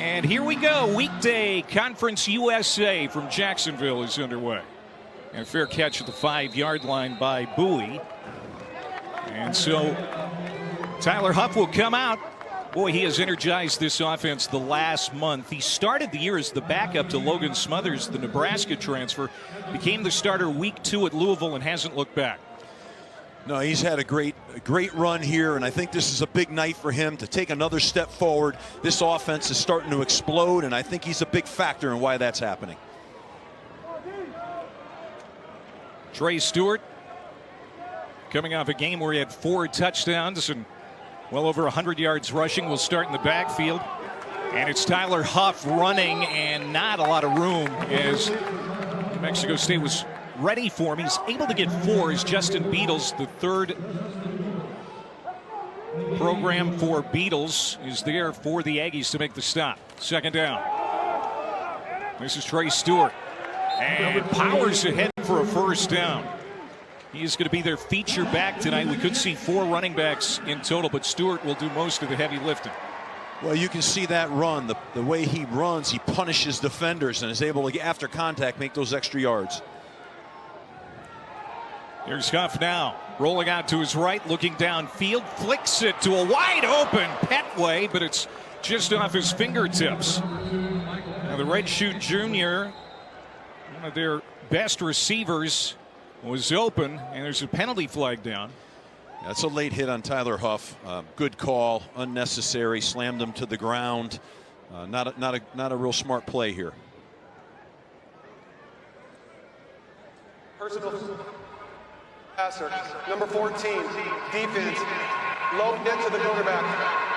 And here we go. Weekday Conference USA from Jacksonville is underway. And a fair catch at the 5-yard line by Bowie. And so Tyler Huff will come out. Boy, he has energized this offense the last month. He started the year as the backup to Logan Smothers, the Nebraska transfer. Became the starter week 2 at Louisville and hasn't looked back. No, he's had a great run here, and I think this is a big night for him to take another step forward. This offense is starting to explode, and I think he's a big factor in why that's happening. Trey Stewart coming off a game where he had 4 touchdowns and well over 100 yards rushing, will start in the backfield. And it's Tyler Huff running, and not a lot of room as New Mexico State was ready for him. He's able to get 4 as Justin Beadles, the third program for Beadles, is there for the Aggies to make the stop. Second down. This is Trey Stewart. And powers ahead for a first down. He is going to be their feature back tonight. We could see 4 running backs in total, but Stewart will do most of the heavy lifting. Well, you can see that run. The way he runs, he punishes defenders and is able to, after contact, make those extra yards. Here's Huff now, rolling out to his right, looking downfield, flicks it to a wide open Petway, but it's just off his fingertips. Now the redshirt junior, one of their best receivers, was open, and there's a penalty flag down. That's a late hit on Tyler Huff. Good call, unnecessary, slammed him to the ground. Not a real smart play here. Personal passer, number 14, defense, low hit to the quarterback,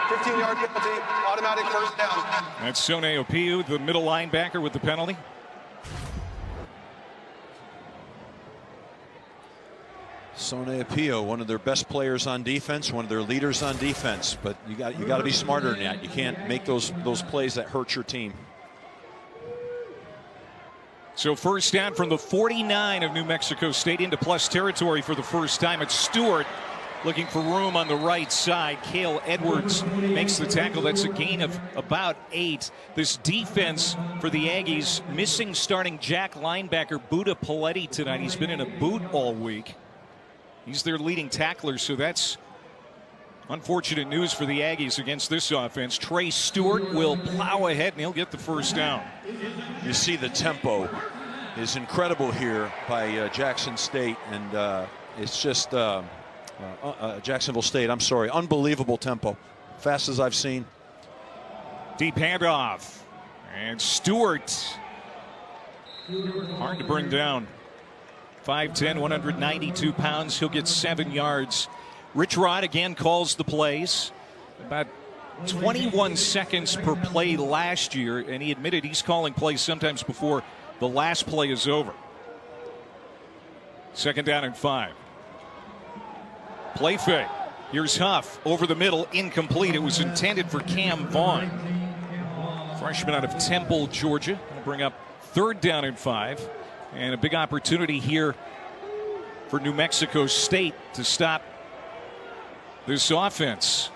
15-yard penalty, automatic first down. That's Sone Opiu, the middle linebacker, with the penalty. Sone Apio, one of their best players on defense, one of their leaders on defense, but you got to be smarter than that. You can't make those plays that hurt your team. So first down from the 49 of New Mexico State into plus territory for the first time. It's Stewart looking for room on the right side. Cale Edwards makes the tackle. That's a gain of about 8. This defense for the Aggies missing starting Jack linebacker Buda Paletti tonight. He's been in a boot all week. He's their leading tackler, so that's unfortunate news for the Aggies against this offense. Trey Stewart will plow ahead, and he'll get the first down. You see the tempo is incredible here by Jackson State, and it's just Jacksonville State, I'm sorry, unbelievable tempo. Fast as I've seen. Deep handoff, and Stewart, hard to bring down. 5'10", 192 pounds. He'll get 7 yards. Rich Rod again calls the plays. About 21 seconds per play last year, and he admitted he's calling plays sometimes before the last play is over. Second down and 5. Play fake. Here's Huff over the middle, incomplete. It was intended for Cam Vaughn, freshman out of Temple, Georgia. Will bring up third down and 5. And a big opportunity here for New Mexico State to stop this offense.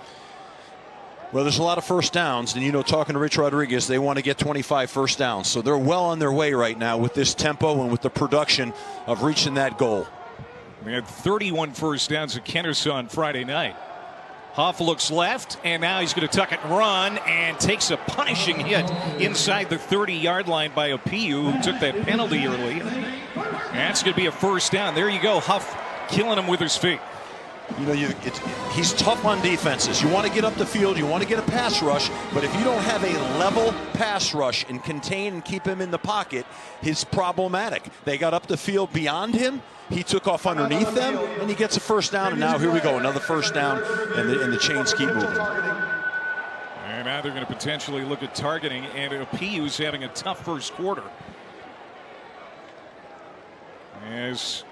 Well, there's a lot of first downs, and talking to Rich Rodriguez, they want to get 25 first downs. So they're well on their way right now with this tempo and with the production of reaching that goal. We had 31 first downs at Kennesaw on Friday night. Huff looks left, and now he's going to tuck it and run, and takes a punishing hit inside the 30-yard line by Opiu, who took that penalty early. And that's going to be a first down. There you go, Huff killing him with his feet. He's tough on defenses. You want to get up the field, you want to get a pass rush, but if you don't have a level pass rush and contain and keep him in the pocket, it's problematic. They got up the field beyond him. He took off underneath them, and he gets a first down, and now here we go, another first down, and the chains keep moving. And now they're going to potentially look at targeting, and Opiu's having a tough first quarter. As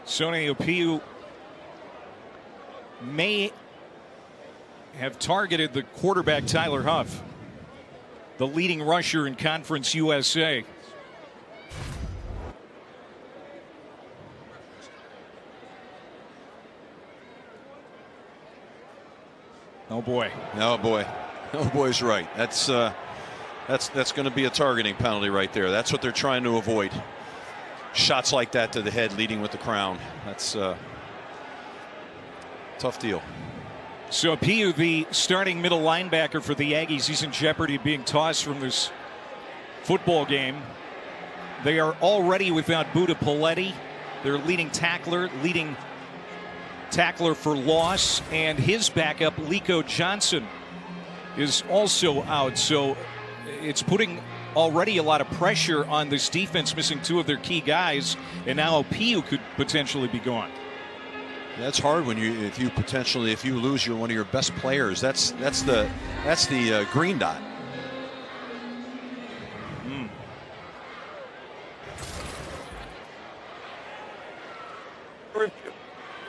Sone Opiu may have targeted the quarterback Tyler Huff, the leading rusher in Conference USA. Oh boy. Oh boy. Oh, boy's right. That's going to be a targeting penalty right there. That's what they're trying to avoid. Shots like that to the head, leading with the crown. That's tough deal. So Piu, the starting middle linebacker for the Aggies, he's in jeopardy of being tossed from this football game. They are already without Buda Paletti, their leading tackler for loss, and his backup, Liko Johnson, is also out. So it's putting already a lot of pressure on this defense, missing two of their key guys, and now Piu could potentially be gone. That's hard when if you lose one of your best players. That's the green dot.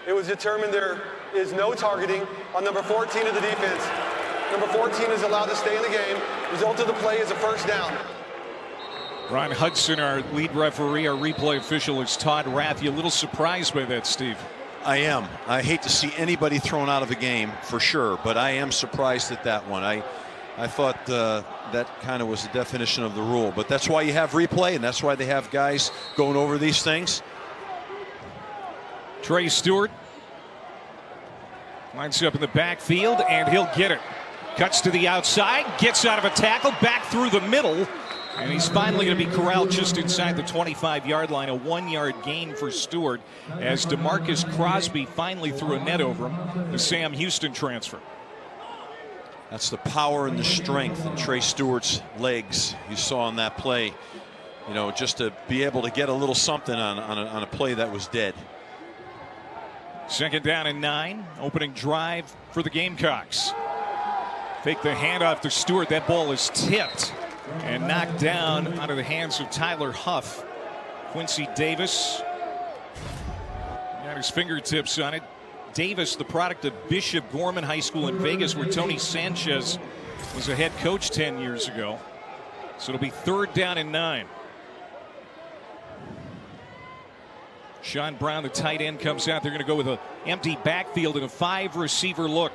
It was determined there is no targeting on number 14 of the defense. Number 14 is allowed to stay in the game. Result of the play is a first down. Ron Hudson, our lead referee, our replay official, is Todd Rath. You a little surprised by that, Steve? I am. I hate to see anybody thrown out of a game for sure, but I am surprised at that one. I thought that kind of was the definition of the rule, but that's why you have replay, and that's why they have guys going over these things. Trey Stewart lines up in the backfield, and he'll get it. Cuts to the outside, gets out of a tackle, back through the middle, and he's finally going to be corralled just inside the 25-yard line. A 1-yard gain for Stewart as DeMarcus Crosby finally threw a net over him, the Sam Houston transfer. That's the power and the strength in Trey Stewart's legs you saw on that play. You know, just to be able to get a little something on a play that was dead. 2nd down and 9. Opening drive for the Gamecocks. Fake the handoff to Stewart. That ball is tipped and knocked down out of the hands of Tyler Huff. Quincy Davis got his fingertips on it. Davis, the product of Bishop Gorman High School in Vegas, where Tony Sanchez was a head coach 10 years ago. So it'll be 3rd down and 9. Sean Brown, the tight end, comes out. They're going to go with an empty backfield and a 5-receiver look.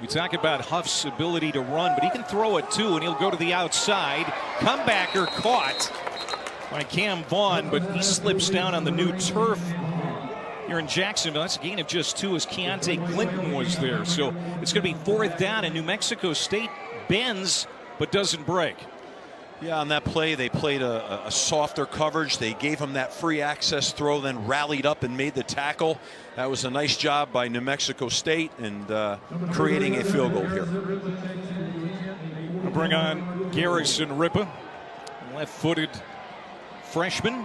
We talk about Huff's ability to run, but he can throw it too, and he'll go to the outside. Comebacker caught by Cam Vaughn, but he slips down on the new turf here in Jacksonville. That's a gain of just 2 as Keontae Clinton was there. So it's going to be 4th down, and New Mexico State bends but doesn't break. Yeah, on that play, they played a softer coverage. They gave him that free access throw, then rallied up and made the tackle. That was a nice job by New Mexico State and creating a field goal here. We'll bring on Garrison Ripa, left-footed freshman.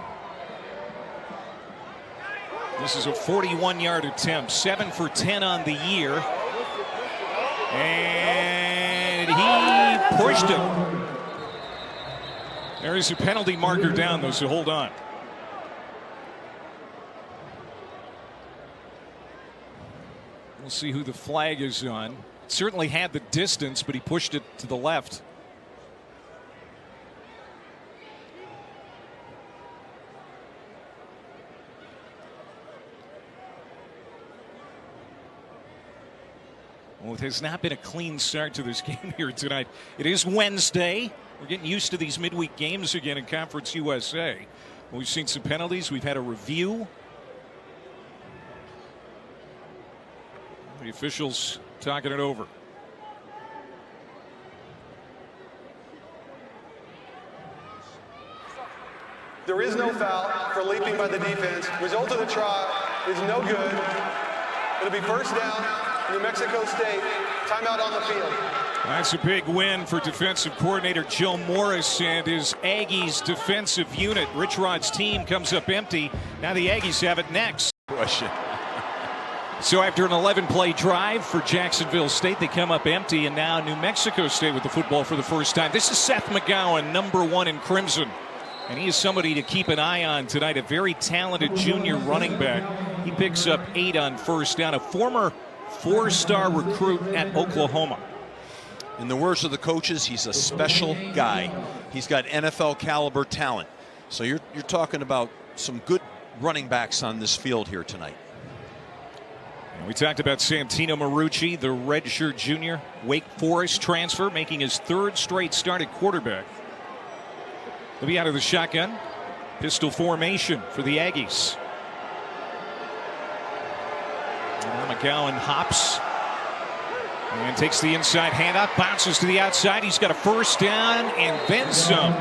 This is a 41-yard attempt, 7 for 10 on the year. And he pushed him. There is a penalty marker down, though, so hold on. We'll see who the flag is on. Certainly had the distance, but he pushed it to the left. Well, it has not been a clean start to this game here tonight. It is Wednesday. We're getting used to these midweek games again in Conference USA. We've seen some penalties. We've had a review. The officials talking it over. There is no foul for leaping by the defense. Result of the try is no good. It'll be 1st down, New Mexico State. Timeout on the field. That's a big win for defensive coordinator Joe Morris and his Aggies defensive unit. Rich Rod's team comes up empty. Now the Aggies have it next. Question. So after an 11-play drive for Jacksonville State, they come up empty, and now New Mexico State with the football for the first time. This is Seth McGowan, number 1 in Crimson. And he is somebody to keep an eye on tonight, a very talented junior running back. He picks up 8 on first down, a former 4-star recruit at Oklahoma. In the words of the coaches, he's a special guy. He's got NFL caliber talent. So you're talking about some good running backs on this field here tonight. We talked about Santino Marucci, the redshirt junior, Wake Forest transfer, making his third straight start at quarterback. He'll be out of the shotgun. Pistol formation for the Aggies. McGowan hops and takes the inside handoff, bounces to the outside. He's got a first down and then some.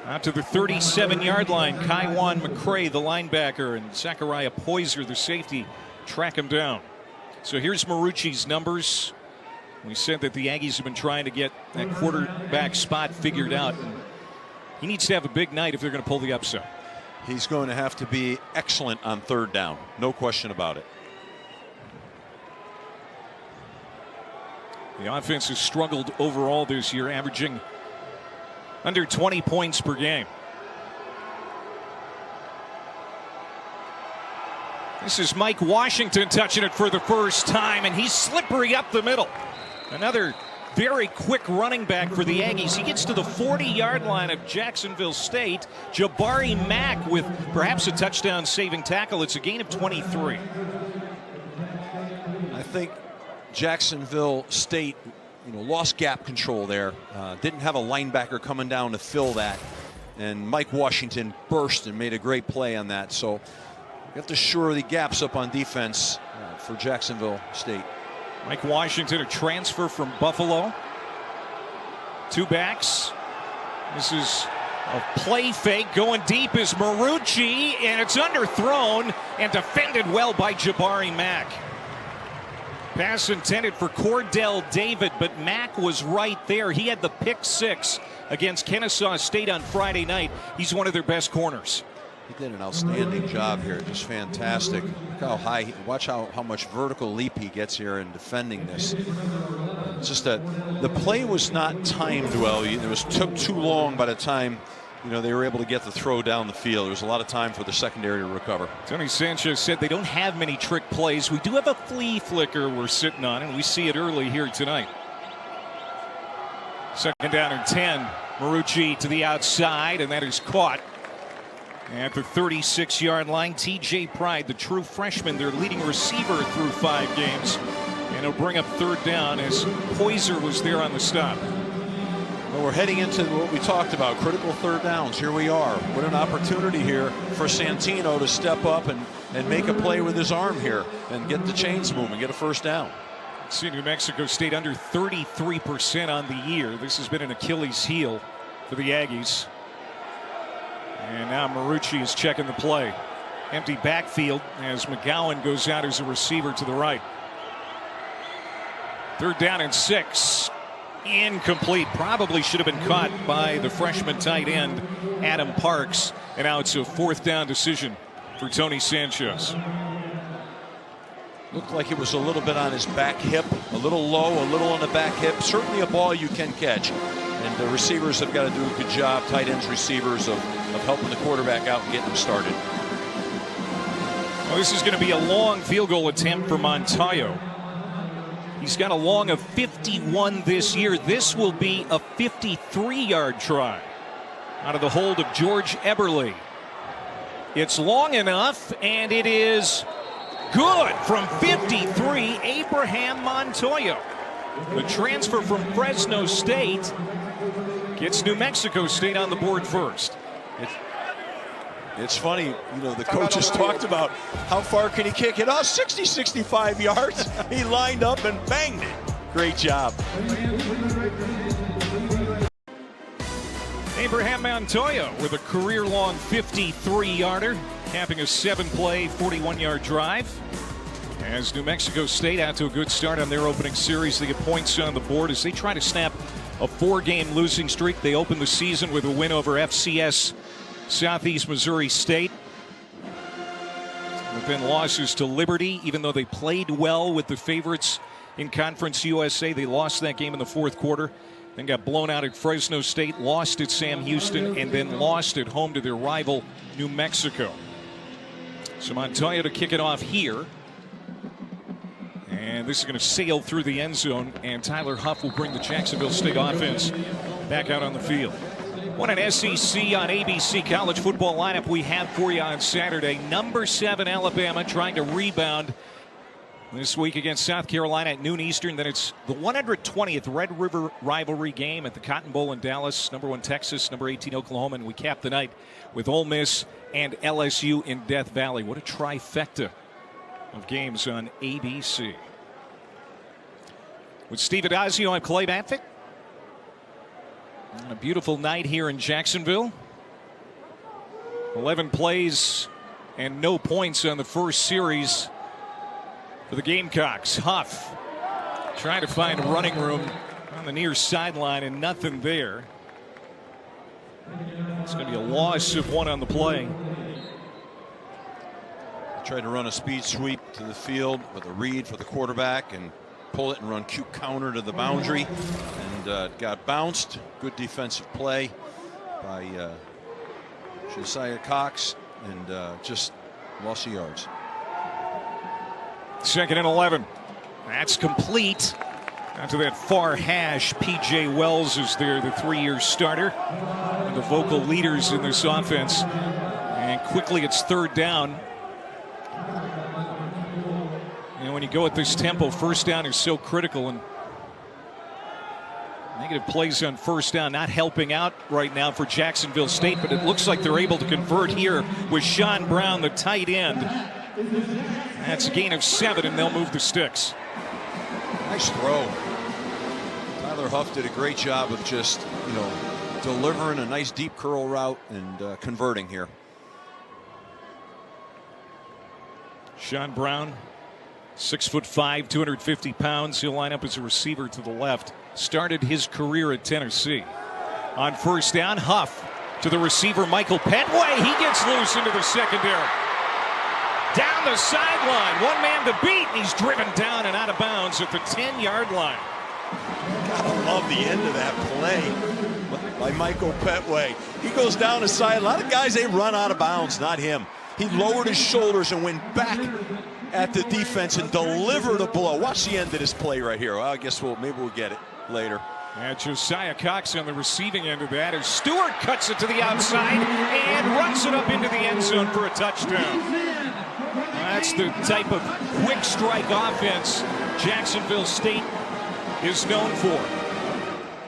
Out to the 37-yard line, Kaiwan McCray, the linebacker, and Zachariah Poyser, the safety, track him down. So here's Marucci's numbers. We said that the Aggies have been trying to get that quarterback spot figured out. He needs to have a big night if they're going to pull the upset. He's going to have to be excellent on third down. No question about it. The offense has struggled overall this year, averaging under 20 points per game. This is Mike Washington touching it for the first time, and he's slippery up the middle. Another very quick running back for the Aggies. He gets to the 40-yard line of Jacksonville State. Jabari Mack with perhaps a touchdown-saving tackle. It's a gain of 23. I think Jacksonville State, lost gap control there. Didn't have a linebacker coming down to fill that. And Mike Washington burst and made a great play on that. So you have to shore the gaps up on defense for Jacksonville State. Mike Washington, a transfer from Buffalo. Two backs. This is a play fake. Going deep is Marucci, and it's underthrown and defended well by Jabari Mack. Pass intended for Cordell David, but Mack was right there. He had the pick six against Kennesaw State on Friday night. He's one of their best corners. He did an outstanding job here. Just fantastic. Look how high. Watch how much vertical leap he gets here in defending this. It's just that the play was not timed well. It took too long by the time they were able to get the throw down the field. There was a lot of time for the secondary to recover. Tony Sanchez said they don't have many trick plays. We do have a flea flicker we're sitting on, and we see it early here tonight. Second down and 10. Marucci to the outside, and that is caught at the 36-yard line. TJ Pride, the true freshman, their leading receiver through 5 games. And he'll bring up third down as Poyser was there on the stop. Well, we're heading into what we talked about, critical third downs. Here we are. What an opportunity here for Santino to step up and make a play with his arm here and get the chains moving, get a first down. See New Mexico State under 33% on the year. This has been an Achilles heel for the Aggies. And now Marucci is checking the play. Empty backfield as McGowan goes out as a receiver to the right. Third down and 6. Incomplete. Probably should have been caught by the freshman tight end, Adam Parks. And now it's a fourth down decision for Tony Sanchez. Looked like it was a little bit on his back hip, a little low, a little on the back hip. Certainly a ball you can catch. And the receivers have got to do a good job, tight ends, receivers, of helping the quarterback out and getting him started. Well, this is going to be a long field goal attempt for Montoyo. He's got a long of 51 this year. This will be a 53-yard try out of the hold of George Eberle. It's long enough, and it is good from 53, Abraham Montoyo. The transfer from Fresno State gets New Mexico State on the board first. It's funny, the coaches talked about how far can he kick it? 60, 65 yards. He lined up and banged it. Great job. Abraham Montoyo with a career-long 53-yarder, capping a 7-play, 41-yard drive. As New Mexico State out to a good start on their opening series, they get points on the board as they try to snap a 4-game losing streak. They open the season with a win over FCS Southeast Missouri State. But then losses to Liberty, even though they played well with the favorites in Conference USA. They lost that game in the fourth quarter. Then got blown out at Fresno State, lost at Sam Houston, and then lost at home to their rival New Mexico. So Montoya to kick it off here. And this is going to sail through the end zone, and Tyler Huff will bring the Jacksonville State offense back out on the field. What an SEC on ABC college football lineup we have for you on Saturday. Number 7 Alabama trying to rebound this week against South Carolina at noon Eastern. Then it's the 120th Red River rivalry game at the Cotton Bowl in Dallas. Number 1 Texas, number 18 Oklahoma, and we cap the night with Ole Miss and LSU in Death Valley. What a trifecta of games on ABC. With Steve Adazio, I'm Clay Matvick. A beautiful night here in Jacksonville. 11 plays and no points on the first series for the Gamecocks. Huff trying to find running room on the near sideline and nothing there. It's going to be a loss of 1 on the play. Tried to run a speed sweep to the field with a read for the quarterback and pull it and run cute counter to the boundary, and got bounced. Good defensive play by Josiah Cox, and just lost the yards. 2nd and 11. That's complete. Out to that far hash. P.J. Wells is there, the 3-year starter. One of the vocal leaders in this offense. And quickly it's 3rd down. You know, when you go at this tempo, 1st down is so critical, and negative plays on 1st down not helping out right now for Jacksonville State, but it looks like they're able to convert here with Sean Brown, the tight end. That's a gain of 7, and they'll move the sticks. Nice throw. Tyler Huff did a great job of just, delivering a nice deep curl route and converting here. Sean Brown, 6'5", 250 pounds. He'll line up as a receiver to the left. Started his career at Tennessee. On 1st down, Huff to the receiver, Michael Petway. He gets loose into the secondary. Down the sideline, 1 man to beat. He's driven down and out of bounds at the 10-yard line. Gotta love the end of that play by Michael Petway. He goes down the side. A lot of guys, they run out of bounds, not him. He lowered his shoulders and went back at the defense and delivered a blow. Watch the end of this play right here. Well, I guess maybe we'll get it later. And Josiah Cox on the receiving end of that as Stewart cuts it to the outside and runs it up into the end zone for a touchdown. That's the type of quick strike offense Jacksonville State is known for.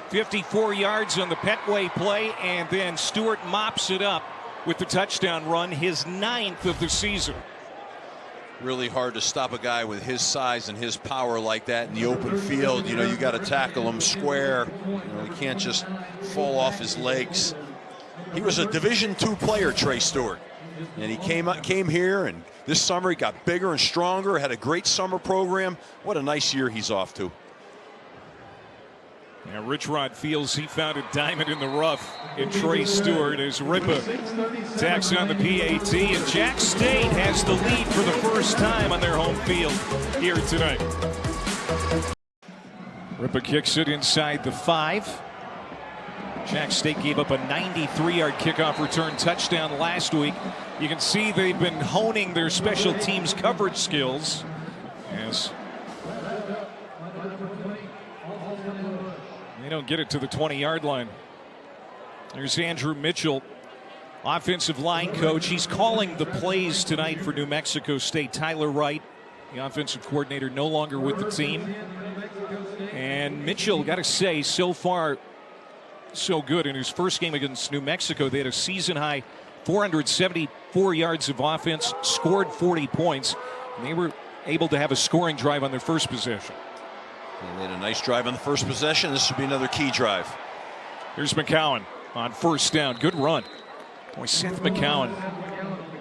54 yards on the Petway play, and then Stewart mops it up with the touchdown run, his 9th of the season. Really hard to stop a guy with his size and his power like that in the open field. You got to tackle him square. You can't just fall off his legs. He was a Division II player, Trey Stewart, and he came here, and this summer he got bigger and stronger, had a great summer program. What a nice year he's off to. Yeah, Rich Rod feels he found a diamond in the rough in Trey Stewart as Ripa tacks on the PAT, and Jack State has the lead for the first time on their home field here tonight. Ripa kicks it inside the 5. Jack State gave up a 93-yard kickoff return touchdown last week. You can see they've been honing their special teams coverage skills as they don't get it to the 20-yard line. There's Andrew Mitchell, offensive line coach. He's calling the plays tonight for New Mexico State. Tyler Wright, the offensive coordinator, no longer with the team. And Mitchell, got to say, so far, so good. In his first game against New Mexico, they had a season-high 474 yards of offense, scored 40 points, and they were able to have a scoring drive on their first possession. They made a nice drive on the first possession. This should be another key drive. Here's McCowan on 1st down. Good run. Boy, Seth McCowan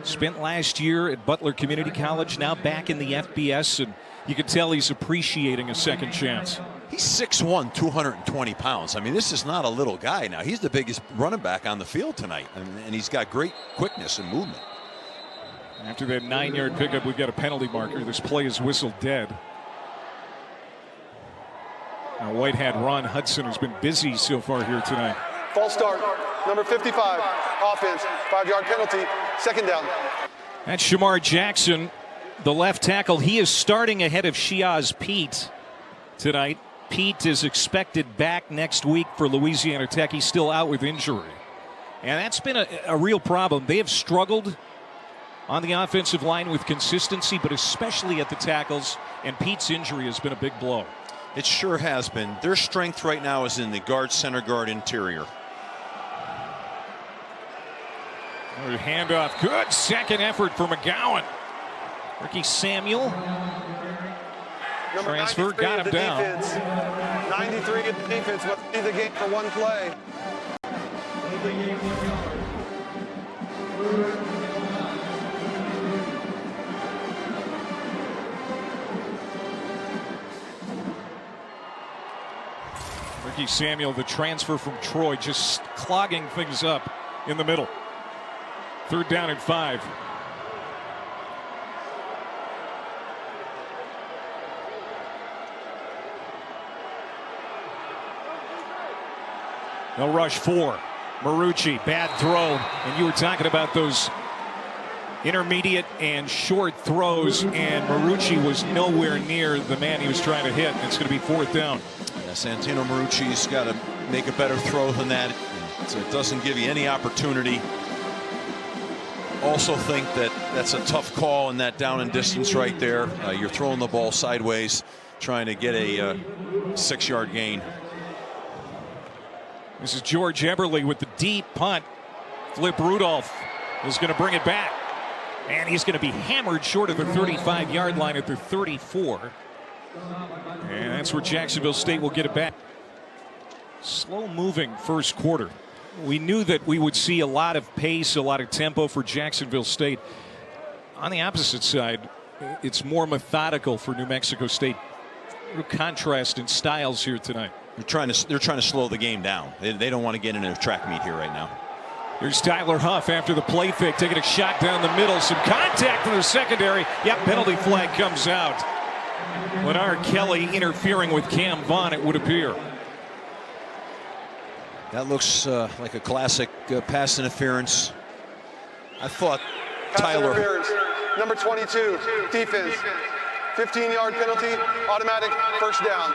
spent last year at Butler Community College, now back in the FBS, and you can tell he's appreciating a second chance. He's 6'1", 220 pounds. I mean, this is not a little guy now. He's the biggest running back on the field tonight, and he's got great quickness and movement. After that 9-yard pickup, we've got a penalty marker. This play is whistled dead. Now White had Ron Hudson, who's been busy so far here tonight. False start, number 55, offense, 5-yard penalty, 2nd down. That's Shamar Jackson, the left tackle. He is starting ahead of Shiaz Pete tonight. Pete is expected back next week for Louisiana Tech. He's still out with injury. And that's been a real problem. They have struggled on the offensive line with consistency, but especially at the tackles. And Pete's injury has been a big blow. It sure has been. Their strength right now is in the guard, center guard, interior. Handoff. Good second effort for McGowan. Ricky Samuel. Transfer, got him down. Defense. 93 at the defense. Let's see the game for one play. Ricky Samuel, the transfer from Troy, just clogging things up in the middle. 3rd down and 5. They'll rush 4. Marucci, bad throw. And you were talking about those intermediate and short throws, and Marucci was nowhere near the man he was trying to hit. It's going to be 4th down. Yeah, Santino Marucci's got to make a better throw than that, so it doesn't give you any opportunity. Also think that that's a tough call in that down and distance right there. You're throwing the ball sideways, trying to get a 6-yard gain. This is George Eberle with the deep punt. Flip Rudolph is going to bring it back. And he's going to be hammered short of the 35-yard line at the 34. And that's where Jacksonville State will get it back. Slow-moving first quarter. We knew that we would see a lot of pace, a lot of tempo for Jacksonville State. On the opposite side, it's more methodical for New Mexico State. Real contrast in styles here tonight. They're trying to slow the game down. They don't want to get into a track meet here right now. Here's Tyler Huff after the play fake, taking a shot down the middle. Some contact in the secondary. Yep, penalty flag comes out. Leonard Kelly interfering with Cam Vaughn, it would appear. That looks like a classic pass interference. I thought Tyler. Number 22, defense. 15-yard penalty, automatic first down.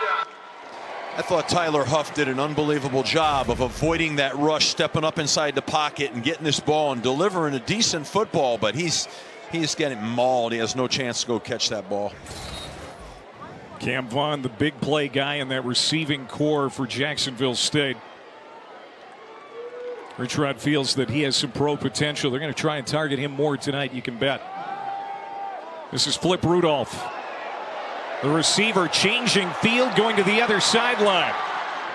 I thought Tyler Huff did an unbelievable job of avoiding that rush, stepping up inside the pocket and getting this ball and delivering a decent football, but he's getting mauled. He has no chance to go catch that ball. Cam Vaughn, the big play guy in that receiving core for Jacksonville State. Rich Rod feels that he has some pro potential. They're going to try and target him more tonight, you can bet. This is Flip Rudolph. The receiver changing field, going to the other sideline.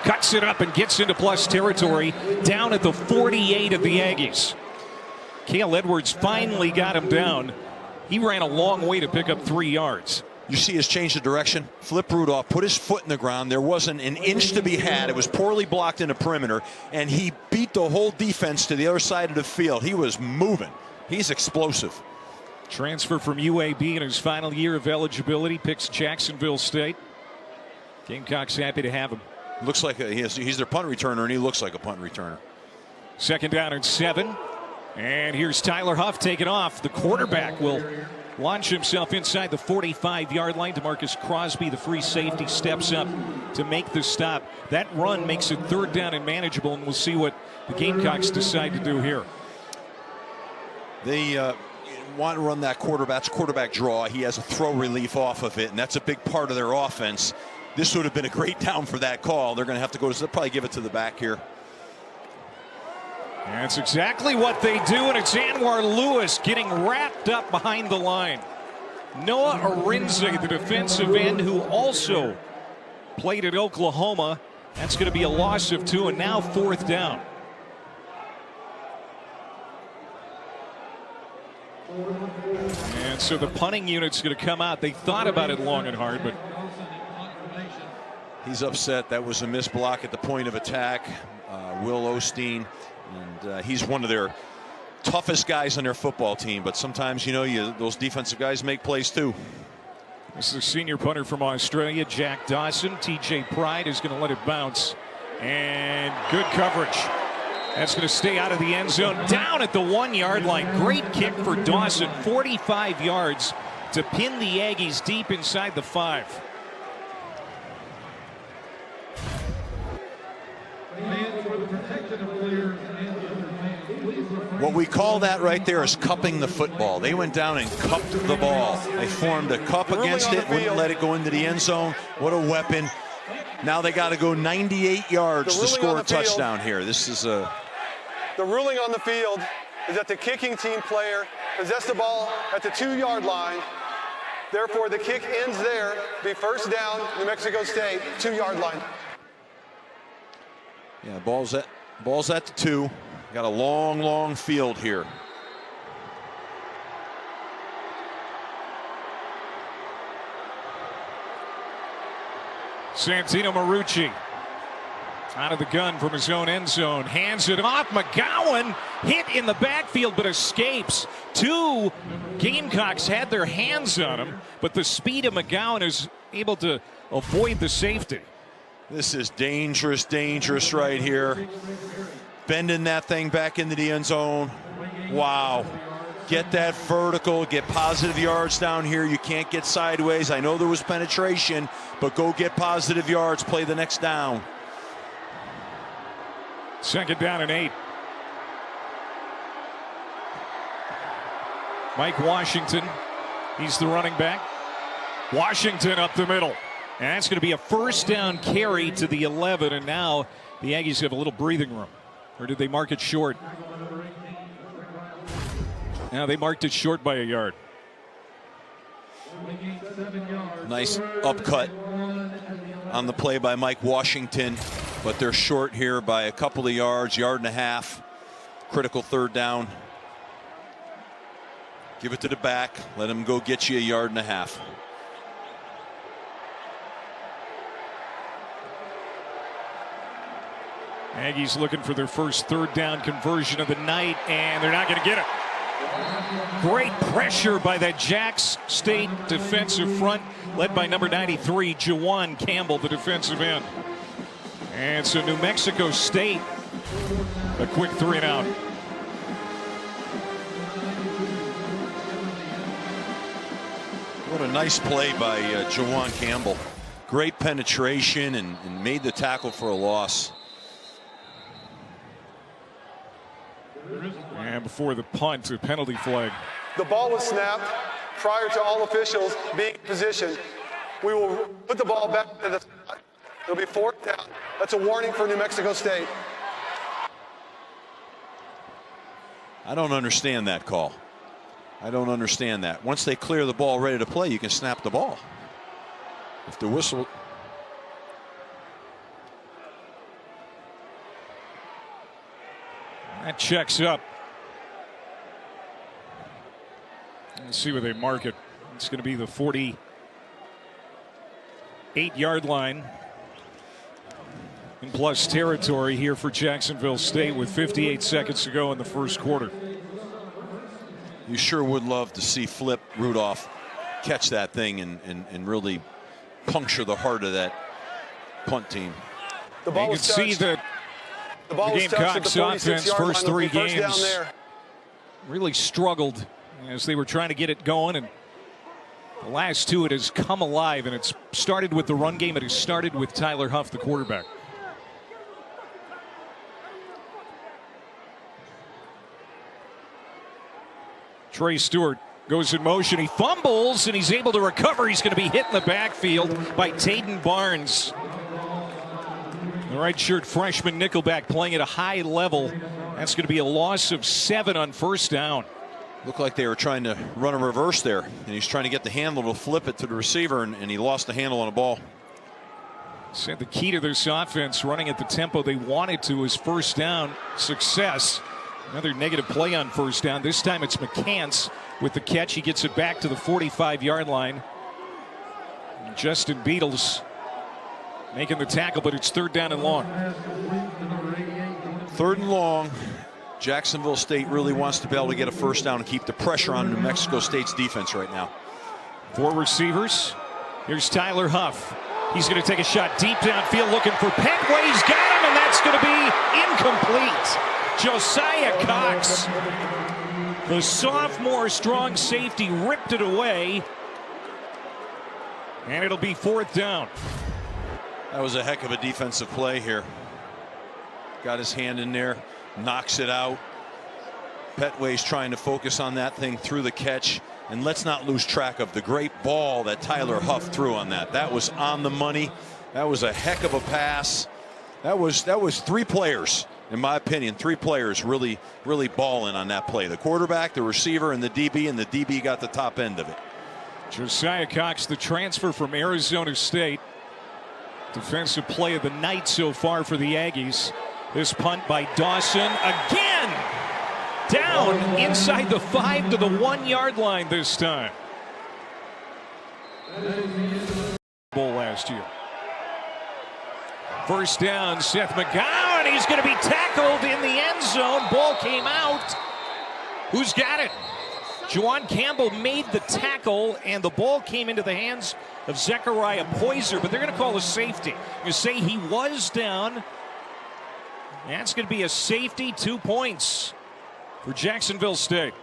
Cuts it up and gets into plus territory down at the 48 of the Aggies. Cale Edwards finally got him down. He ran a long way to pick up 3 yards. You see his change of direction. Flip Rudolph put his foot in the ground. There wasn't an inch to be had. It was poorly blocked in the perimeter, and he beat the whole defense to the other side of the field. He was moving. He's explosive. Transfer from UAB in his final year of eligibility, picks Jacksonville State. Gamecocks happy to have him. Looks like he's their punt returner, and he looks like a punt returner. 2nd down and 7. And here's Tyler Huff taking off. The quarterback will launch himself inside the 45-yard line. DeMarcus Crosby, the free safety, steps up to make the stop. That run makes it 3rd down and manageable, and we'll see what the Gamecocks decide to do here. They want to run that quarterback draw. He has a throw relief off of it, and that's a big part of their offense. This would have been a great down for that call. They're going to have to go. They'll probably give it to the back here. That's exactly what they do, and it's Anwar Lewis getting wrapped up behind the line. Noah Arinze, the defensive end, who also played at Oklahoma. That's going to be a loss of 2, and now 4th down. And so the punting unit's going to come out. They thought about it long and hard, but he's upset. That was a missed block at the point of attack. Will Osteen, and he's one of their toughest guys on their football team. But sometimes, you know, those defensive guys make plays too. This is a senior punter from Australia, Jack Dawson. TJ Pride is going to let it bounce, and good coverage. That's going to stay out of the end zone, down at the 1-yard line. Great kick for Dawson, 45 yards to pin the Aggies deep inside the 5. What we call that right there is cupping the football. They went down and cupped the ball. They formed a cup against it, wouldn't let it go into the end zone. What a weapon. Now they got to go 98 yards to score a touchdown here. This is a... The ruling on the field is that the kicking team player possessed the ball at the 2-yard line. Therefore, the kick ends there. Be first down, New Mexico State, 2-yard line. Yeah, ball's at the 2. Got a long, long field here. Santino Marucci out of the gun from his own end zone. Hands it off. McGowan hit in the backfield but escapes. 2 Gamecocks had their hands on him, but the speed of McGowan is able to avoid the safety. This is dangerous, dangerous right here. Bending that thing back into the end zone. Wow. Get that vertical, get positive yards down here. You can't get sideways. I know there was penetration, but go get positive yards. Play the next down. 2nd down and 8. Mike Washington, he's the running back. Washington up the middle. And that's going to be a first down carry to the 11. And now the Aggies have a little breathing room. Or did they mark it short? Now they marked it short by a yard. Nice upcut on the play by Mike Washington, but they're short here by a couple of yards, yard and a half. Critical 3rd down. Give it to the back. Let him go get you a yard and a half. Aggies looking for their first 3rd down conversion of the night, and they're not going to get it. Great pressure by that Jax State defensive front, led by number 93, Jawan Campbell, the defensive end. And so New Mexico State, a quick 3 and out. What a nice play by Jawan Campbell. Great penetration and made the tackle for a loss. And before the punt, a penalty flag. The ball was snapped prior to all officials being in position. We will put the ball back to the spot. It'll be 4th down. That's a warning for New Mexico State. I don't understand that call. I don't understand that. Once they clear the ball ready to play, you can snap the ball. If the whistle... That checks up. Let's see where they mark it. It's going to be the 48-yard line in plus territory here for Jacksonville State with 58 seconds to go in the first quarter. You sure would love to see Flip Rudolph catch that thing and really puncture the heart of that punt team. The ball you can see that the Gamecocks offense first 3 games really struggled as they were trying to get it going, and the last 2 it has come alive, and it's started with the run game. It has started with Tyler Huff, the quarterback. Trey Stewart goes in motion. He fumbles, and he's able to recover. He's going to be hit in the backfield by Taden Barnes. The right-shirt freshman nickelback playing at a high level. That's going to be a loss of 7 on first down. Looked like they were trying to run a reverse there, and he's trying to get the handle to flip it to the receiver, and he lost the handle on the ball. Said the key to this offense, running at the tempo they wanted to, is first down success. Another negative play on first down. This time it's McCants with the catch. He gets it back to the 45-yard line. And Justin Beatles making the tackle, but it's 3rd down and long. 3rd and long. Jacksonville State really wants to be able to get a first down and keep the pressure on New Mexico State's defense right now. 4 receivers. Here's Tyler Huff. He's going to take a shot deep downfield looking for Petway. He's got him, and that's going to be incomplete. Josiah Cox, the sophomore strong safety, ripped it away, and it'll be 4th down. That was a heck of a defensive play here. Got his hand in there, knocks it out. Petway's trying to focus on that thing through the catch. And let's not lose track of the great ball that Tyler Huff threw on that. That was on the money. That was a heck of a pass. That was 3 players, in my opinion, 3 players really balling on that play. The quarterback, the receiver, and the DB got the top end of it. Josiah Cox, the transfer from Arizona State. Defensive play of the night so far for the Aggies. This punt by Dawson again. Down inside the 5 to the 1 yard line this time. Bowl last year. First down, Seth McGowan. He's going to be tackled in the end zone. Ball came out. Who's got it? Juwan Campbell made the tackle, and the ball came into the hands of Zechariah Poyser, but they're going to call a safety. You say he was down. That's going to be a safety, 2 points for Jacksonville State.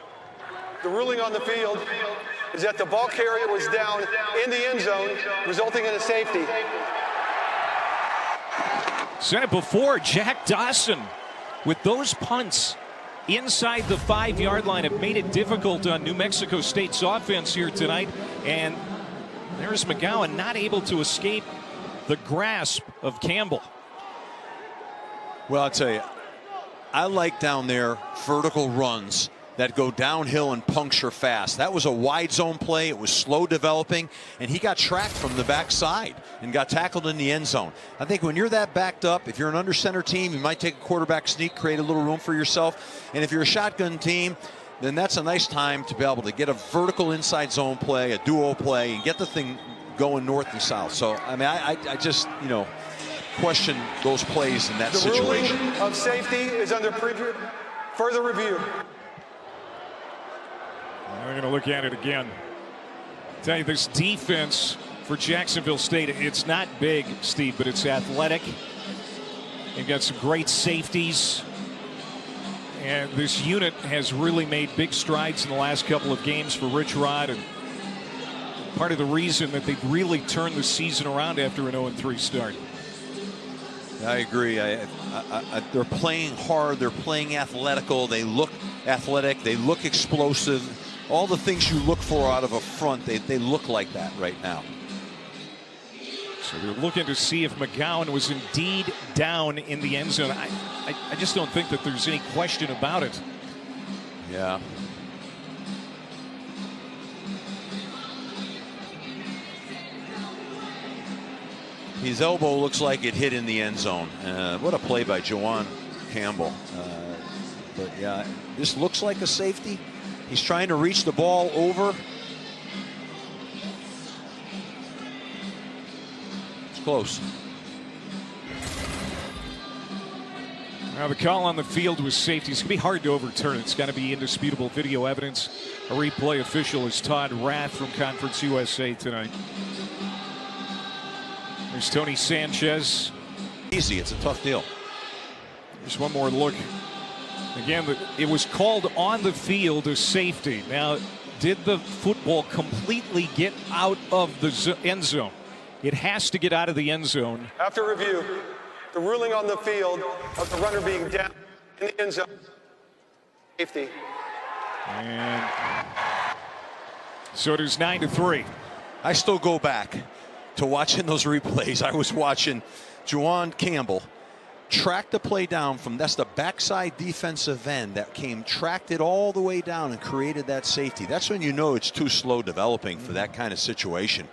The ruling on the field is that the ball carrier was down in the end zone, resulting in a safety. Said it before, Jack Dawson with those punts inside the 5 yard line have made it difficult on New Mexico State's offense here tonight. And there's McGowan not able to escape the grasp of Campbell. Well, I'll tell you, I like down there vertical runs that go downhill and puncture fast. That was a wide zone play. It was slow developing, and he got tracked from the backside and got tackled in the end zone. I think when you're that backed up, if you're an under center team, you might take a quarterback sneak, create a little room for yourself. And if you're a shotgun team, then that's a nice time to be able to get a vertical inside zone play, a duo play, and get the thing going north and south. So, I mean, I just, you know, question those plays in that situation. The ruling of safety is under further review. We're going to look at it again. Tell you, this defense for Jacksonville State, it's not big, Steve, but it's athletic. They've got some great safeties. And this unit has really made big strides in the last couple of games for Rich Rod. And part of the reason that they've really turned the season around after an 0-3 start. I agree. They're playing hard. They're playing athletical. They look athletic. They look explosive. All the things you look for out of a front, they look like that right now. So they're looking to see if McGowan was indeed down in the end zone. I just don't think that there's any question about it. Yeah. His elbow looks like it hit in the end zone. What a play by Juwan Campbell. But yeah, this looks like a safety. He's trying to reach the ball over. It's close. Now the call on the field was safety. It's going to be hard to overturn. It's got to be indisputable video evidence. A replay official is Todd Rath from Conference USA tonight. There's Tony Sanchez. Easy. It's a tough deal. Just one more look. Again, it was called on the field as safety. Now, did the football completely get out of the end zone? It has to get out of the end zone. After review, the ruling on the field of the runner being down in the end zone. Safety. And so it is 9-3. I still go back to watching those replays. I was watching Juwan Campbell track the play down from, that's the backside defensive end that tracked it all the way down and created that safety. That's when you know it's too slow developing for that kind of situation.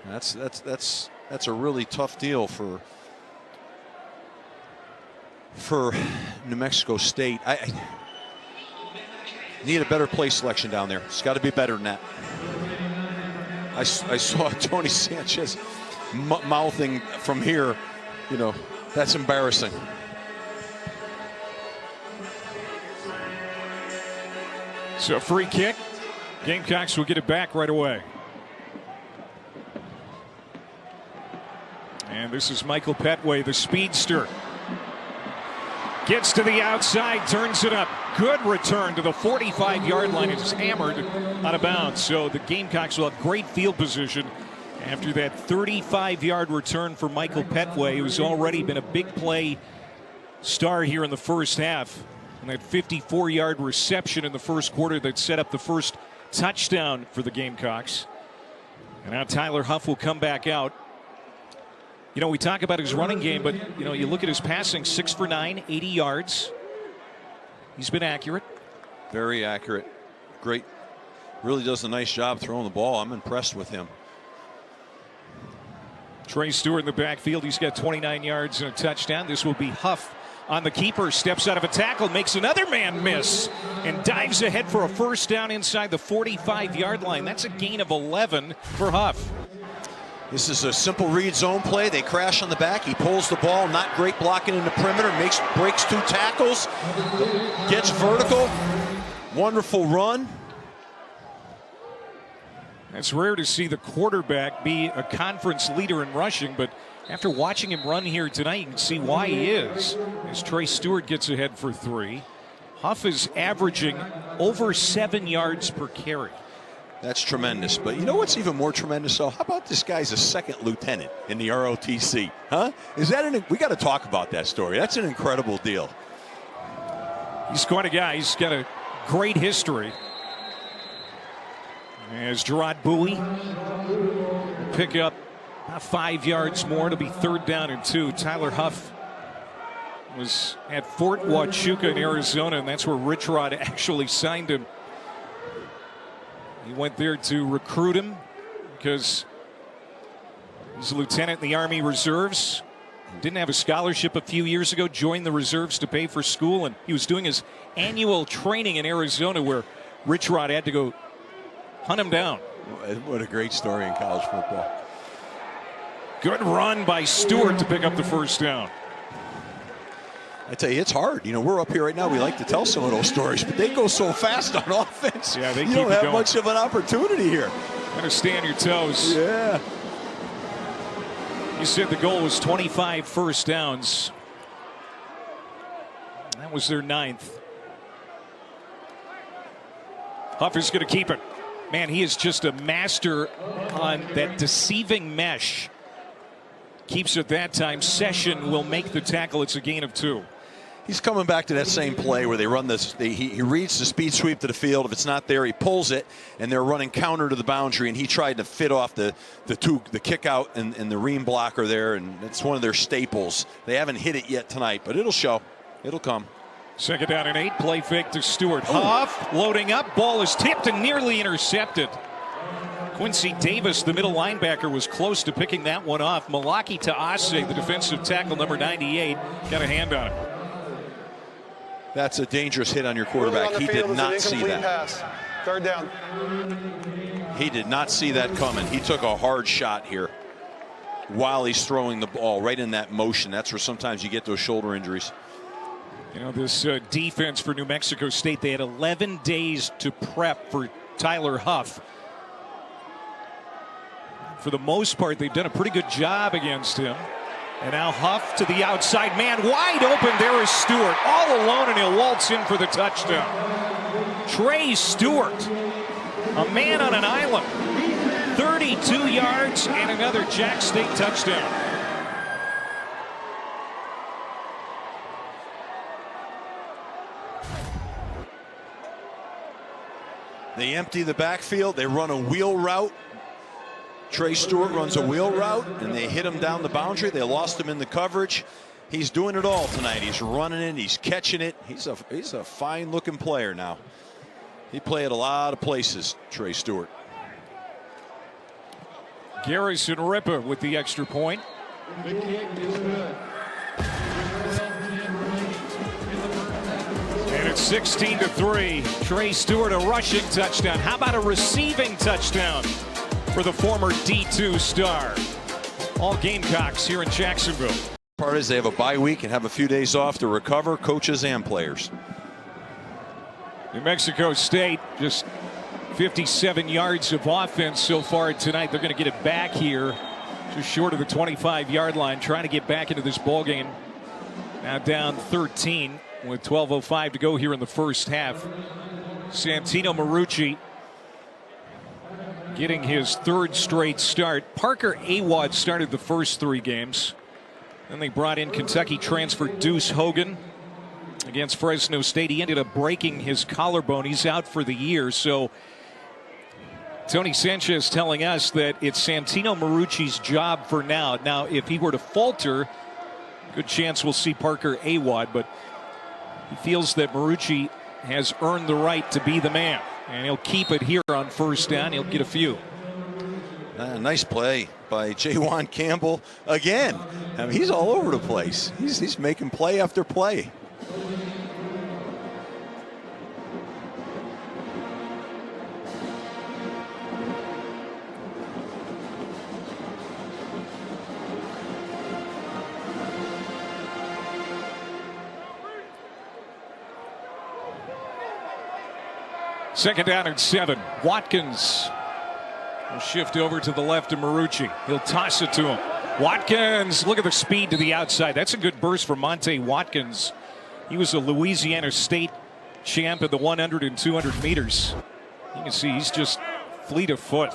That's a really tough deal for New Mexico State. I need a better play selection down there. It's got to be better than that. I saw Tony Sanchez mouthing from here, you know, that's embarrassing. So a free kick. Gamecocks will get it back right away. And this is Michael Petway, the speedster. Gets to the outside, turns it up. Good return to the 45-yard line. It's hammered out of bounds. So the Gamecocks will have great field position after that 35-yard return for Michael Petway, who's already been a big play star here in the first half. And that 54-yard reception in the first quarter that set up the first touchdown for the Gamecocks. And now Tyler Huff will come back out. You know, we talk about his running game, but, you know, you look at his passing, 6 for 9, 80 yards. He's been accurate. Very accurate. Great. Really does a nice job throwing the ball. I'm impressed with him. Trey Stewart in the backfield. He's got 29 yards and a touchdown. This will be Huff on the keeper. Steps out of a tackle, makes another man miss, and dives ahead for a first down inside the 45-yard line. That's a gain of 11 for Huff. This is a simple read zone play. They crash on the back. He pulls the ball. Not great blocking in the perimeter. Breaks 2 tackles. Gets vertical. Wonderful run. It's rare to see the quarterback be a conference leader in rushing, but after watching him run here tonight, you can see why he is. As Trey Stewart gets ahead for 3. Huff is averaging over 7 yards per carry. That's tremendous. But you know what's even more tremendous? So how about this guy's a second lieutenant in the ROTC? Huh? Is that we got to talk about that story. That's an incredible deal. He's quite a guy. He's got a great history. As Gerard Bowie pick up about 5 yards more. It'll be 3rd down and 2. Tyler Huff was at Fort Huachuca in Arizona, and that's where Rich Rod actually signed him. He went there to recruit him because he's a lieutenant in the Army Reserves. Didn't have a scholarship a few years ago, joined the reserves to pay for school, and he was doing his annual training in Arizona where Rich Rod had to go hunt him down. What a great story in college football. Good run by Stewart to pick up the first down. I tell you, it's hard. You know, we're up here right now. We like to tell some of those stories, but they go so fast on offense. Yeah, you don't have much of an opportunity here. Got to stay on your toes. Yeah. You said the goal was 25 first downs. That was their 9th. Huff is going to keep it. Man, he is just a master on that deceiving mesh. Keeps it that time. Session will make the tackle. It's a gain of 2. He's coming back to that same play where they run this. He reads the speed sweep to the field. If it's not there, he pulls it, and they're running counter to the boundary, and he tried to fit off the kick out and the ream blocker there, and it's one of their staples. They haven't hit it yet tonight, but it'll show. It'll come. 2nd down and 8. Play fake to Stewart. Huff loading up. Ball is tipped and nearly intercepted. Quincy Davis, the middle linebacker, was close to picking that one off. Malaki Taase, the defensive tackle, number 98, got a hand on it. That's a dangerous hit on your quarterback. He did not see that. Pass. 3rd down. He did not see that coming. He took a hard shot here while he's throwing the ball right in that motion. That's where sometimes you get those shoulder injuries. You know, this defense for New Mexico State, they had 11 days to prep for Tyler Huff. For the most part, they've done a pretty good job against him. And now Huff to the outside man, wide open. There is Stewart all alone, and he'll waltz in for the touchdown. Trey Stewart, a man on an island. 32 yards and another Jack State touchdown. They empty the backfield. They run a wheel route. Trey Stewart runs a wheel route, and they hit him down the boundary. They lost him in the coverage. He's doing it all tonight. He's running it. He's catching it. He's a fine-looking player now. He played a lot of places, Trey Stewart. Garrison Ripa with the extra point. The kick is good. And it's 16-3. Trey Stewart, a rushing touchdown. How about a receiving touchdown for the former D2 star? All Gamecocks here in Jacksonville. Part is they have a bye week and have a few days off to recover, coaches and players. New Mexico State just 57 yards of offense so far tonight. They're going to get it back here just short of the 25-yard line, trying to get back into this ball game. Now down 13 with 12:05 to go here in the first half. Santino Marucci getting his 3rd straight start. Parker Awad started the first 3 games. Then they brought in Kentucky transfer Deuce Hogan. against Fresno State. He ended up breaking his collarbone. He's out for the year. So Tony Sanchez telling us that it's Santino Marucci's job for now. Now, if he were to falter, good chance we'll see Parker Awad, but he feels that Marucci has earned the right to be the man, and he'll keep it here on first down. He'll get a few. Nice play by Jaywan Campbell again. I mean, he's all over the place. He's making play after play. Second down and 7. Watkins will shift over to the left of Marucci. He'll toss it to him. Watkins, look at the speed to the outside. That's a good burst for Monte Watkins. He was a Louisiana State champ at the 100 and 200 meters. You can see he's just fleet of foot.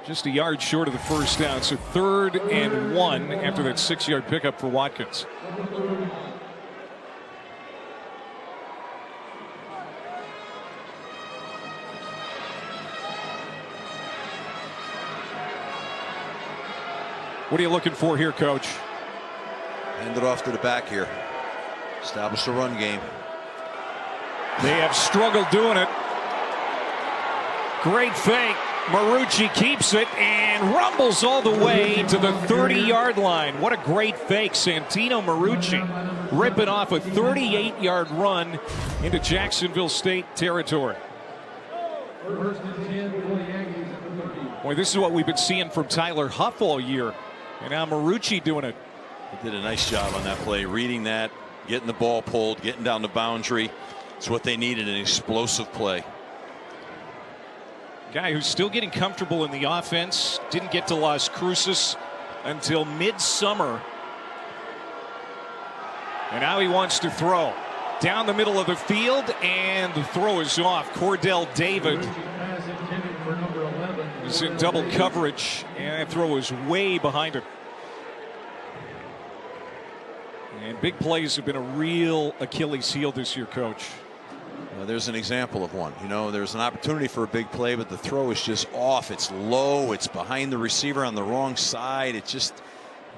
Just a yard short of the first down. So 3rd and 1 after that 6-yard pickup for Watkins. What are you looking for here, Coach? Hand it off to the back here. Establish the run game. They have struggled doing it. Great fake. Marucci keeps it and rumbles all the way to the 30-yard line. What a great fake. Santino Marucci ripping off a 38-yard run into Jacksonville State territory. First and 10 for the Aggies at the 30. Boy, this is what we've been seeing from Tyler Huff all year. And now Marucci doing it. He did a nice job on that play, reading that, getting the ball pulled, getting down the boundary. It's what they needed, an explosive play. Guy who's still getting comfortable in the offense. Didn't get to Las Cruces until midsummer. And now he wants to throw. Down the middle of the field, and the throw is off. Cordell David Pass intended for number 11. is in double coverage, and that throw is way behind him. And big plays have been a real Achilles heel this year, Coach. There's an example of one. You know, there's an opportunity for a big play, but the throw is just off. It's low. It's behind the receiver on the wrong side. It just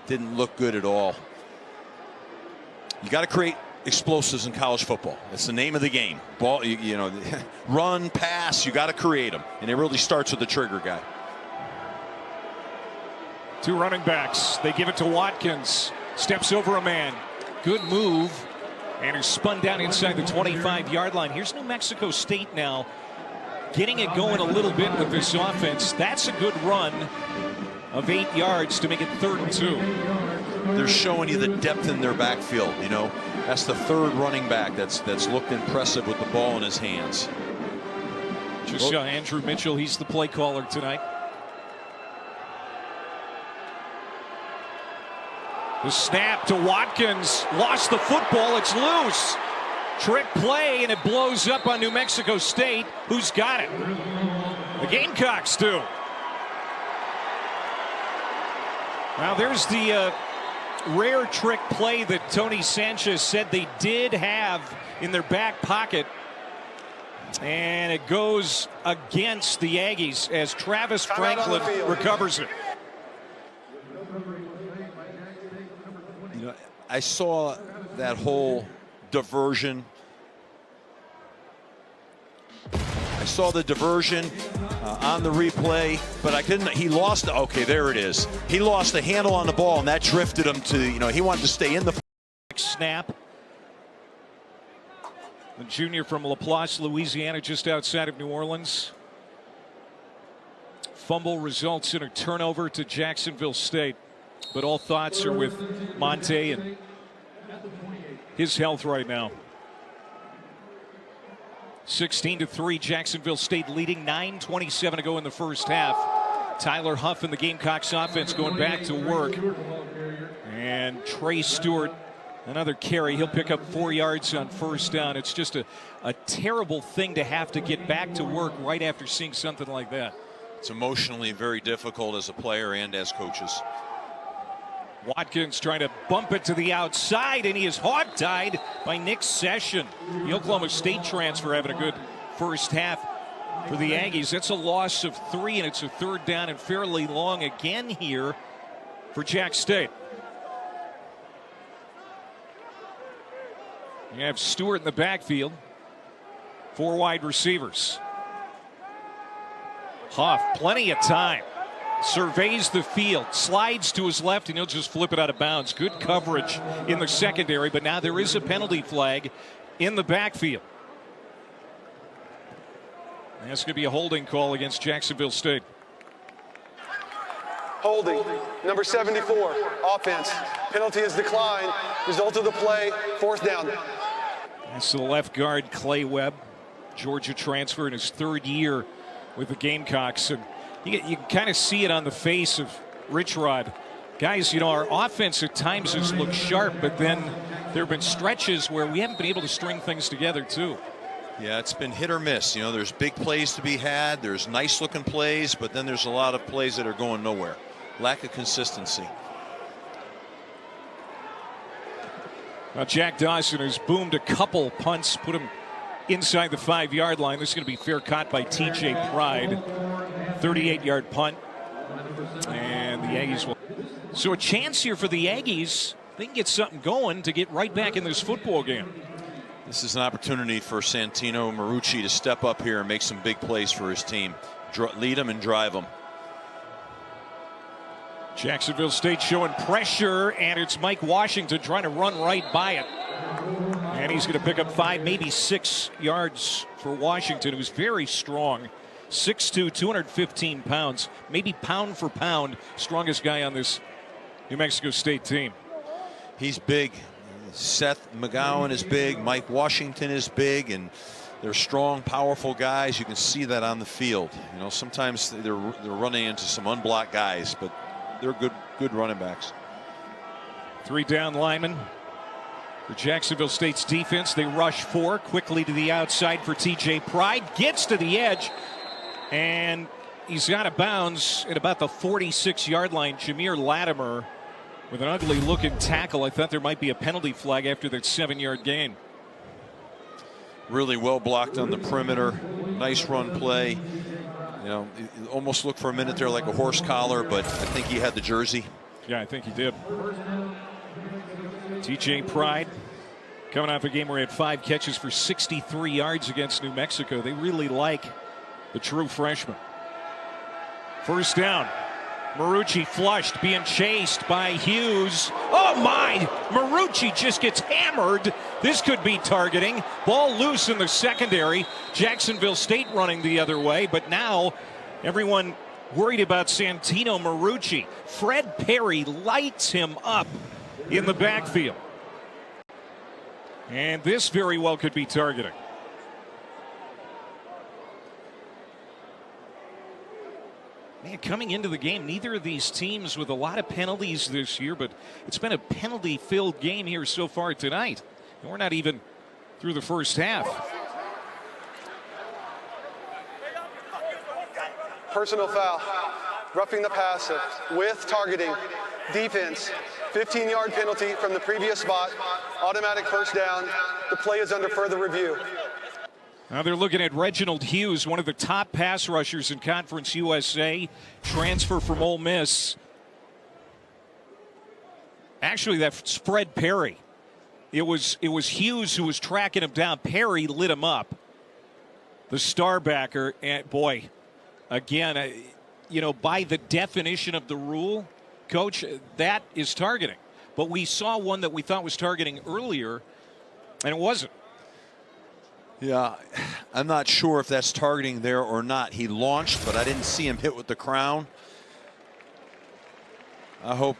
didn't look good at all. You got to create explosives in college football. It's the name of the game. Ball, you know, run, pass, you got to create them. And it really starts with the trigger guy. 2 running backs. They give it to Watkins. Steps over a man. Good move. And is spun down inside the 25-yard line. Here's New Mexico State now getting it going a little bit with this offense. That's a good run of 8 yards to make it 3rd and 2. They're showing you the depth in their backfield. You know, that's the 3rd running back that's looked impressive with the ball in his hands. Just Andrew Mitchell, he's the play caller tonight. The snap to Watkins, lost the football, it's loose. Trick play, and it blows up on New Mexico State. Who's got it? The Gamecocks do. Now there's the rare trick play that Tony Sanchez said they did have in their back pocket. And it goes against the Aggies as Travis Franklin recovers it. You know, I saw that whole diversion. I saw the diversion on the replay, but I couldn't. He lost. Okay, there it is. He lost the handle on the ball, and that drifted him to, you know, he wanted to stay in the snap. The junior from Laplace, Louisiana, just outside of New Orleans. Fumble results in a turnover to Jacksonville State. But all thoughts are with Monte and his health right now. 16-3, Jacksonville State leading. 9:27 to go in the first half. Tyler Huff and the Gamecocks offense going back to work. And Trey Stewart, another carry. He'll pick up 4 yards on first down. It's just a terrible thing to have to get back to work right after seeing something like that. It's emotionally very difficult as a player and as coaches. Watkins trying to bump it to the outside, and he is hog-tied by Nick Session. The Oklahoma State transfer having a good first half for the Aggies. That's a loss of 3, and it's a 3rd down and fairly long again here for Jack State. You have Stewart in the backfield. 4 wide receivers. Huff, plenty of time. Surveys the field, slides to his left, and he'll just flip it out of bounds. Good coverage in the secondary, but now there is a penalty flag in the backfield. And that's going to be a holding call against Jacksonville State. Holding, number 74, offense. Penalty is declined. Result of the play, 4th down. That's the left guard, Clay Webb. Georgia transfer in his 3rd year with the Gamecocks. And you can kind of see it on the face of Rich Rod. Guys, you know, our offense at times has looked sharp, but then there have been stretches where we haven't been able to string things together, too. Yeah, it's been hit or miss. You know, there's big plays to be had. There's nice looking plays, but then there's a lot of plays that are going nowhere. Lack of consistency. Now, Jack Dawson has boomed a couple punts, put him inside the 5-yard line. This is going to be fair caught by T.J. Pride. 38-yard punt. And the Aggies will. So a chance here for the Aggies. They can get something going to get right back in this football game. This is an opportunity for Santino Marucci to step up here and make some big plays for his team. Lead them and drive them. Jacksonville State showing pressure, and it's Mike Washington trying to run right by it. And he's going to pick up 5, maybe 6 yards for Washington, who's very strong. 6'2", 215 pounds, maybe pound for pound, strongest guy on this New Mexico State team. He's big. Seth McGowan is big. Mike Washington is big, and they're strong, powerful guys. You can see that on the field. You know, sometimes they're running into some unblocked guys, but they're good running backs. 3 down linemen for Jacksonville State's defense. They rush 4 quickly to the outside for T.J. Pride. Gets to the edge, and he's out of bounds at about the 46-yard line. Jameer Latimer with an ugly-looking tackle. I thought there might be a penalty flag after that 7-yard gain. Really well blocked on the perimeter. Nice run play. You know, it almost looked for a minute there like a horse collar, but I think he had the jersey. Yeah, I think he did. T.J. Pride coming off a game where he had 5 catches for 63 yards against New Mexico. They really like the true freshman. 1st down. Marucci flushed, being chased by Hughes. Oh my! Marucci just gets hammered. This could be targeting. Ball loose in the secondary. Jacksonville State running the other way, but now everyone worried about Santino Marucci. Fred Perry lights him up in the backfield. And this very well could be targeting. Man, coming into the game, neither of these teams with a lot of penalties this year, but it's been a penalty-filled game here so far tonight. And we're not even through the first half. Personal foul, roughing the passer with targeting. Defense, 15-yard penalty from the previous spot. Automatic 1st down. The play is under further review. Now they're looking at Reginald Hughes, one of the top pass rushers in Conference USA, transfer from Ole Miss. Actually, that's Fred Perry. It was Hughes who was tracking him down. Perry lit him up. The star backer, and boy, again, you know, by the definition of the rule, Coach, that is targeting. But we saw one that we thought was targeting earlier, and it wasn't. Yeah, I'm not sure if that's targeting there or not. He launched, but I didn't see him hit with the crown. I hope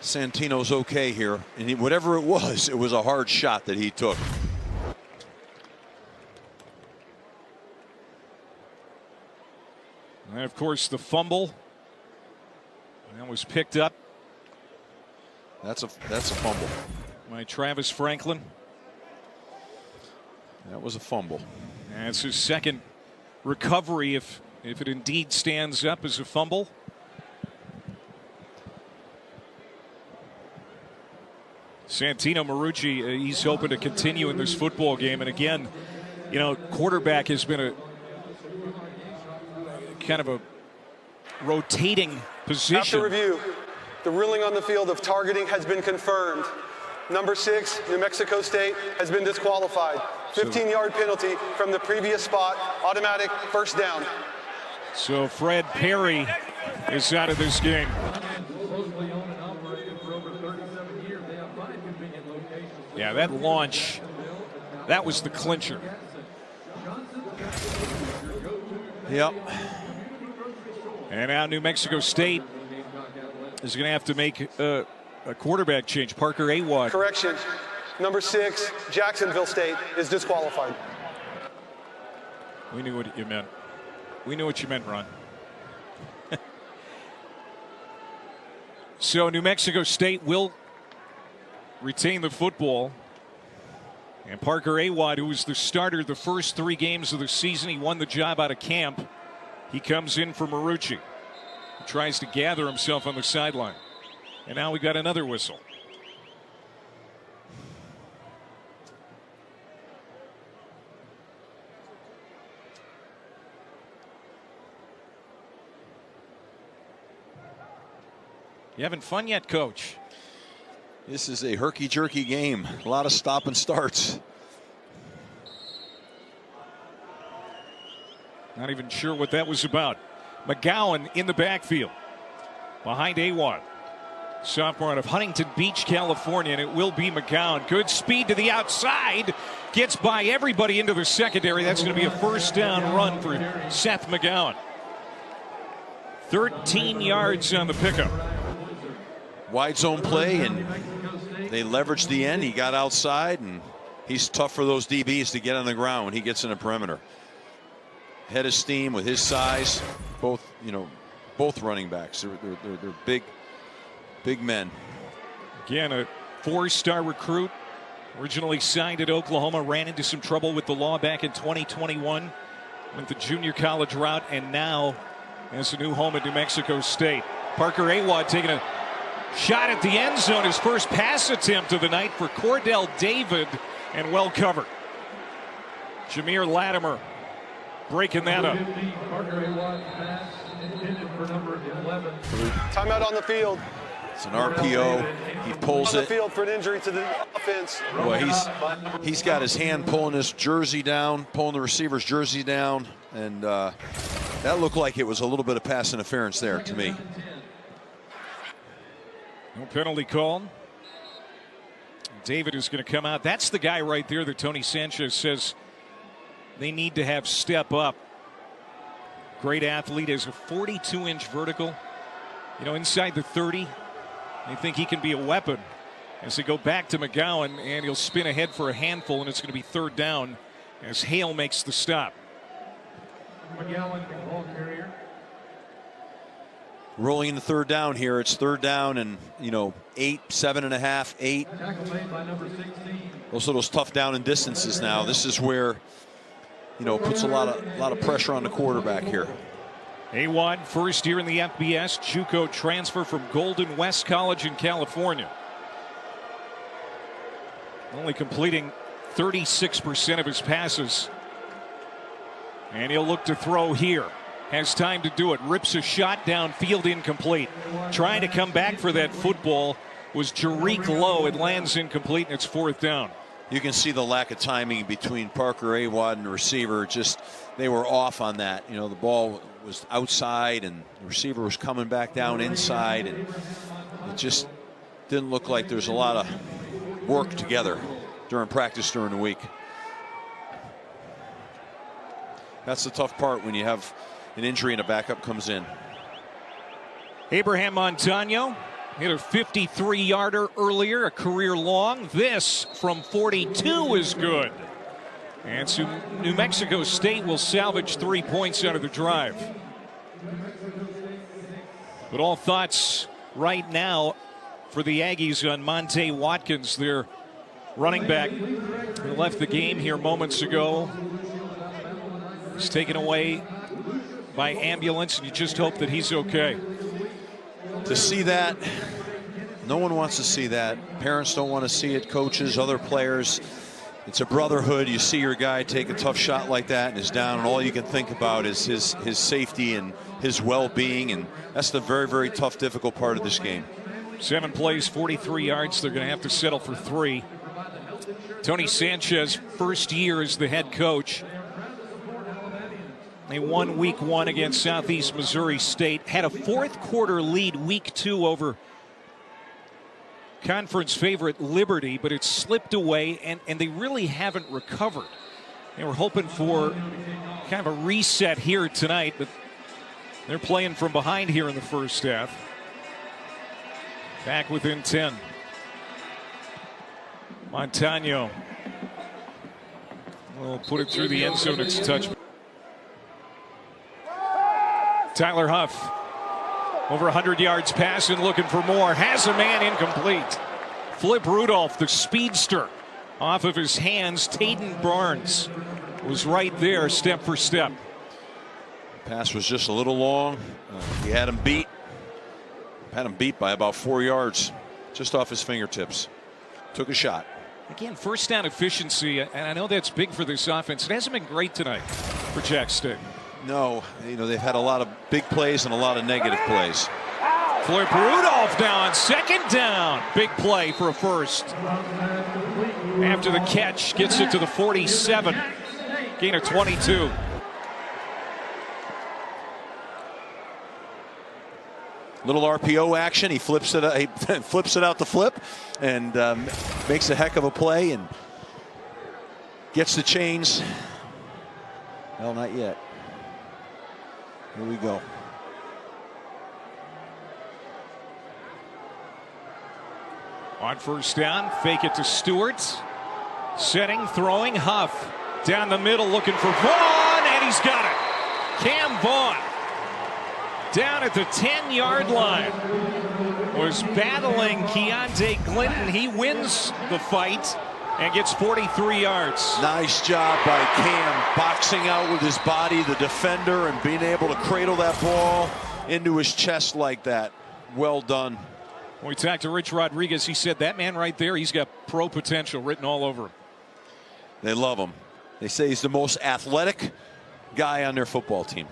Santino's okay here. And whatever it was a hard shot that he took. And of course, the fumble that was picked up. That's a fumble By Travis Franklin. That was a fumble. And it's his 2nd recovery if it indeed stands up as a fumble. Santino Marucci, he's hoping to continue in this football game. And again, you know, quarterback has been a kind of a rotating position. After review, the ruling on the field of targeting has been confirmed. Number 6, New Mexico State, has been disqualified. 15-yard penalty from the previous spot, automatic first down. So Fred Perry is out of this game. Supposedly owned and operated for over 37 years. They have 5 convenient locations. Yeah, that launch, that was the clincher. Yep. And now New Mexico State is going to have to make a quarterback change. Parker Awad. Correction. Number 6, Jacksonville State, is disqualified. We knew what you meant. We knew what you meant, Ron. So New Mexico State will retain the football. And Parker Awad, who was the starter the first 3 games of the season, he won the job out of camp. He comes in for Marucci. He tries to gather himself on the sideline. And now we got another whistle. You having fun yet, Coach? This is a herky-jerky game. A lot of stop and starts. Not even sure what that was about. McGowan in the backfield behind Awad. Sophomore out of Huntington Beach, California, and it will be McGowan. Good speed to the outside. Gets by everybody into the secondary. That's going to be a first down run for Seth McGowan. 13 yards on the pickup. Wide zone play, and they leveraged the end. He got outside, and he's tough for those DBs to get on the ground when he gets in the perimeter. Head of steam with his size. Both running backs. They're big men. Again, a 4-star recruit. Originally signed at Oklahoma, ran into some trouble with the law back in 2021. Went the junior college route, and now has a new home at New Mexico State. Parker Awad taking a shot at the end zone. His first pass attempt of the night for Cordell David, and well covered. Jameer Latimer breaking that up. Parker Awad pass intended for number 11. Timeout on the field. It's an RPO. He pulls On the it. field for an injury to the offense. Well, he's got his hand pulling his jersey down, pulling the receiver's jersey down, and that looked like it was a little bit of pass interference there to me. No penalty called. David is going to come out. That's the guy right there that Tony Sanchez says they need to have step up. Great athlete, has a 42-inch vertical. You know, inside the 30. They think he can be a weapon as they go back to McGowan, and he'll spin ahead for a handful, and it's going to be third down as Hale makes the stop. McGowan, ball carrier. Rolling into third down here. It's third down and 8, 7.5, 8. Tackle made by number 16. Those are those tough down and distances now. This is where puts a lot of pressure on the quarterback here. Awad, first year in the FBS, JUCO transfer from Golden West College in California. Only completing 36% of his passes. And he'll look to throw here. Has time to do it. Rips a shot downfield, incomplete. Trying to come back for that football was Jarique Lowe. It lands incomplete, and it's fourth down. You can see the lack of timing between Parker Awad and the receiver. Just they were off on that. The ball was outside, and the receiver was coming back down inside, and it just didn't look like there's a lot of work together during practice during the week. That's the tough part when you have an injury and a backup comes in. Abraham Montano hit a 53-yarder earlier, a career long. This from 42 is good. And so New Mexico State will salvage 3 points out of the drive. But all thoughts right now for the Aggies on Monte Watkins, their running back, who left the game here moments ago. He's taken away by ambulance, and you just hope that he's okay. To see that, No one wants to see that. Parents don't want to see it. Coaches, other players. It's a brotherhood. You see your guy take a tough shot like that and is down, and all you can think about is his safety and his well-being, and that's the very, very tough, difficult part of this game. 7 plays, 43 yards. They're going to have to settle for 3. Tony Sanchez, first year as the head coach. They won week 1 against Southeast Missouri State. Had a fourth quarter lead week 2 over conference favorite Liberty, but it slipped away, and they really haven't recovered. They were hoping for kind of a reset here tonight, but they're playing from behind here in the first half. Back within 10. Montano will put it through the end zone. It's a touch. Tyler Huff, over 100 yards passing, looking for more. Has a man incomplete. Flip Rudolph, the speedster, off of his hands. Taden Barnes was right there, step for step. Pass was just a little long. He had him beat. Had him beat by about 4 yards, just off his fingertips. Took a shot. Again, first down efficiency, and I know that's big for this offense. It hasn't been great tonight for Jack State. No, you know, they've had a lot of big plays and a lot of negative plays. Flip Rudolph now on second down. Big play for a first. After the catch, gets it to the 47. Gain of 22. Little RPO action. He flips it. He flips it out the flip, and makes a heck of a play and gets the chains. Well, not yet. Here we go. On first down, fake it to Stewart. Setting, throwing, Huff. Down the middle, looking for Vaughn, and he's got it. Cam Vaughn, down at the 10-yard line, was battling Keontae Clinton. He wins the fight and gets 43 yards. Nice job by Cam, boxing out with his body, the defender, and being able to cradle that ball into his chest like that. Well done. When we talked to Rich Rodriguez, he said that man right there, he's got pro potential written all over him. They love him. They say he's the most athletic guy on their football team.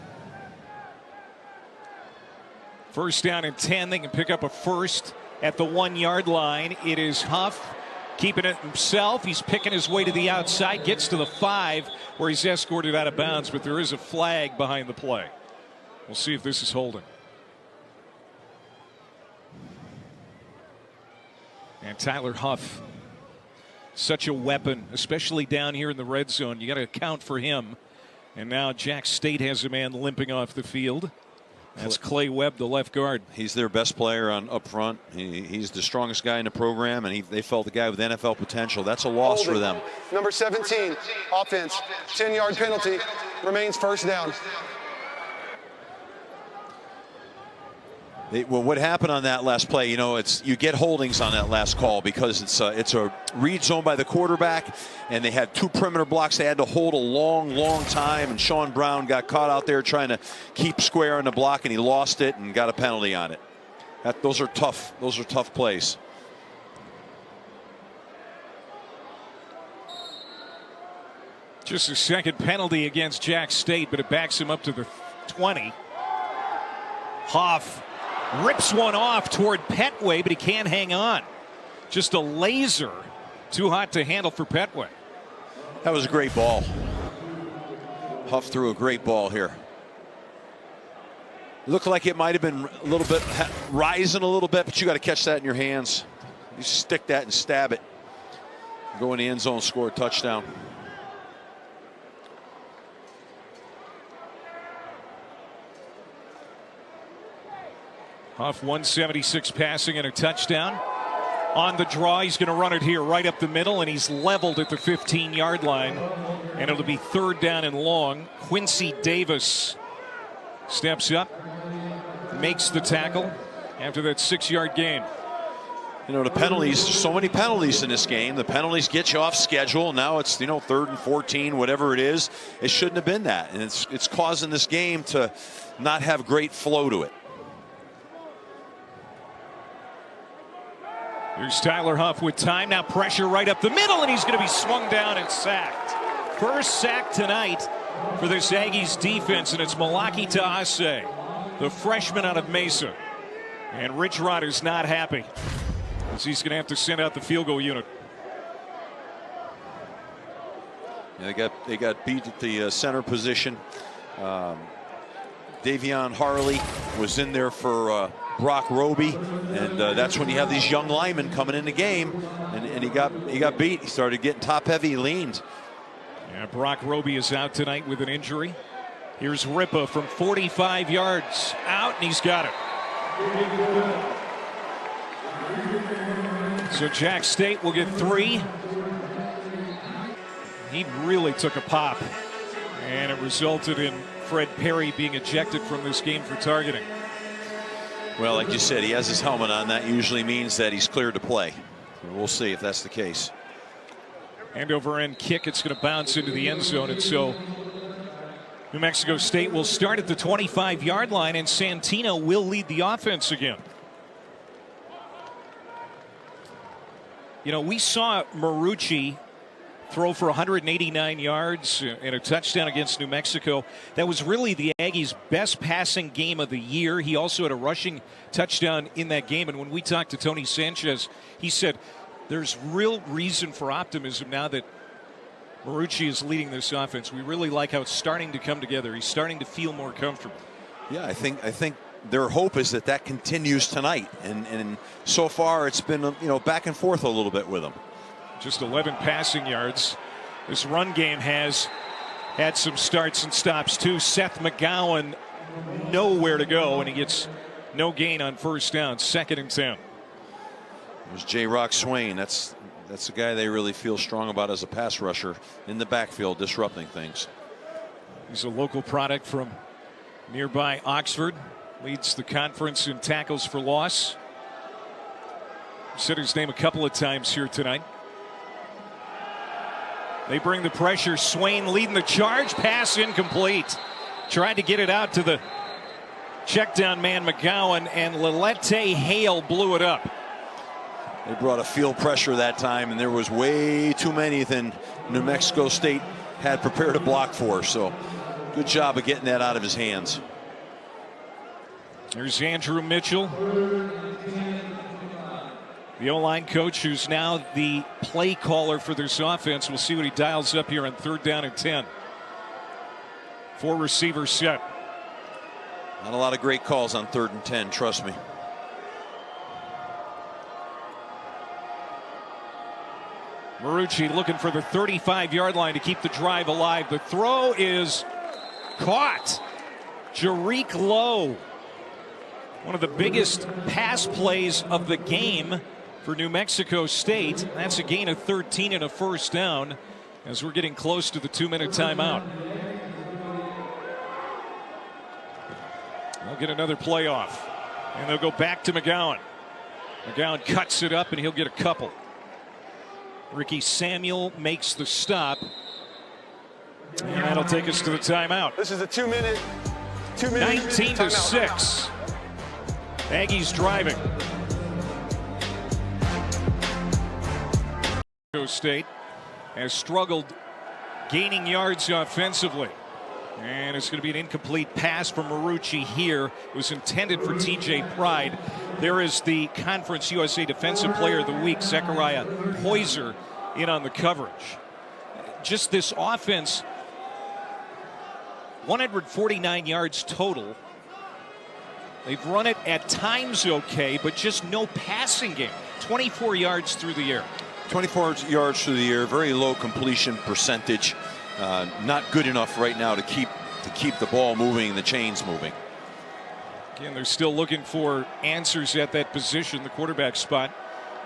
First down and 10. They can pick up a first at the 1-yard line. It is Huff keeping it himself. He's picking his way to the outside. Gets to the 5 where he's escorted out of bounds. But there is a flag behind the play. We'll see if this is holding. And Tyler Huff, such a weapon, especially down here in the red zone. You got to account for him. And now Jack State has a man limping off the field. That's Clay Webb, the left guard. He's their best player on up front. He's the strongest guy in the program, and they felt the guy with NFL potential. That's a loss for them. Number 17, offense, 10-yard penalty, remains first down. Well, what happened on that last play, you know, you get holdings on that last call because it's a read zone by the quarterback, and they had 2 perimeter blocks they had to hold a long time, and Sean Brown got caught out there trying to keep square on the block, and he lost it and got a penalty on it. Those are tough. Those are tough plays. Just a second penalty against Jack State, but it backs him up to the 20. Hoff rips one off toward Petway, but he can't hang on. Just a laser. Too hot to handle for Petway. That was a great ball. Huff threw a great ball here. Looked like it might have been a little bit rising a little bit, but you got to catch that in your hands. You stick that and stab it. Go in the end zone, score a touchdown. Huff 176 passing and a touchdown. On the draw, he's going to run it here right up the middle, and he's leveled at the 15-yard line. And it'll be third down and long. Quincy Davis steps up, makes the tackle after that 6-yard gain. You know, the penalties, there's so many penalties in this game. The penalties get you off schedule. Now it's, you know, 3rd and 14, whatever it is. It shouldn't have been that. And it's causing this game to not have great flow to it. Here's Tyler Huff with time. Now pressure right up the middle, and he's going to be swung down and sacked. First sack tonight for this Aggies defense, and it's Malaki Taase, the freshman out of Mesa. And Rich Rod is not happy, as he's going to have to send out the field goal unit. Yeah, they got beat at the center position. Davion Harley was in there for Brock Roby, and that's when you have these young linemen coming in the game, and he got beat. He started getting top heavy, he leaned. Yeah, Brock Roby is out tonight with an injury. Here's Ripa from 45 yards out, and he's got it. So Jack State will get 3. He really took a pop, and it resulted in Fred Perry being ejected from this game for targeting. Well, like you said, he has his helmet on. That usually means that he's cleared to play. We'll see if that's the case. End over end kick. It's going to bounce into the end zone, and so New Mexico State will start at the 25-yard line, and Santino will lead the offense again. You know, we saw Marucci throw for 189 yards and a touchdown against New Mexico. That was really the Aggies' best passing game of the year. He also had a rushing touchdown in that game. And when we talked to Tony Sanchez, he said there's real reason for optimism now that Marucci is leading this offense. We really like how it's starting to come together. He's starting to feel more comfortable. Yeah, I think their hope is that continues tonight. And so far it's been, you know, back and forth a little bit with him. Just 11 passing yards. This run game has had some starts and stops too. Seth McGowan nowhere to go, and he gets no gain on first down. 2nd and 10. There's J. Rock Swain. That's the guy they really feel strong about as a pass rusher in the backfield, disrupting things. He's a local product from nearby Oxford. Leads the conference in tackles for loss. Said his name a couple of times here tonight. They bring the pressure. Swain leading the charge. Pass incomplete. Tried to get it out to the check down man McGowan, and Lilette Hale blew it up. They brought a field pressure that time, and there was way too many than New Mexico State had prepared to block for. So good job of getting that out of his hands. There's Andrew Mitchell, the O-line coach, who's now the play caller for this offense. We'll see what he dials up here on 3rd down and 10. 4 receivers set. Not a lot of great calls on 3rd and 10, trust me. Marucci looking for the 35-yard line to keep the drive alive. The throw is caught. Jarique Lowe, one of the biggest pass plays of the game for New Mexico State. That's a gain of 13 and a first down as we're getting close to the 2-minute timeout. They'll get another playoff, and they'll go back to McGowan. McGowan cuts it up, and he'll get a couple. Ricky Samuel makes the stop, and that'll take us to the timeout. This is a 2-minute 19 to 6. Aggies driving. Mexico State has struggled gaining yards offensively. And it's going to be an incomplete pass from Marucci here. It was intended for TJ Pride. There is the Conference USA Defensive Player of the Week, Zechariah Poyser, in on the coverage. Just this offense, 149 yards total. They've run it at times okay, but just no passing game. 24 yards through the air. 24 yards through the air, very low completion percentage. Not good enough right now to keep the ball moving, the chains moving. Again, they're still looking for answers at that position, the quarterback spot.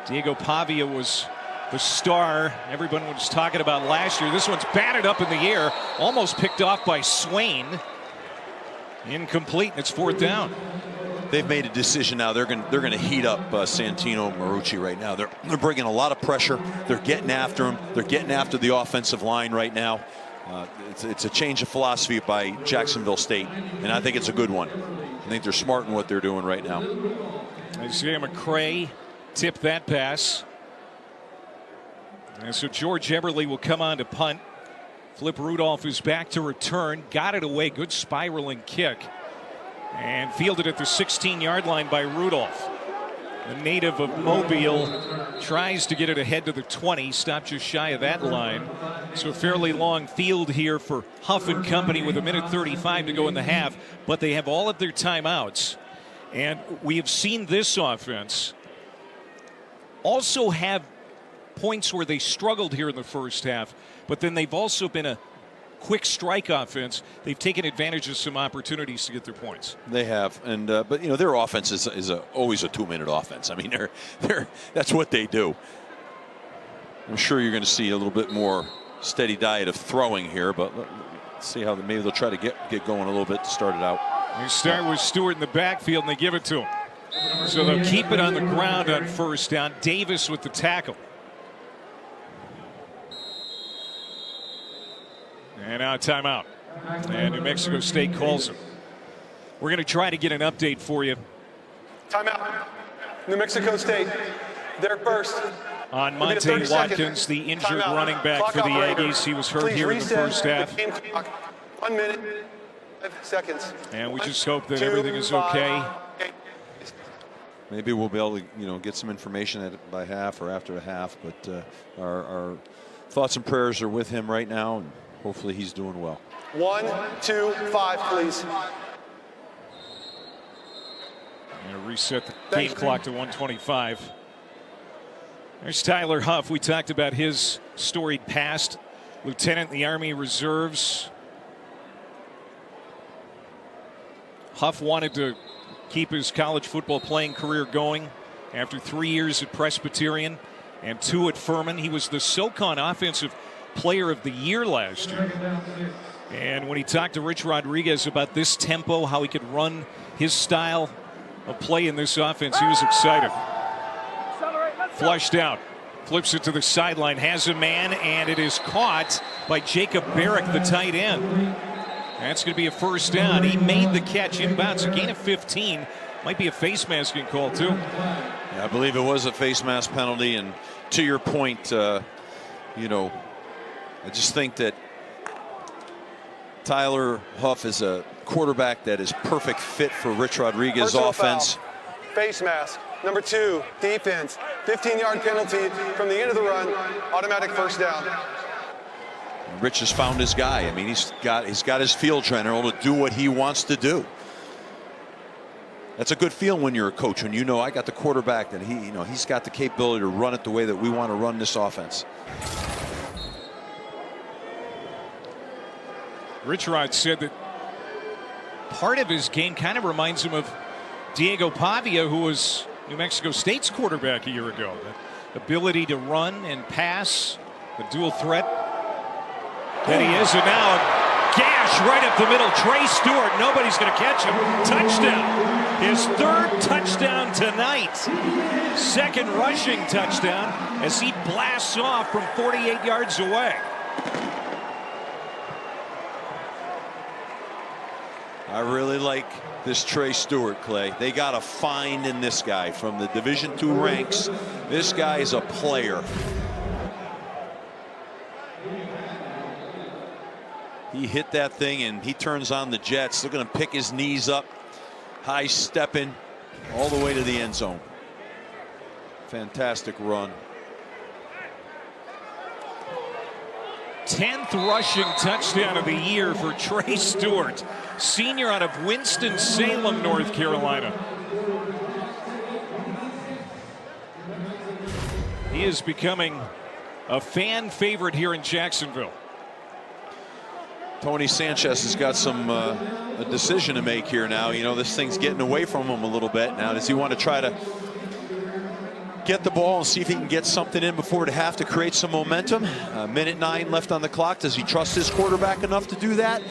Diego Pavia was the star everyone was talking about last year. This one's batted up in the air, almost picked off by Swain. Incomplete, and it's 4th down. They've made a decision now. They're going to heat up Santino Marucci right now. They're bringing a lot of pressure. They're getting after him. They're getting after the offensive line right now. It's a change of philosophy by Jacksonville State, and I think it's a good one. I think they're smart in what they're doing right now. Isaiah McCray tip that pass. And so George Eberle will come on to punt. Flip Rudolph is back to return. Got it away. Good spiraling kick. And fielded at the 16-yard line by Rudolph. The native of Mobile tries to get it ahead to the 20. Stopped just shy of that line. So a fairly long field here for Huff and company with 1:35 to go in the half. But they have all of their timeouts. And we have seen this offense also have points where they struggled here in the first half, but then they've also been a quick strike offense. They've taken advantage of some opportunities to get their points. They have, and but you know their offense is always a 2-minute offense. I mean, that's what they do. I'm sure you're going to see a little bit more steady diet of throwing here, but let's see how maybe they'll try to get going a little bit to start it out. They start with Stewart in the backfield, and they give it to him. So they'll keep it on the ground on first down. Davis with the tackle. And now a timeout. And New Mexico State calls him. We're going to try to get an update for you. Timeout. New Mexico State, they're first. On Monte Watkins, the injured running back for the Aggies. He was hurt here in the first half. 1 minute, 5 seconds. And we just hope that everything is okay. Maybe we'll be able to, get some information by half or after the half. But our thoughts and prayers are with him right now, and hopefully he's doing well. 1, 2, 5, please. And reset the game clock to 1:25. There's Tyler Huff. We talked about his storied past. Lieutenant in the Army Reserves. Huff wanted to keep his college football playing career going after 3 years at Presbyterian and 2 at Furman. He was the SoCon Offensive Player of the Year last year. And when he talked to Rich Rodriguez about this tempo, how he could run his style of play in this offense, he was excited. Flushed out. Flips it to the sideline. Has a man, and it is caught by Jacob Barrick, the tight end. That's going to be a first down. He made the catch inbounds. A gain of 15. Might be a face masking call, too. Yeah, I believe it was a face mask penalty. And to your point, I just think that Tyler Huff is a quarterback that is perfect fit for Rich Rodriguez's offense. Foul. Face mask. Number 2, defense. 15-yard penalty from the end of the run. Automatic first down. Rich has found his guy. I mean, he's got his field general to do what he wants to do. That's a good feeling when you're a coach, when you know I got the quarterback that he's got the capability to run it the way that we want to run this offense. Rich Rod said that part of his game kind of reminds him of Diego Pavia, who was New Mexico State's quarterback a year ago. The ability to run and pass, the dual threat that he is. And now a gash right up the middle. Trey Stewart, nobody's going to catch him. Touchdown. His 3rd touchdown tonight. 2nd rushing touchdown as he blasts off from 48 yards away. I really like this Trey Stewart, Clay. They got a find in this guy from the Division II ranks. This guy is a player. He hit that thing and he turns on the jets. They're going to pick his knees up, high stepping all the way to the end zone. Fantastic run. 10th rushing touchdown of the year for Trey Stewart, senior out of Winston-Salem, North Carolina. He is becoming a fan favorite here in Jacksonville. Tony Sanchez has got a decision to make here now. This thing's getting away from him a little bit now. Does he want to try to get the ball and see if he can get something in before the half to create some momentum? Minute 9 left on the clock. Does he trust his quarterback enough to do that?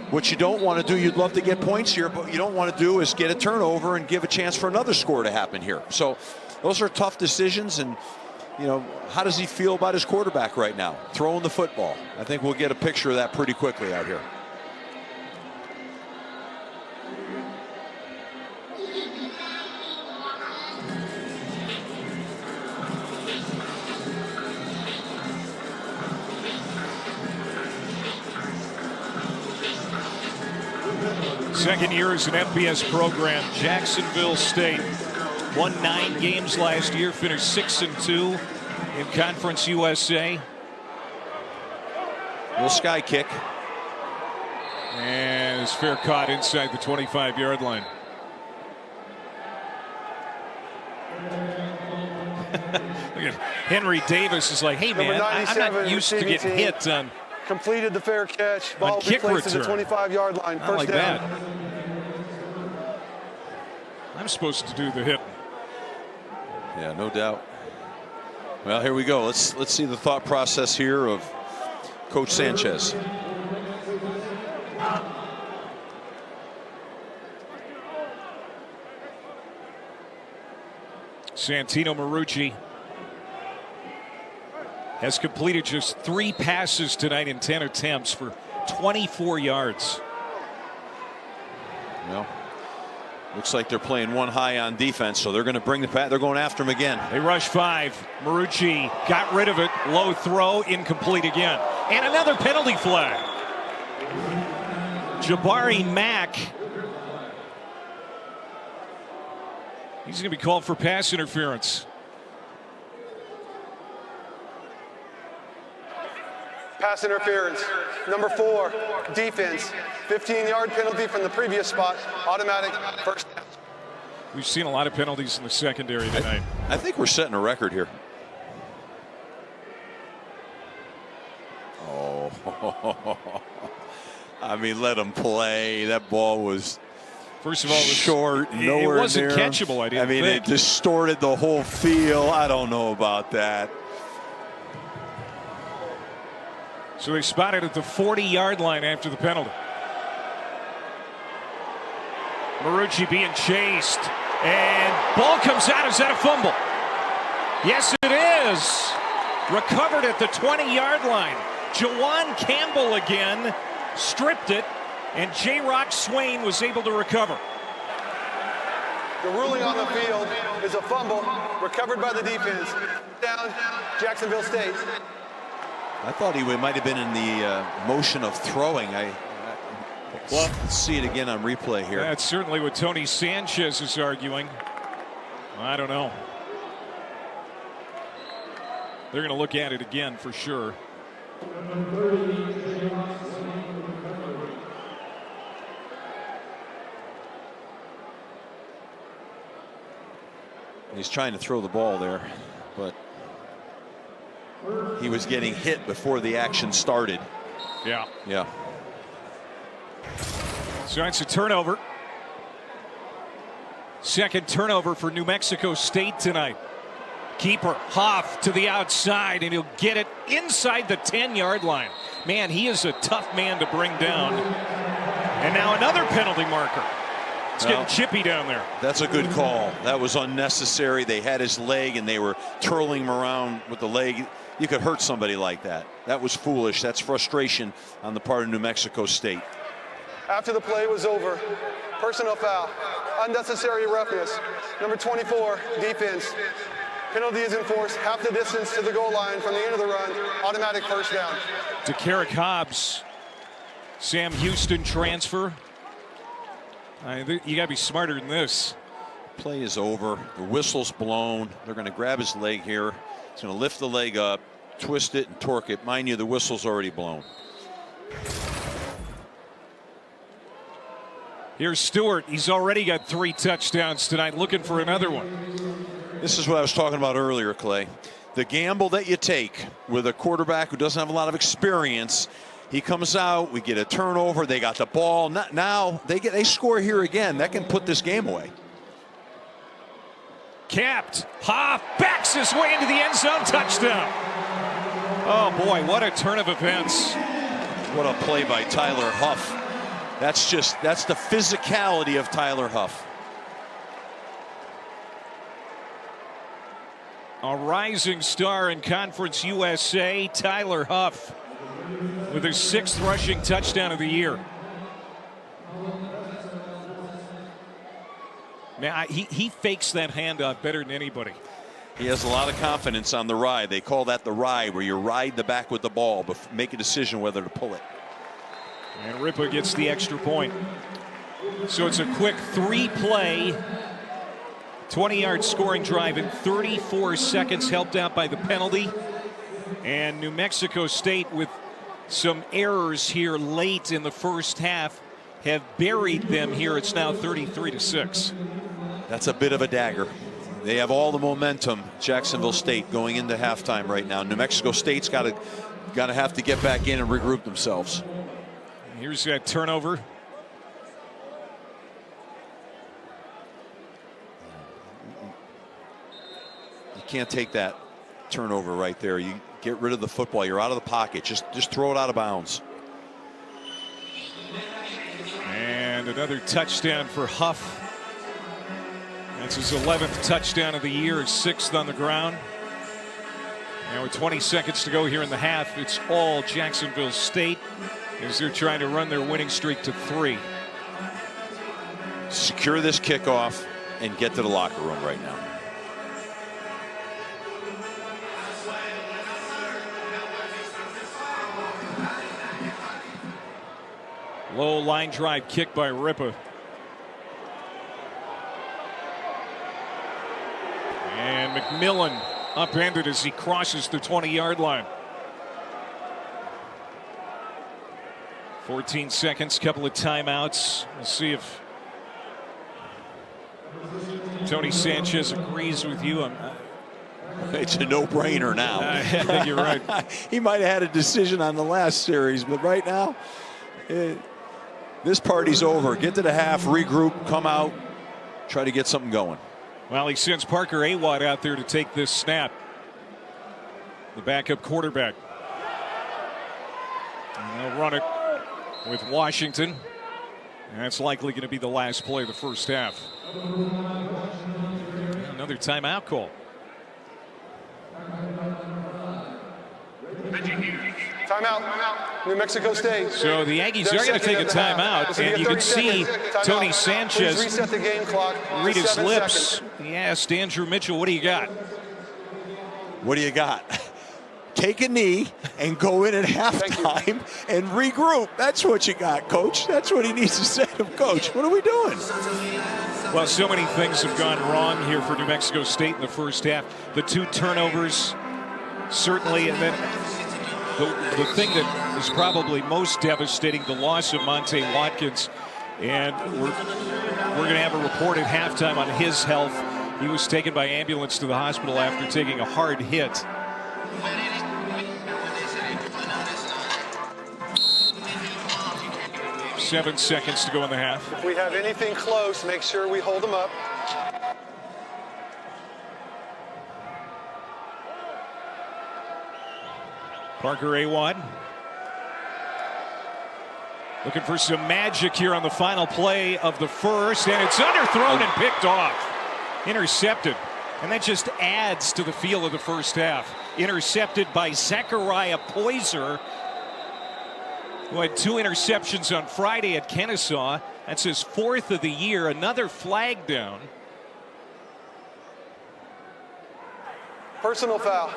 What you don't want to do, you'd love to get points here, but what you don't want to do is get a turnover and give a chance for another score to happen here. So those are tough decisions. And how does he feel about his quarterback right now throwing the football? I think we'll get a picture of that pretty quickly out here. Second year as an FBS program. Jacksonville State won 9 games last year, finished 6-2 in Conference USA. Little sky kick. And it's fair caught inside the 25-yard line. Look at Henry Davis is like, hey man, I'm not used to getting hit on. Completed the fair catch. Ball kick placed at the return. 25-yard line. Not First like down. that. I'm supposed to do the hitting. Yeah, no doubt. Well, here we go. Let's see the thought process here of Coach Sanchez. Santino Marucci has completed just 3 passes tonight in 10 attempts for 24 yards. Well, looks like they're playing one high on defense, so they're going to bring the pat. They're going after him again. They rush 5. Marucci got rid of it. Low throw, incomplete again. And another penalty flag. Jabari Mack. He's going to be called for pass interference. Pass interference. Number 4, defense. 15-yard penalty from the previous spot. Automatic first down. We've seen a lot of penalties in the secondary tonight. I think we're setting a record here. Oh, I mean, let him play. That ball was, first of all, it was short. It Nowhere wasn't near him. catchable. I mean, think. It distorted the whole field. I don't know about that. So they spotted at the 40-yard line after the penalty. Marucci being chased, and ball comes out. Is that a fumble? Yes, it is. Recovered at the 20-yard line. Jawan Campbell again stripped it, and J-Rock Swain was able to recover. The ruling on the field is a fumble recovered by the defense. Down, Jacksonville State. I thought he might have been in the motion of throwing. Let's see it again on replay here. That's certainly what Tony Sanchez is arguing. I don't know. They're going to look at it again for sure. He's trying to throw the ball there, but he was getting hit before the action started. Yeah. Yeah. So it's a turnover. Second turnover for New Mexico State tonight. Keeper Hoff to the outside, and he'll get it inside the 10-yard line. Man, he is a tough man to bring down. And now another penalty marker. It's getting chippy down there. That's a good call. That was unnecessary. They had his leg, and they were twirling him around with the leg. You could hurt somebody like that. That was foolish. That's frustration on the part of New Mexico State. After the play was over, personal foul, unnecessary roughness. Number 24, defense. Penalty is enforced half the distance to the goal line from the end of the run. Automatic first down. To Carrick Hobbs. Sam Houston transfer. You got to be smarter than this. Play is over. The whistle's blown. They're going to grab his leg here. He's going to lift the leg up, twist it, and torque it. Mind you, the whistle's already blown. Here's Stewart. He's already got 3 touchdowns tonight, looking for another one. This is what I was talking about earlier, Clay. The gamble that you take with a quarterback who doesn't have a lot of experience. He comes out, we get a turnover, they got the ball. Now they score here again. That can put this game away. Capped. Hoff backs his way into the end zone. Touchdown. Oh boy, what a turn of events. What a play by Tyler Huff. That's the physicality of Tyler Huff. A rising star in Conference USA, Tyler Huff, with his 6th rushing touchdown of the year. Man, he fakes that handoff better than anybody. He has a lot of confidence on the ride. They call that the ride, where you ride the back with the ball, but make a decision whether to pull it. And Ripa gets the extra point. So it's a quick 3-play, 20-yard scoring drive in 34 seconds, helped out by the penalty. And New Mexico State, with some errors here late in the first half, have buried them here. It's now 33-6. That's a bit of a dagger. They have all the momentum, Jacksonville State, going into halftime right now. New Mexico State's got to have to get back in and regroup themselves. Here's that turnover. You can't take that turnover right there. You get rid of the football. You're out of the pocket. Just throw it out of bounds. And another touchdown for Huff. That's his 11th touchdown of the year, his 6th on the ground. Now with 20 seconds to go here in the half, it's all Jacksonville State as they're trying to run their winning streak to 3. Secure this kickoff and get to the locker room right now. Low line drive kick by Ripa. And McMillan upended as he crosses the 20-yard line. 14 seconds, couple of timeouts. We'll see if Tony Sanchez agrees with you. It's a no-brainer now. I think you're right. He might have had a decision on the last series, but right now, this party's over. Get to the half, regroup, come out, try to get something going. Well, he sends Parker Awad out there to take this snap. The backup quarterback. And they'll run it with Washington. And that's likely going to be the last play of the first half. Another timeout call. Timeout. New Mexico State. So the Aggies are going to take a timeout, and you can see Tony Sanchez reset the game clock. read his 7 lips. seconds. He asked Andrew Mitchell, what do you got? What do you got? Take a knee and go in at halftime and regroup. That's what you got, Coach. That's what he needs to say to him. Coach, what are we doing? Well, so many things have gone wrong here for New Mexico State in the first half. The 2 turnovers, certainly, and then the thing that is probably most devastating, the loss of Monte Watkins. And we're going to have a report at halftime on his health. He was taken by ambulance to the hospital after taking a hard hit. Seven seconds to go in the half. If we have anything close, make sure we hold them up. Parker Awad looking for some magic here on the final play of the first, and it's underthrown and picked off. Intercepted, and that just adds to the feel of the first half. Intercepted by Zachariah Poyser, who had 2 interceptions on Friday at Kennesaw. That's his 4th of the year. Another flag down. Personal foul.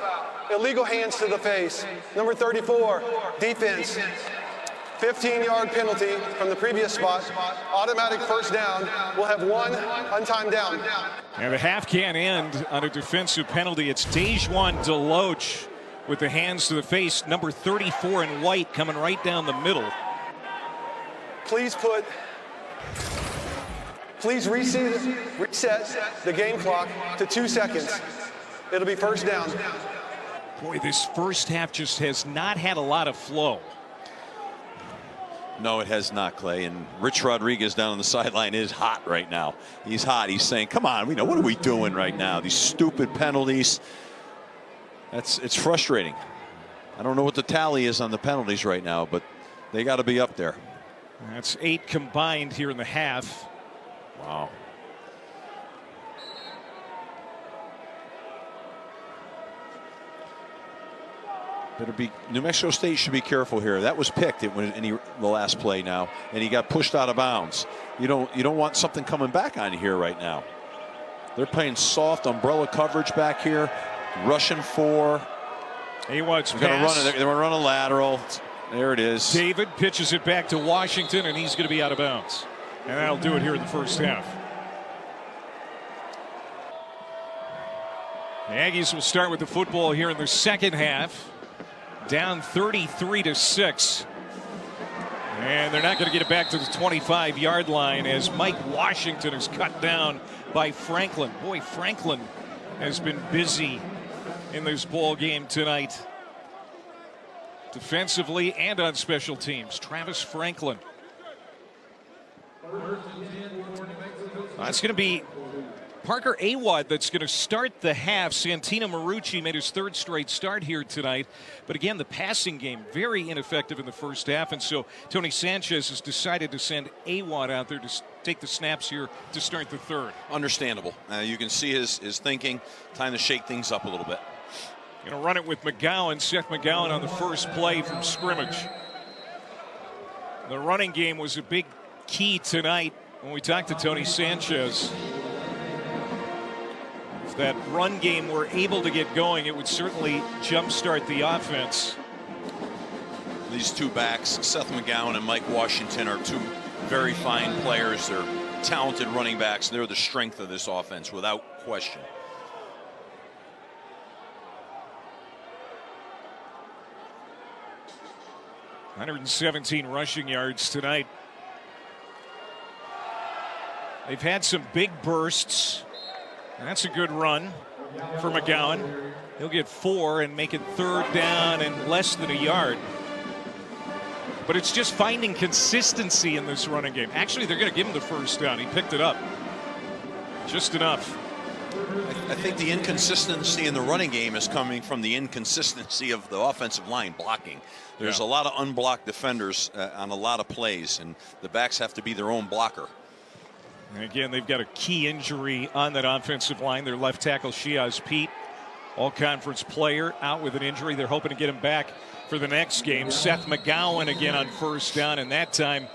Illegal hands to the face. Number 34, defense. 15-yard penalty from the previous spot. Automatic first down. We'll have 1 untimed down. And the half can't end on a defensive penalty. It's Dejuan Deloach with the hands to the face. Number 34 in white coming right down the middle. Please reset the game clock to 2 seconds. It'll be first down. Boy, this first half just has not had a lot of flow. No, it has not, Clay. And Rich Rodriguez down on the sideline is hot right now. He's hot. He's saying, come on, we know, what are we doing right now? These stupid penalties. It's frustrating. I don't know what the tally is on the penalties right now, but they got to be up there. That's 8 combined here in the half. Wow. New Mexico State should be careful here. That was picked in the last play now, and he got pushed out of bounds. You don't want something coming back on here right now. They're playing soft umbrella coverage back here, rushing 4. He wants they're going to run a lateral. There it is. David pitches it back to Washington, and he's going to be out of bounds. And that'll do it here in the first half. The Aggies will start with the football here in the second half. Down 33-6. And they're not going to get it back to the 25-yard line as Mike Washington is cut down by Franklin. Boy, Franklin has been busy in this ball game tonight. Defensively and on special teams. Travis Franklin. It's going to be Parker Awad that's going to start the half. Santino Marucci made his third straight start here tonight. But again, the passing game, very ineffective in the first half. And so Tony Sanchez has decided to send Awad out there to take the snaps here to start the third. Understandable. You can see his thinking. Time to shake things up a little bit. Going to run it with McGowan. Seth McGowan on the first play from scrimmage. The running game was a big key tonight when we talked to Tony Sanchez. If that run game were able to get going, it would certainly jumpstart the offense. These two backs, Seth McGowan and Mike Washington, are two very fine players. They're talented running backs. They're the strength of this offense without question. .117 rushing yards tonight. They've had some big bursts. That's a good run for McGowan. He'll get 4 and make it third down and less than a yard. But it's just finding consistency in this running game. Actually, they're going to give him the first down. He picked it up. Just enough. I think the inconsistency in the running game is coming from the inconsistency of the offensive line blocking. There's a lot of unblocked defenders on a lot of plays, and the backs have to be their own blocker. And again, they've got a key injury on that offensive line. Their left tackle, Shiaz Pete, all-conference player, out with an injury. They're hoping to get him back for the next game. Seth McGowan again on first down, and that time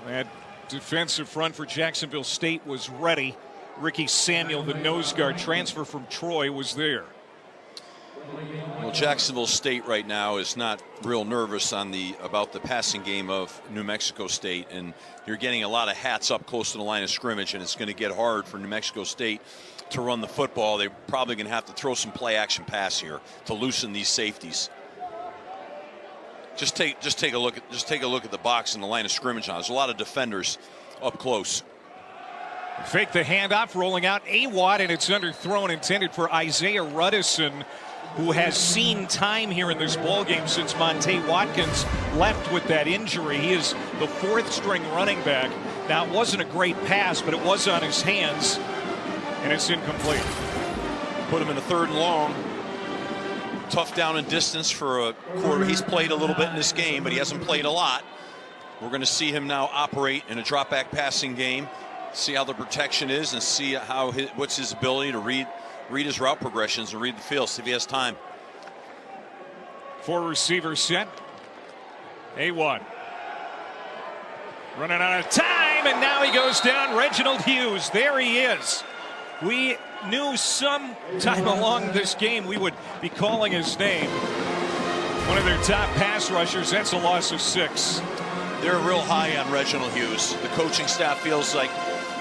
that defensive front for Jacksonville State was ready. Ricky Samuel, the nose guard, transfer from Troy, was there. Well, Jacksonville State right now is not real nervous about the passing game of New Mexico State, and you're getting a lot of hats up close to the line of scrimmage, and it's going to get hard for New Mexico State to run the football. They're probably going to have to throw some play action pass here to loosen these safeties. Just take a look at the box and the line of scrimmage now. There's a lot of defenders up close. Fake the handoff, rolling out Awad, and it's underthrown, intended for Isaiah Ruddison, who has seen time here in this ballgame since Monte Watkins left with that injury. He is the fourth string running back. Now, it wasn't a great pass, but it was on his hands, and it's incomplete. Put him in a third and long. Tough down and distance for a quarter. He's played a little bit in this game, but he hasn't played a lot. We're going to see him now operate in a drop back passing game. See how the protection is and see how what's his ability to read his route progressions and read the field, see if he has time. 4 receivers set. Awad running out of time, and now he goes down. Reginald Hughes, there he is. We knew some time along this game we would be calling his name. One of their top pass rushers. That's a loss of 6. They're real high on Reginald Hughes. The coaching staff feels like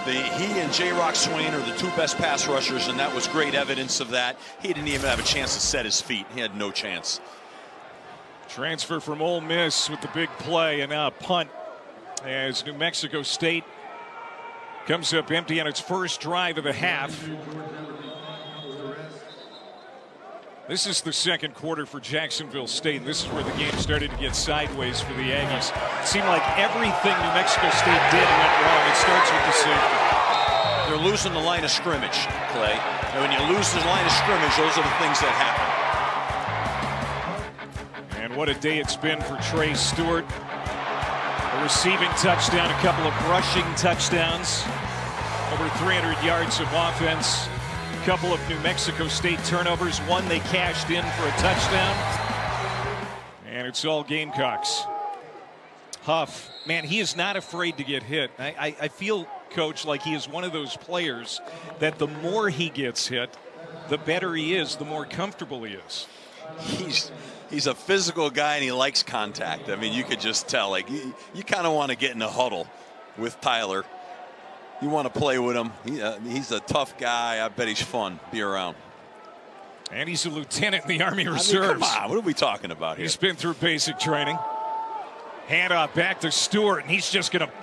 he and J-Rock Swain are the two best pass rushers, and that was great evidence of that. He didn't even have a chance to set his feet. He had no chance. Transfer from Ole Miss with the big play, and now a punt as New Mexico State comes up empty on its first drive of the half. This is the second quarter for Jacksonville State. This is where the game started to get sideways for the Aggies. It seemed like everything New Mexico State did went wrong. It starts with the safety. They're losing the line of scrimmage, Clay. And when you lose the line of scrimmage, those are the things that happen. And what a day it's been for Trey Stewart. A receiving touchdown, a couple of rushing touchdowns. Over 300 yards of offense. Couple of New Mexico State turnovers. One they cashed in for a touchdown. And it's all Gamecocks. Huff, man, he is not afraid to get hit. I feel, Coach, like he is one of those players that the more he gets hit, the better he is, the more comfortable he is. He's a physical guy, and he likes contact. I mean, you could just tell, like, you kind of want to get in a huddle with Tyler. You want to play with him. He's a tough guy. I bet he's fun to be around. And he's a lieutenant in the Army Reserves. Come on, what are we talking about here? He's been through basic training. Handoff back to Stewart, and he's just going to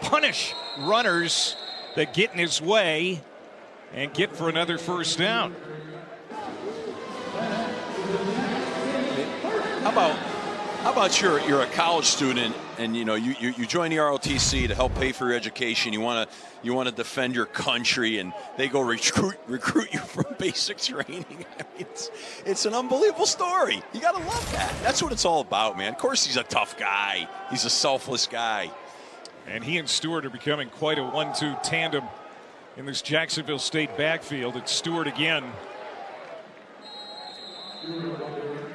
punish runners that get in his way and get for another first down. How about you're a college student and you join the ROTC to help pay for your education. You want to defend your country, and they go recruit you from basic training. I mean, it's an unbelievable story. You got to love that. That's what it's all about, man. Of course, he's a tough guy. He's a selfless guy. And he and Stewart are becoming quite a 1-2 tandem in this Jacksonville State backfield. It's Stewart again.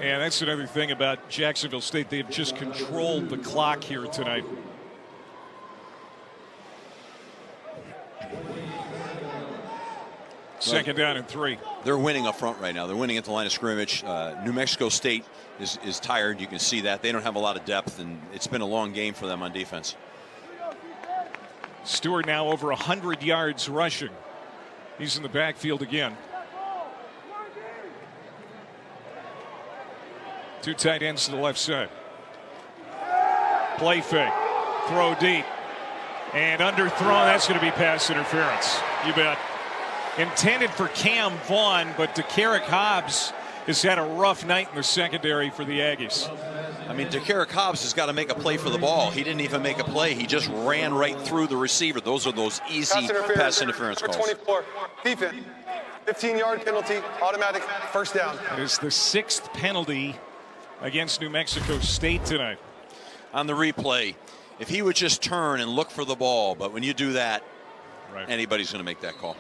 And that's another thing about Jacksonville State. They've just controlled the clock here tonight. Second down and 3. They're winning up front right now. They're winning at the line of scrimmage. New Mexico State is tired. You can see that. They don't have a lot of depth, and it's been a long game for them on defense. Stewart now over 100 yards rushing. He's in the backfield again. 2 tight ends to the left side. Play fake. Throw deep. And underthrown. That's going to be pass interference. You bet. Intended for Cam Vaughn, but DeCarrick Hobbs has had a rough night in the secondary for the Aggies. I mean, DeCarrick Hobbs has got to make a play for the ball. He didn't even make a play. He just ran right through the receiver. Those are those easy pass interference calls. 24. Defense. 15-yard penalty. Automatic first down. It is the 6th penalty against New Mexico State tonight. On the replay, if he would just turn and look for the ball, but when you do that, right, anybody's going to make that call.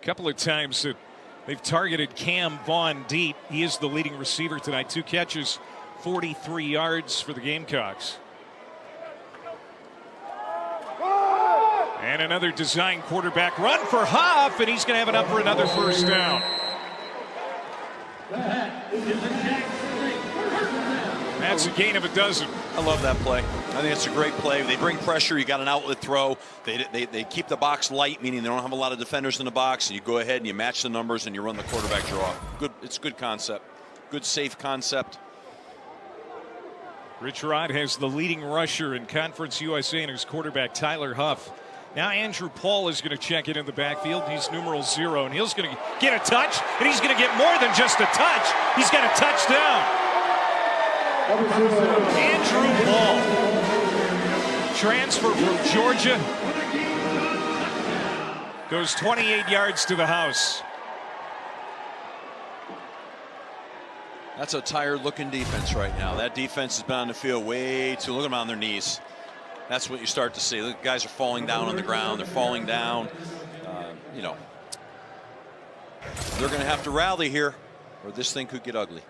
A couple of times that they've targeted Cam Vaughn deep. He is the leading receiver tonight. 2 catches, 43 yards for the Gamecocks. And another design quarterback run for Huff, and he's going to have it up for another first down. That's a gain of 12. I love that play. I think it's a great play. They bring pressure. You got an outlet throw. They keep the box light, meaning they don't have a lot of defenders in the box. And you go ahead and you match the numbers and you run the quarterback draw. Good. It's a good concept. Good, safe concept. Rich Rod has the leading rusher in Conference USA and his quarterback Tyler Huff. Now Andrew Paul is going to check it in the backfield. He's numeral 0, and he's going to get a touch, and he's going to get more than just a touch. He's got a touchdown. Andrew Paul, transfer from Georgia, goes 28 yards to the house. That's a tired-looking defense right now. That defense has been on the field way too. Look at them on their knees. That's what you start to see. The guys are falling down on the ground. They're falling down. They're going to have to rally here, or this thing could get ugly.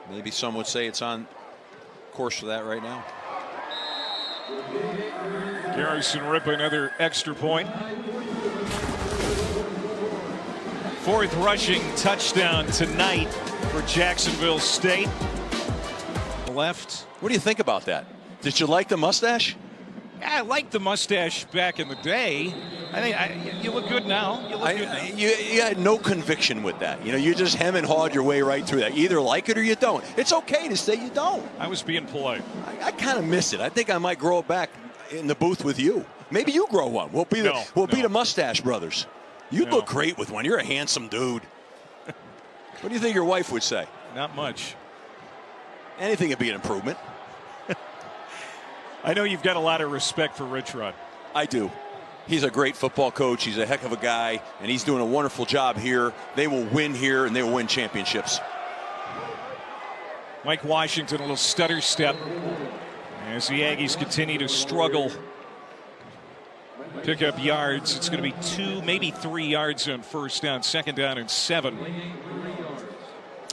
Maybe some would say it's on course for that right now. Garrison Rippa, another extra point. 4th rushing touchdown tonight for Jacksonville State. Left. What do you think about that? Did you like the mustache? Yeah, I liked the mustache back in the day. I think you look good now. You look good now. You had no conviction with that. You just hem and hawed your way right through that. You either like it or you don't. It's okay to say you don't. I was being polite. I kind of miss it. I think I might grow it back in the booth with you. Maybe you grow one. We'll be the Mustache Brothers. You'd look great with one. You're a handsome dude. What do you think your wife would say? Not much. Anything would be an improvement. I know you've got a lot of respect for Rich Rod. I do. He's a great football coach. He's a heck of a guy, and he's doing a wonderful job here. They will win here, and they will win championships. Mike Washington, a little stutter step as the Aggies continue to struggle. Pick up yards. It's going to be 2, maybe 3 yards on first down. Second down and 7.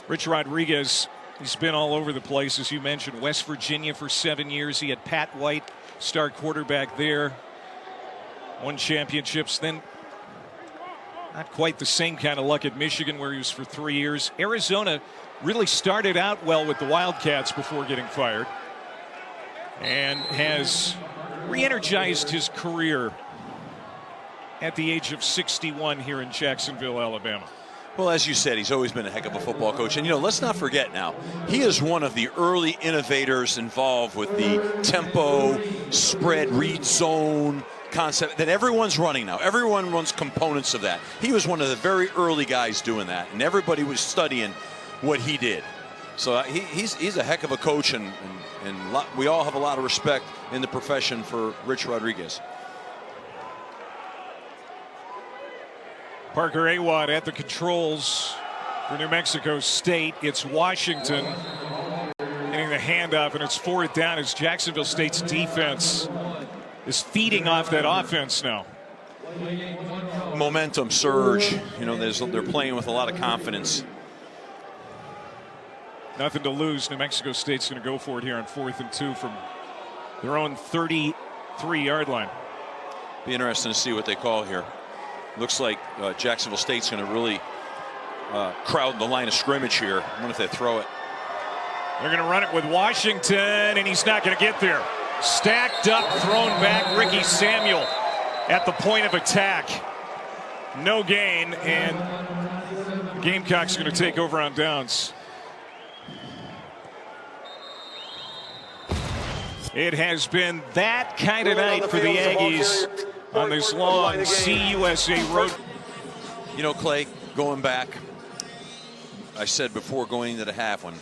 Rich Rodriguez, he's been all over the place, as you mentioned. West Virginia for 7 years. He had Pat White, star quarterback there. Won championships. Then Not quite the same kind of luck at Michigan, where he was for 3 years. Arizona really started out well with the Wildcats before getting fired, and has re-energized his career at the age of 61 here in Jacksonville, Alabama. Well, as you said, he's always been a heck of a football coach. And, you know, let's not forget now, he is one of the early innovators involved with the tempo, spread, read zone concept that everyone's running now. Everyone runs components of that. He was one of the very early guys doing that, and everybody was studying what he did. So he's a heck of a coach, and we all have a lot of respect in the profession for Rich Rodriguez. Parker Awad at the controls for New Mexico State. It's Washington getting the handoff, and it's 4th down as Jacksonville State's defense is feeding off that offense now. Momentum surge. You know, they're playing with a lot of confidence. Nothing to lose. New Mexico State's going to go for it here on 4th and 2 from their own 33-yard line. Be interesting to see what they call here. Looks like Jacksonville State's going to really crowd the line of scrimmage here. I wonder if they throw it. They're going to run it with Washington, and he's not going to get there. Stacked up, thrown back. Ricky Samuel at the point of attack. No gain, and the Gamecocks are going to take over on downs. It has been that kind of night for the Aggies on this long CUSA road. You know, Clay, going back, I said before going into the half when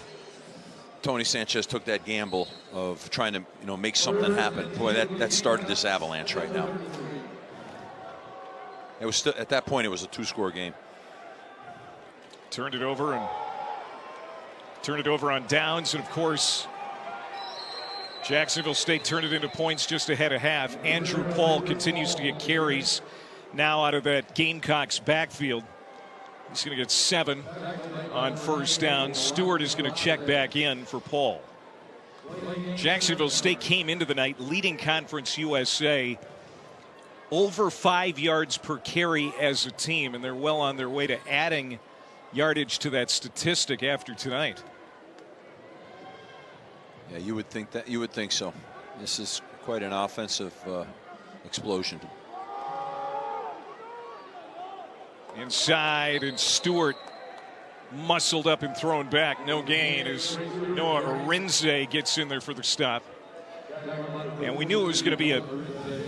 Tony Sanchez took that gamble of trying to, you know, make something happen. Boy, that started this avalanche right now. It was still, at that point, it was a 2-score game. Turned it over on downs, and of course, Jacksonville State turned it into points just ahead of half. Andrew Paul continues to get carries now out of that Gamecocks backfield. He's going to get 7 on 1st down. Stewart is going to check back in for Paul. Jacksonville State came into the night leading Conference USA over 5 yards per carry as a team, and they're well on their way to adding yardage to that statistic after tonight. Yeah, you would think that. You would think so. This is quite an offensive explosion. Inside, and Stewart muscled up and thrown back. No gain as Noah Arinze gets in there for the stop. And we knew it was going to be a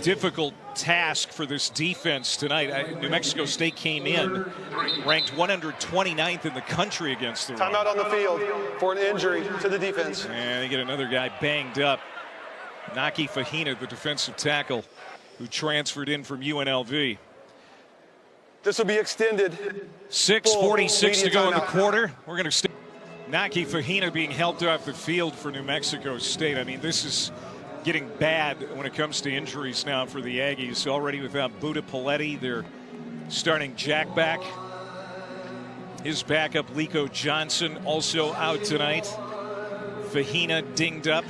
difficult task for this defense tonight. New Mexico State came in ranked 129th in the country against the run. Timeout on the field for an injury to the defense. And they get another guy banged up. Naki Fahina, the defensive tackle, who transferred in from UNLV. This will be extended. 6:46 to go in the quarter. We're going to stay. Naki Fahina being helped off the field for New Mexico State. I mean, this is getting bad when it comes to injuries now for the Aggies. Already without Buda Paletti, they're starting Jack back. His backup, Lico Johnson, also out tonight. Fahina dinged up.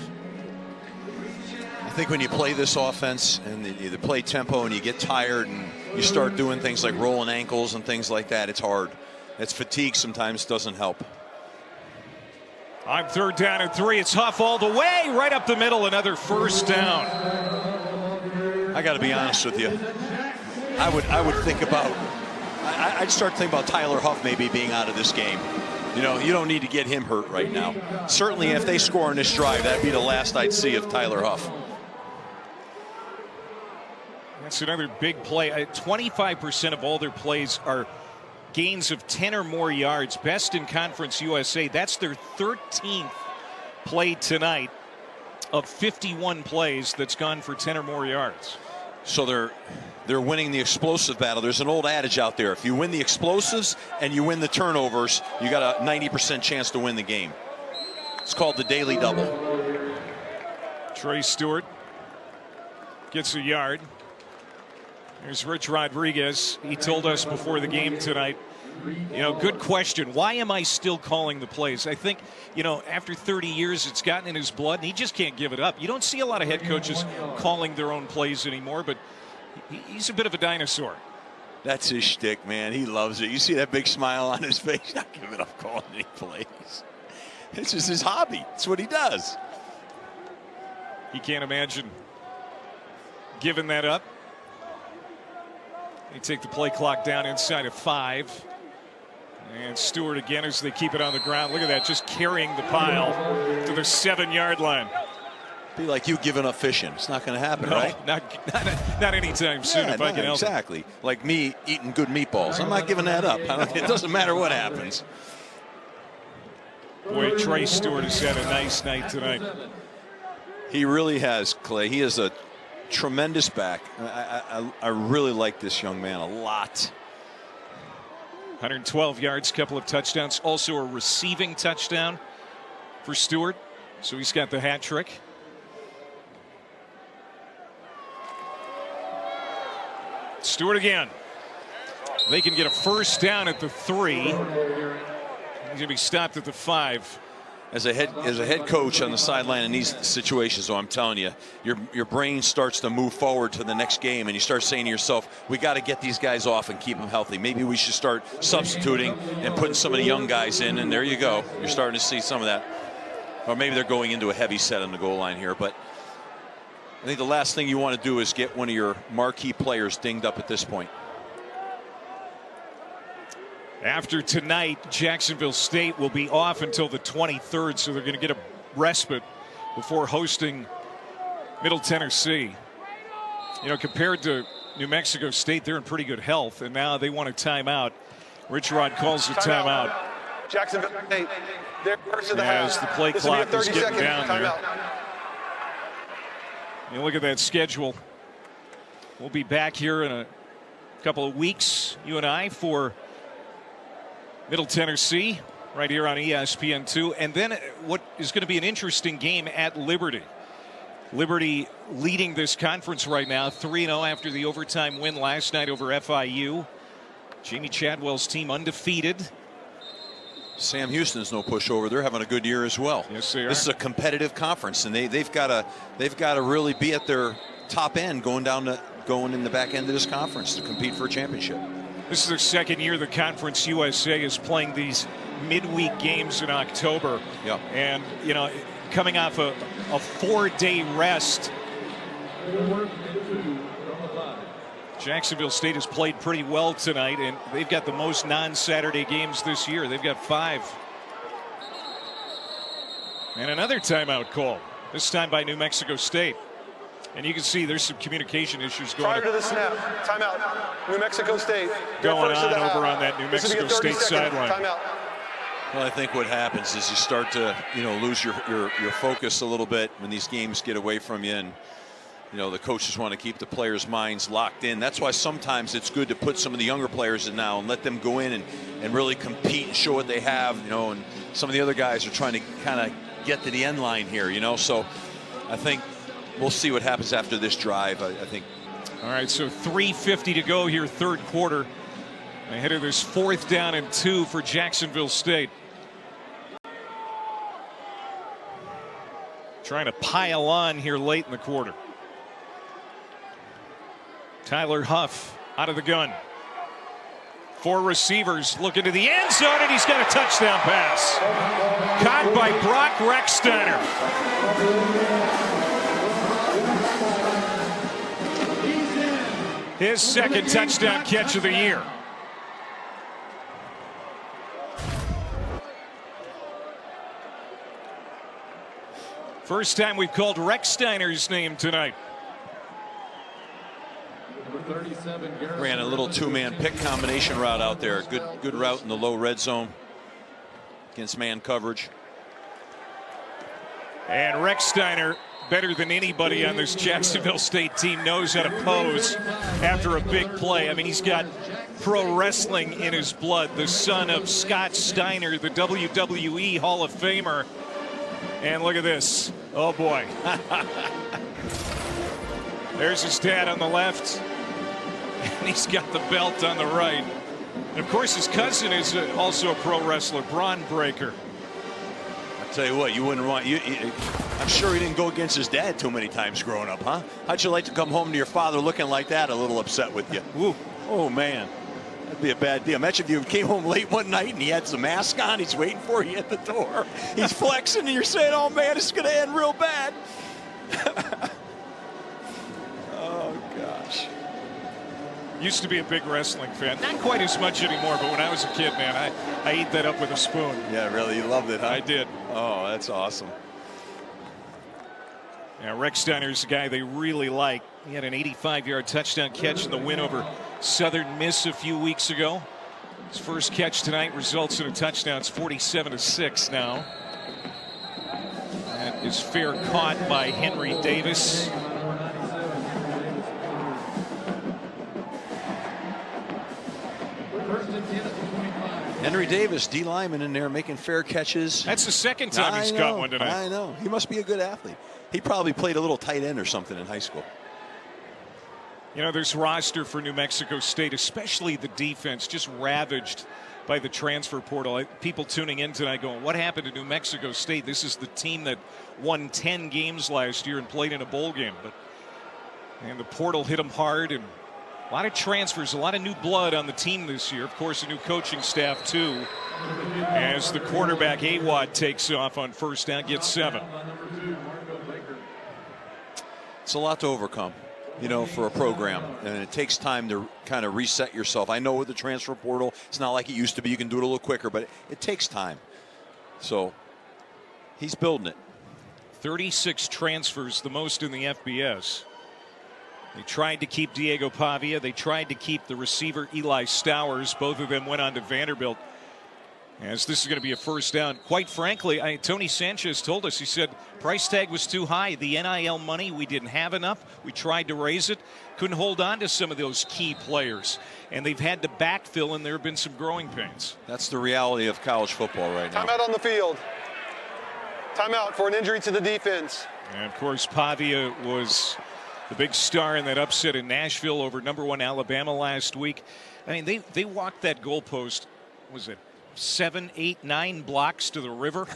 I think when you play this offense and you play tempo and you get tired and you start doing things like rolling ankles and things like that, it's hard. It's fatigue sometimes doesn't help. On 3rd down and 3, it's Huff all the way, right up the middle, another 1st down. I got to be honest with you. I would think about, I'd start thinking about Tyler Huff maybe being out of this game. You know, you don't need to get him hurt right now. Certainly if they score on this drive, that'd be the last I'd see of Tyler Huff. That's another big play. 25% of all their plays are gains of 10 or more yards. Best in Conference USA. That's their 13th play tonight of 51 plays that's gone for 10 or more yards. So they're winning the explosive battle. There's an old adage out there. If you win the explosives and you win the turnovers, you got a 90% chance to win the game. It's called the daily double. Trey Stewart gets a yard. There's Rich Rodriguez. He told us before the game tonight, you know, good question. Why am I still calling the plays? I think, you know, after 30 years, it's gotten in his blood, and he just can't give it up. You don't see a lot of head coaches calling their own plays anymore, but he's a bit of a dinosaur. That's his shtick, man. He loves it. You see that big smile on his face? Not giving up calling any plays. It's just his hobby. It's what he does. He can't imagine giving that up. They take the play clock down inside of 5. And Stewart again as they keep it on the ground. Look at that, just carrying the pile to the 7-yard line. Be like you giving up fishing. It's not going to happen, No, right? not anytime soon if I can help it. Exactly. Like me eating good meatballs. I'm not giving that up. It doesn't matter what happens. Boy, Trey Stewart has had a nice night tonight. He really has, Clay. He is a tremendous back. I really like this young man a lot. 112 yards, couple of touchdowns. Also a receiving touchdown for Stewart. So he's got the hat trick. Stewart again. They can get a first down at the 3. He's going to be stopped at the 5. As a head coach on the sideline in these situations, I'm telling you, your brain starts to move forward to the next game, and you start saying to yourself, we got to get these guys off and keep them healthy. Maybe we should start substituting and putting some of the young guys in, and there you go. You're starting to see some of that. Or maybe they're going into a heavy set on the goal line here, but I think the last thing you want to do is get one of your marquee players dinged up at this point. After tonight, Jacksonville State will be off until the 23rd, so they're going to get a respite before hosting Middle Tennessee. You know, compared to New Mexico State, they're in pretty good health, and now they want a timeout. Rich Rod calls the timeout. Jacksonville State, they're first of the half. As the play This will be a clock is getting 30-second down there. timeout. You look at that schedule. We'll be back here in a couple of weeks, you and I, for Middle Tennessee right here on ESPN2. And then what is going to be an interesting game at Liberty. Liberty leading this conference right now, 3-0 after the overtime win last night over FIU. Jamie Chadwell's team undefeated. Sam Houston's no pushover. They're having a good year as well. Yes, they are. This is a competitive conference, and they've got to really be at their top end going in the back end of this conference to compete for a championship. This is their second year the Conference USA is playing these midweek games in October. Yep. And, you know, coming off a 4-day rest, Jacksonville State has played pretty well tonight, and they've got the most non-Saturday games this year. They've got 5. And another timeout call, this time by New Mexico State. And you can see there's some communication issues going Prior to the snap, timeout. New Mexico State. going on over on that New Mexico State sideline. Timeout. Well, I think what happens is you start to, lose your focus a little bit when these games get away from you, and the coaches want to keep the players' minds locked in. That's why sometimes it's good to put some of the younger players in now and let them go in and really compete and show what they have. And some of the other guys are trying to kind of get to the end line here. So I think we'll see what happens after this drive. I think. All right, so 3:50 to go here, third quarter. Ahead of this 4th down and 2 for Jacksonville State. Trying to pile on here late in the quarter. Tyler Huff out of the gun. 4 receivers looking to the end zone, and he's got a touchdown pass. Caught by Brock Rechsteiner. His second touchdown catch of the year. First time we've called Rechsteiner's name tonight. Ran a little 2-man pick combination route out there. Good route in the low red zone against man coverage. And Rechsteiner, better than anybody on this Jacksonville State team, knows how to pose after a big play. I mean, he's got pro wrestling in his blood. The son of Scott Steiner, the WWE Hall of Famer. And look at this. Oh, boy. There's his dad on the left. And he's got the belt on the right. And, of course, his cousin is also a pro wrestler, Braun Breaker. I'll tell you what, you wouldn't want... I'm sure he didn't go against his dad too many times growing up, huh? How'd you like to come home to your father looking like that, a little upset with you? Ooh. Oh, man. That'd be a bad deal. Imagine if you came home late one night and he had some mask on. He's waiting for you at the door. He's flexing and you're saying, oh, man, it's going to end real bad. Oh, gosh. Used to be a big wrestling fan. Not quite as much anymore, but when I was a kid, man, I ate that up with a spoon. Yeah, really? You loved it, huh? I did. Oh, that's awesome. Yeah, Rex Steiner's a guy they really like. He had an 85-yard touchdown catch in the win over Southern Miss a few weeks ago. His first catch tonight results in a touchdown. It's 47-6 now. That is fair caught by Henry Davis. Henry Davis, D lineman in there making fair catches. That's the second time he's caught one tonight. I know. He must be a good athlete. He probably played a little tight end or something in high school. You know, this roster for New Mexico State, especially the defense, just ravaged by the transfer portal. People tuning in tonight going, what happened to New Mexico State? This is the team that won 10 games last year and played in a bowl game. And the portal hit them hard, and a lot of transfers, a lot of new blood on the team this year. Of course, a new coaching staff, too, as the quarterback, Awad, takes off on first down, gets 7. It's a lot to overcome, you know, for a program, and it takes time to kind of reset yourself. I know with the transfer portal, it's not like it used to be. You can do it a little quicker, but it takes time. So he's building it. 36 transfers, the most in the FBS. They tried to keep Diego Pavia. They tried to keep the receiver Eli Stowers. Both of them went on to Vanderbilt. As this is going to be a first down. Quite frankly, Tony Sanchez told us, he said, price tag was too high. The NIL money, we didn't have enough. We tried to raise it. Couldn't hold on to some of those key players. And they've had to backfill, and there have been some growing pains. That's the reality of college football right now. Timeout on the field. Timeout for an injury to the defense. And, of course, Pavia was the big star in that upset in Nashville over #1 Alabama last week. I mean, they walked that goalpost, was it 7, 8, 9 blocks to the river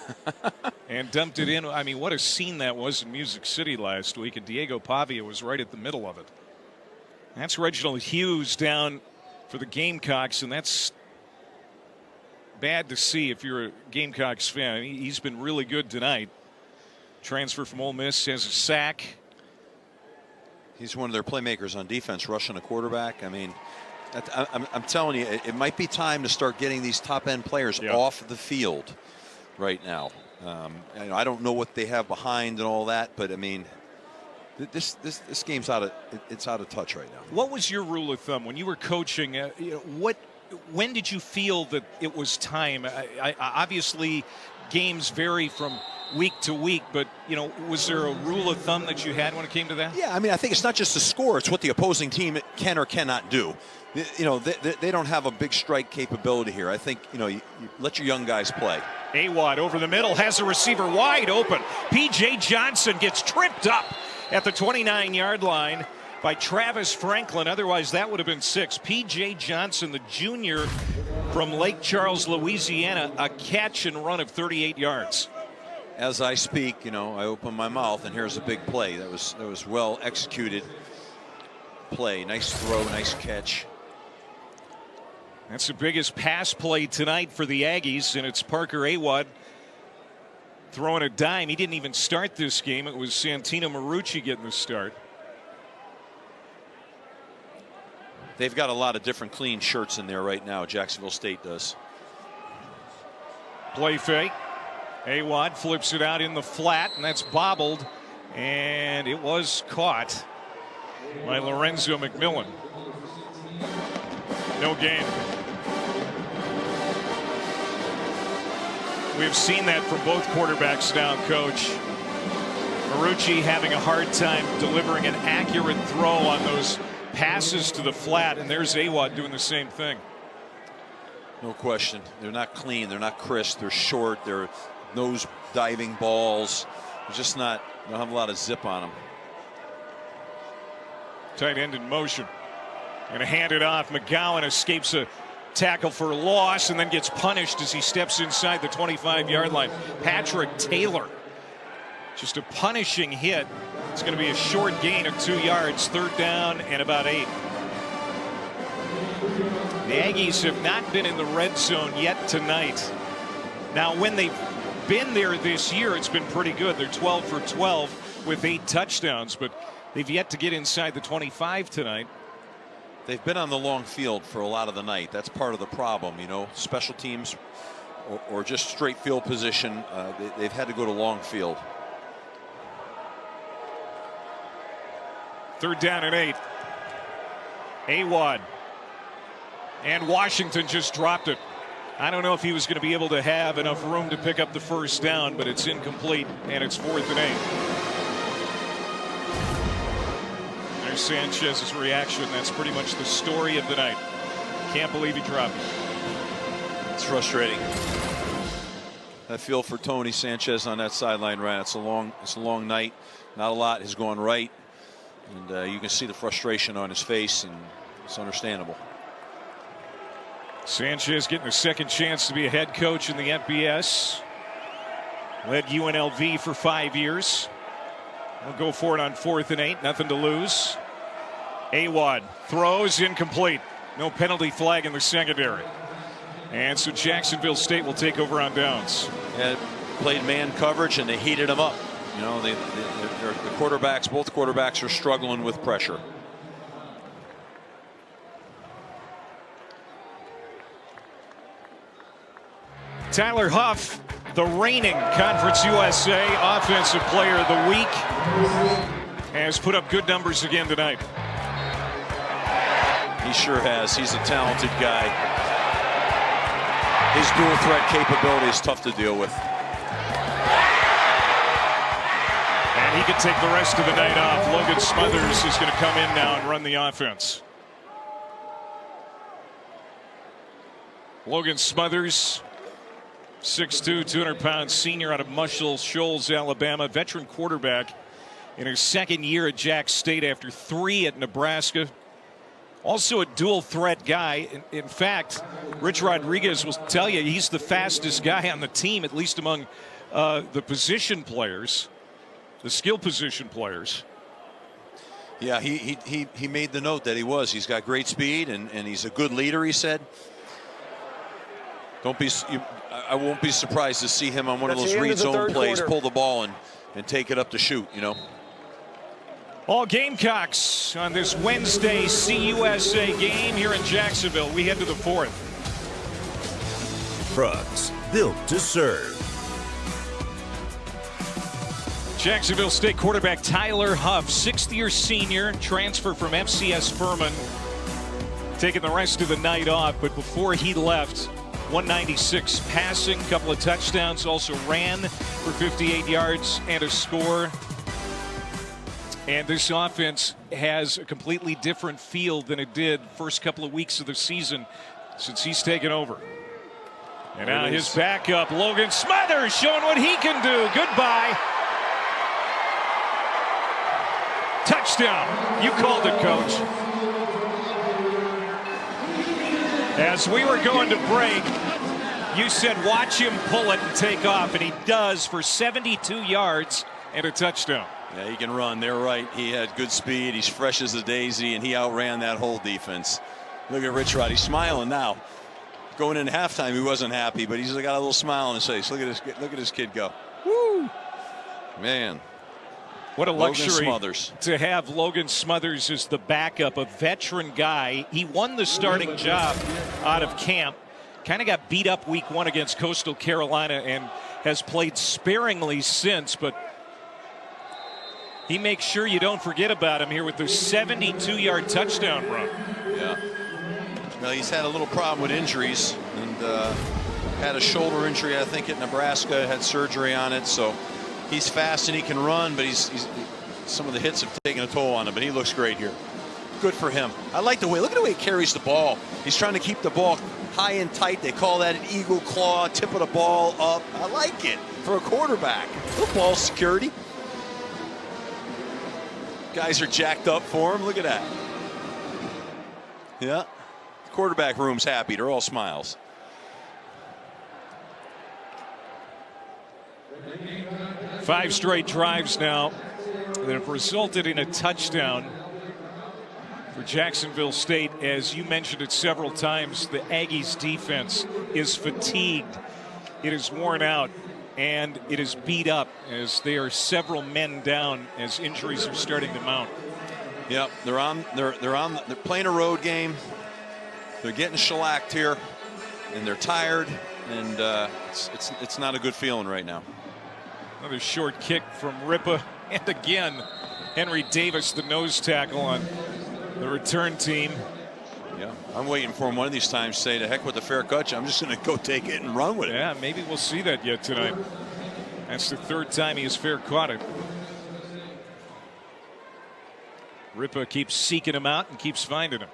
and dumped it in. I mean, what a scene that was in Music City last week, and Diego Pavia was right at the middle of it. That's Reginald Hughes down for the Gamecocks, and that's bad to see if you're a Gamecocks fan. He's been really good tonight. Transfer from Ole Miss, has a sack. He's one of their playmakers on defense, rushing a quarterback. I mean, I'm telling you, it might be time to start getting these top-end players off the field right now. I don't know what they have behind and all that, but I mean, this game's out of touch right now. What was your rule of thumb when you were coaching? When did you feel that it was time? Obviously, games vary from week to week, but was there a rule of thumb that you had when it came to that? Yeah, I mean, I think it's not just the score; it's what the opposing team can or cannot do. They don't have a big strike capability here. I think you let your young guys play. Awad over the middle has a receiver wide open. P.J. Johnson gets tripped up at the 29-yard line by Travis Franklin. Otherwise, that would have been 6. P.J. Johnson, the junior from Lake Charles, Louisiana, a catch and run of 38 yards. As I speak, I open my mouth, and here's a big play. That was well executed play. Nice throw, nice catch. That's the biggest pass play tonight for the Aggies, and it's Parker Awad throwing a dime. He didn't even start this game. It was Santino Marucci getting the start. They've got a lot of different clean shirts in there right now. Jacksonville State does. Play fake. Awad flips it out in the flat, and that's bobbled, and it was caught by Lorenzo McMillan. No gain. We've seen that from both quarterbacks now, Coach. Marucci having a hard time delivering an accurate throw on those passes to the flat, and there's Awad doing the same thing. No question. They're not clean. They're not crisp. They're short. They're nose diving balls. They're just not, they don't have a lot of zip on them. Tight end in motion. Going to hand it off. McGowan escapes a tackle for loss and then gets punished as he steps inside the 25-yard line. Patrick Taylor. Just a punishing hit. It's going to be a short gain of 2 yards. 3rd down and about 8. The Aggies have not been in the red zone yet tonight. Now, when they've been there this year, it's been pretty good. They're 12 for 12 with 8 touchdowns, but they've yet to get inside the 25 tonight. They've been on the long field for a lot of the night. That's part of the problem, you know. Special teams or just straight field position, they've had to go to long field. 3rd down and 8. Awad. And Washington just dropped it. I don't know if he was going to be able to have enough room to pick up the 1st down, but it's incomplete, and it's 4th and 8. There's Sanchez's reaction. That's pretty much the story of the night. Can't believe he dropped it. It's frustrating. I feel for Tony Sanchez on that sideline, right? It's a long night. Not a lot has gone right, and you can see the frustration on his face, and it's understandable. Sanchez getting a 2nd chance to be a head coach in the FBS. Led UNLV for 5 years. We'll go for it on 4th and 8. Nothing to lose. Awad throws incomplete. No penalty flag in the secondary. And so Jacksonville State will take over on downs. Yeah, played man coverage and they heated them up. You know, the quarterbacks, both quarterbacks are struggling with pressure. Tyler Huff, the reigning Conference USA Offensive Player of the Week, has put up good numbers again tonight. He sure has. He's a talented guy. His dual threat capability is tough to deal with. And he can take the rest of the night off. Logan Smothers is going to come in now and run the offense. Logan Smothers, 6'2", 200-pound senior out of Muscle Shoals, Alabama, veteran quarterback in his 2nd year at Jack State after 3 at Nebraska. Also a dual threat guy. In fact, Rich Rodriguez will tell you he's the fastest guy on the team, at least among the position players, the skill position players. Yeah, he made the note that he was. He's got great speed and he's a good leader, he said. I won't be surprised to see him on one of those read zone plays, pull the ball and take it up to shoot, you know. All Gamecocks on this Wednesday CUSA game here in Jacksonville. We head to the 4th. Trucks built to serve. Jacksonville State quarterback Tyler Huff, 6th-year senior, transfer from FCS Furman, taking the rest of the night off, but before he left, 196 passing, couple of touchdowns, also ran for 58 yards and a score. And this offense has a completely different feel than it did first couple of weeks of the season since he's taken over. And now his backup, Logan Smothers, showing what he can do. Goodbye. Touchdown. You called it, Coach. As we were going to break, you said watch him pull it and take off, and he does for 72 yards and a touchdown. Yeah, he can run. They're right. He had good speed. He's fresh as a daisy, and he outran that whole defense. Look at Rich Rod. He's smiling now. Going into halftime, he wasn't happy, but he's got a little smile on his face. Look at this kid go. Woo! Man. What a luxury Smothers. To have Logan Smothers as the backup, a veteran guy. He won the starting job out of camp. Kind of got beat up week 1 against Coastal Carolina and has played sparingly since, but he makes sure you don't forget about him here with the 72-yard touchdown run. Yeah. Well, he's had a little problem with injuries and had a shoulder injury, I think, at Nebraska, had surgery on it. So he's fast and he can run, but he's some of the hits have taken a toll on him, but he looks great here. Good for him. I like the way, look at the way he carries the ball. He's trying to keep the ball high and tight. They call that an eagle claw, tip of the ball up. I like it for a quarterback. Little ball security. Guys are jacked up for him. Look at that. Yeah. The quarterback room's happy. They're all smiles. Five straight drives now that have resulted in a touchdown. for Jacksonville State. As you mentioned it several times, the Aggies defense is fatigued. It is worn out, and it is beat up as they are several men down as injuries are starting to mount. Yep, they're playing a road game. They're getting shellacked here, and they're tired, and it's not a good feeling right now. Another short kick from Ripa, and again, Henry Davis, the nose tackle on the return team. Yeah, I'm waiting for him one of these times to say, to heck with the fair catch. I'm just going to go take it and run with it. Yeah, maybe we'll see that yet tonight. That's the third time he has fair caught it. Ripa keeps seeking him out and keeps finding him.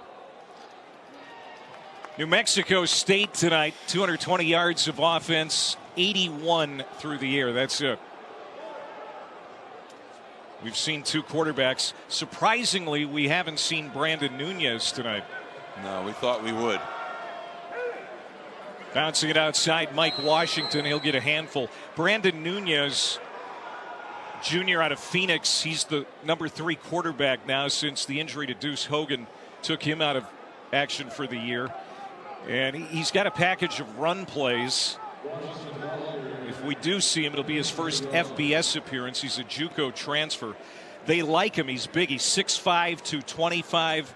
New Mexico State tonight, 220 yards of offense, 81 through the air. That's it. We've seen two quarterbacks. Surprisingly, we haven't seen Brandon Nunez tonight. No, we thought we would. Bouncing it outside, Mike Washington. He'll get a handful. Brandon Nunez, junior out of Phoenix. He's the number 3 quarterback now since the injury to Deuce Hogan took him out of action for the year. And he's got a package of run plays. If we do see him, it'll be his first FBS appearance. He's a JUCO transfer. They like him. He's big. He's 6'5", 225.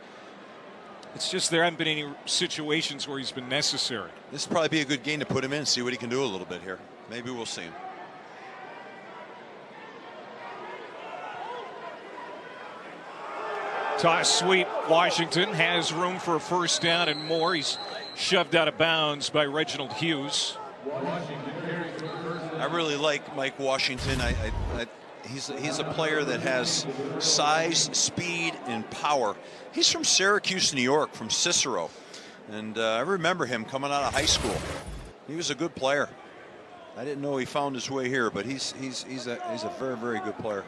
It's just there haven't been any situations where he's been necessary. This will probably be a good game to put him in, see what he can do a little bit here. Maybe we'll see him. Toss sweep. Washington has room for a first down and more. He's shoved out of bounds by Reginald Hughes. I really like Mike Washington. He's a player that has size, speed, and power. He's from Syracuse, New York, from Cicero, and I remember him coming out of high school. He was a good player. I didn't know he found his way here, but he's a very, very good player.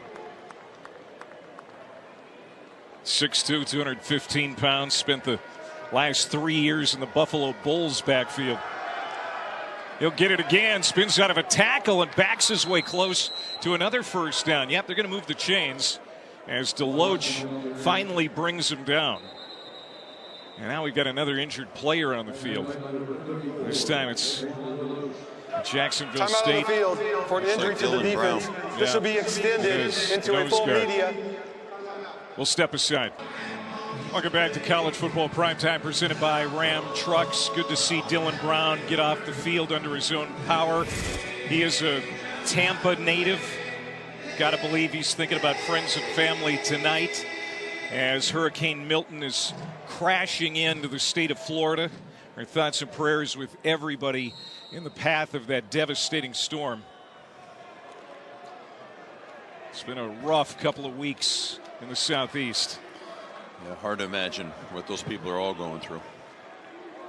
6'2", 215 pounds. Spent the last 3 years in the Buffalo Bulls backfield. He'll get it again, spins out of a tackle and backs his way close to another first down. Yep, they're going to move the chains as DeLoach finally brings him down. And now we've got another injured player on the field. This time it's Jacksonville State. Time out on the field for an injury to the defense. This will be extended into a full media. We'll step aside. Welcome back to College Football Primetime, presented by Ram Trucks. Good to see Dylan Brown get off the field under his own power. He is a Tampa native. Got to believe he's thinking about friends and family tonight as Hurricane Milton is crashing into the state of Florida. Our thoughts and prayers with everybody in the path of that devastating storm. It's been a rough couple of weeks in the Southeast. Yeah, hard to imagine what those people are all going through.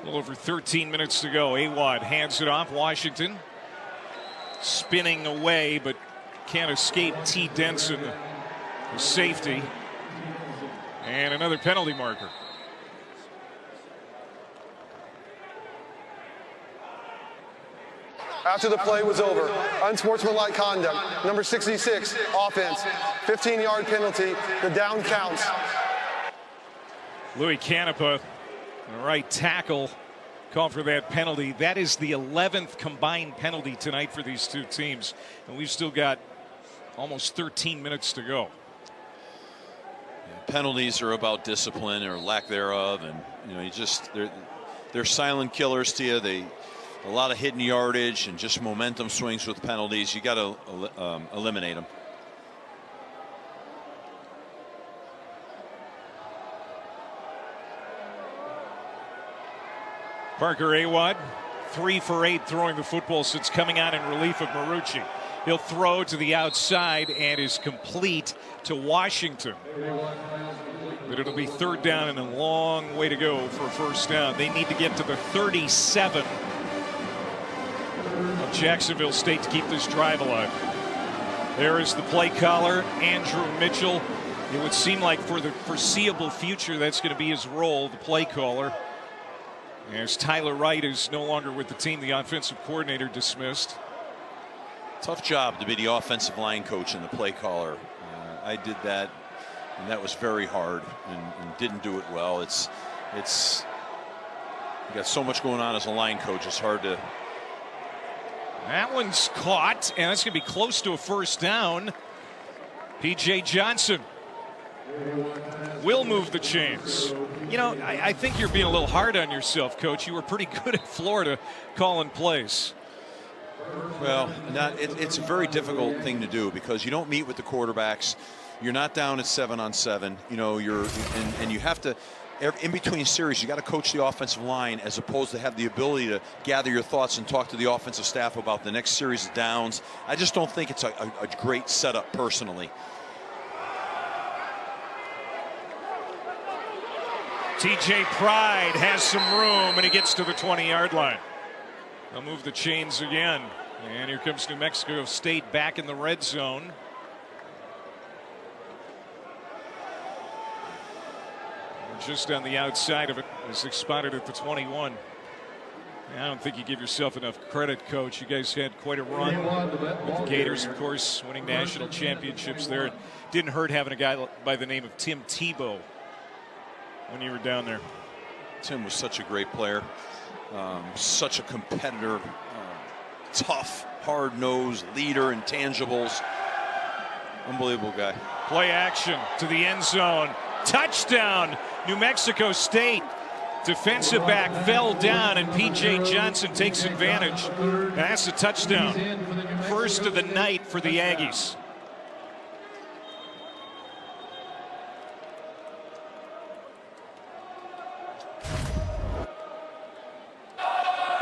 A little over 13 minutes to go. Awad hands it off. Washington spinning away, but can't escape T. Denson, the safety. And another penalty marker. After the play was over, unsportsmanlike conduct, number 66, offense, 15-yard penalty, the down counts. Louis Canepa, the right tackle, called for that penalty. That is the 11th combined penalty tonight for these two teams, and we've still got almost 13 minutes to go. Yeah, penalties are about discipline or lack thereof, and you know, they're silent killers to you. A lot of hidden yardage and just momentum swings with penalties. You got to eliminate them. Parker Awad, 3 for 8 throwing the football since coming out in relief of Marucci. He'll throw to the outside and is complete to Washington. But it'll be third down and a long way to go for a first down. They need to get to the 37 of Jacksonville State to keep this drive alive. There is the play caller, Andrew Mitchell. It would seem like for the foreseeable future that's going to be his role, the play caller. As Tyler Wright is no longer with the team, the offensive coordinator dismissed. Tough job to be the offensive line coach and the play caller. I did that And that was very hard and didn't do it well. It's you got so much going on as a line coach. It's hard to. That one's caught, and that's going to be close to a first down. P.J. Johnson will move the chains. You know, I think you're being a little hard on yourself, Coach. You were pretty good at Florida calling plays. Well, it's a very difficult thing to do because you don't meet with the quarterbacks. You're not down at 7-on-7. You know, and you have to. In between series, you got to coach the offensive line as opposed to have the ability to gather your thoughts and talk to the offensive staff about the next series of downs. I just don't think it's a great setup personally. TJ Pride has some room, and he gets to the 20-yard line. They'll move the chains again. And here comes New Mexico State back in the red zone. Just on the outside of it as they spotted at the 21. I don't think you give yourself enough credit, Coach. You guys had quite a run with the Gators, of course, winning national championships there. It didn't hurt having a guy by the name of Tim Tebow when you were down there. Tim was such a great player, such a competitor, tough, hard-nosed leader, intangibles. Unbelievable guy. Play action to the end zone. Touchdown, New Mexico State. Defensive back fell down, and P.J. Johnson takes advantage. That's a touchdown. First of the night for the Aggies.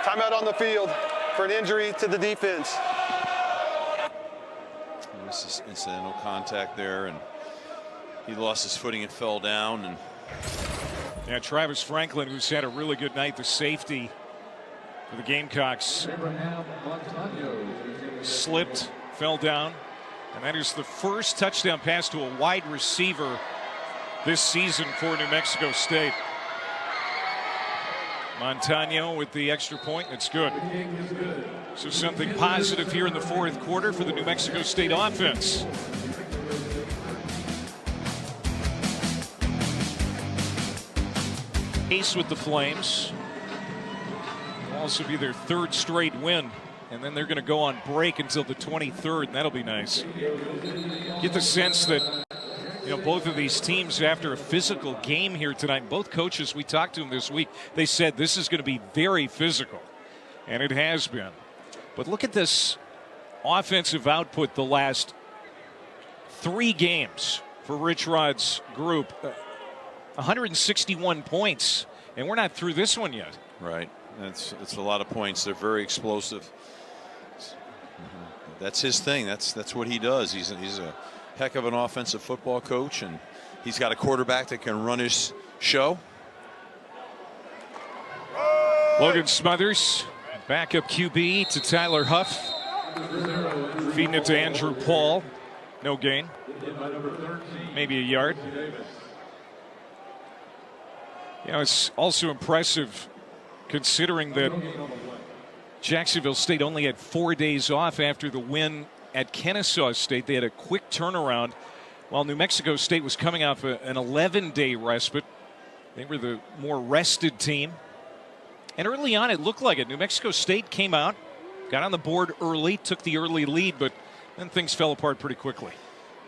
Timeout on the field for an injury to the defense. This is incidental contact there, and he lost his footing and fell down. And yeah, Travis Franklin, who's had a really good night, the safety for the Gamecocks, slipped, fell down, and that is the first touchdown pass to a wide receiver this season for New Mexico State. Montano with the extra point. It's good. So something positive here in the fourth quarter for the New Mexico State offense. Ace with the Flames. It'll also be their third straight win. And then they're going to go on break until the 23rd, and that'll be nice. Get the sense that, you know, both of these teams, after a physical game here tonight, both coaches, we talked to them this week, they said this is going to be very physical. And it has been. But look at this offensive output the last 3 games for Rich Rod's group. 161 points, and we're not through this one yet. Right. It's a lot of points. They're very explosive. That's his thing. That's what he does. He's a heck of an offensive football coach, and he's got a quarterback that can run his show. Logan Smothers, backup QB to Tyler Huff. Feeding it to Andrew Paul. No gain. Maybe a yard. You know, it's also impressive considering that Jacksonville State only had 4 days off after the win at Kennesaw State. They had a quick turnaround while New Mexico State was coming off an 11-day respite. They were the more rested team. And early on, it looked like it. New Mexico State came out, got on the board early, took the early lead, but then things fell apart pretty quickly.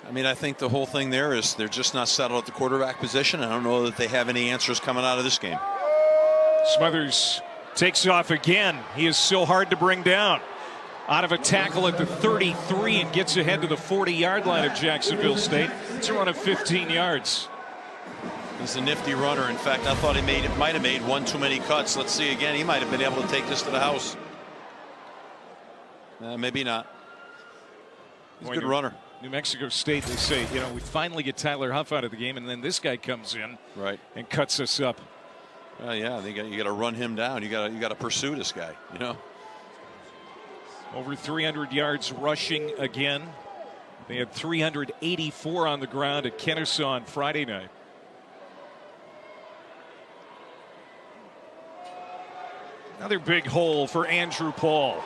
I mean, I think the whole thing there is they're just not settled at the quarterback position. I don't know that they have any answers coming out of this game. Smothers takes off again. He is so hard to bring down. Out of a tackle at the 33 and gets ahead to the 40-yard line of Jacksonville State. It's a run of 15 yards. He's a nifty runner. In fact, I thought he might have made one too many cuts. Let's see again. He might have been able to take this to the house. Maybe not. He's a good runner. New Mexico State, they say, you know, we finally get Tyler Huff out of the game, and then this guy comes in and cuts us up. Yeah, you got to run him down. You got to pursue this guy. You know. Over 300 yards rushing again. They had 384 on the ground at Kennesaw on Friday night. Another big hole for Andrew Paul.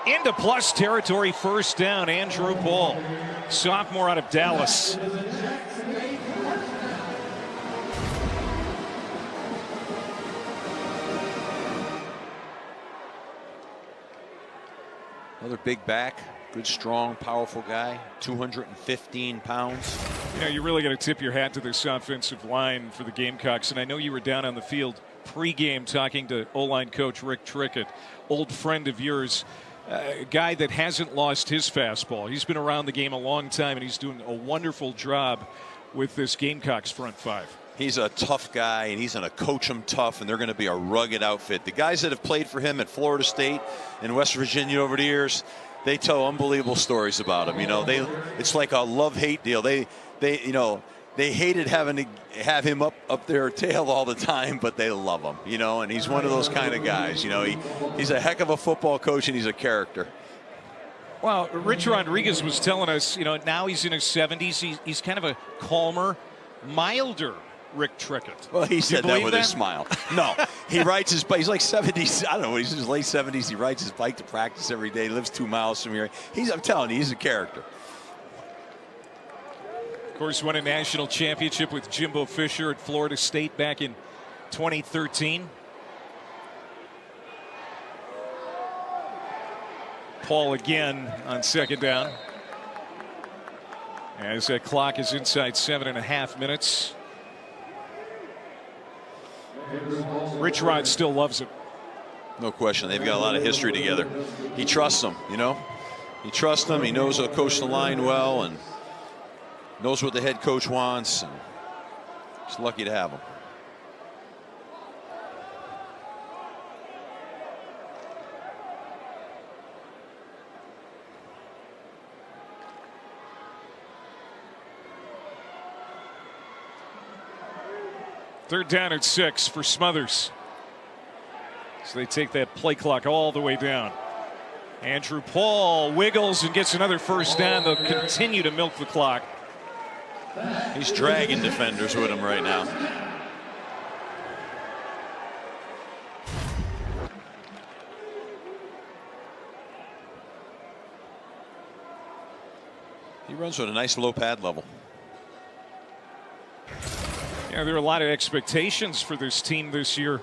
Into plus territory, first down, Andrew Paul, sophomore out of Dallas. big back, good, strong, powerful guy, 215 pounds. You know, you really got to tip your hat to this offensive line for the Gamecocks. And I know you were down on the field pregame talking to O-line coach Rick Trickett, old friend of yours, a guy that hasn't lost his fastball. He's been around the game a long time, and he's doing a wonderful job with this Gamecocks front five. He's a tough guy, and he's going to coach them tough, and they're going to be a rugged outfit. The guys that have played for him at Florida State and West Virginia over the years, they tell unbelievable stories about him. You know, it's like a love-hate deal. They hated having to have him up their tail all the time, but they love him, you know, and he's one of those kind of guys. You know, he's a heck of a football coach, and he's a character. Well, Rich Rodriguez was telling us, you know, now he's in his 70s. He's kind of a calmer, milder Rick Trickett. Well, he said that with a a smile. No, he rides his bike. He's like 70s. I don't know. He's in his late 70s. He rides his bike to practice every day. He lives 2 miles from here. I'm telling you, he's a character. Of course, won a national championship with Jimbo Fisher at Florida State back in 2013. Paul again on second down. As that clock is inside 7.5 minutes. Rich Rod still loves it. No question. They've got a lot of history together. He trusts them, you know. He trusts them. He knows how to coach the line well and knows what the head coach wants. And he's lucky to have him. Third down at 6 for Smothers. So they take that play clock all the way down. Andrew Paul wiggles and gets another first down. They'll continue to milk the clock. He's dragging defenders with him right now. He runs with a nice low pad level. Yeah, there are a lot of expectations for this team this year.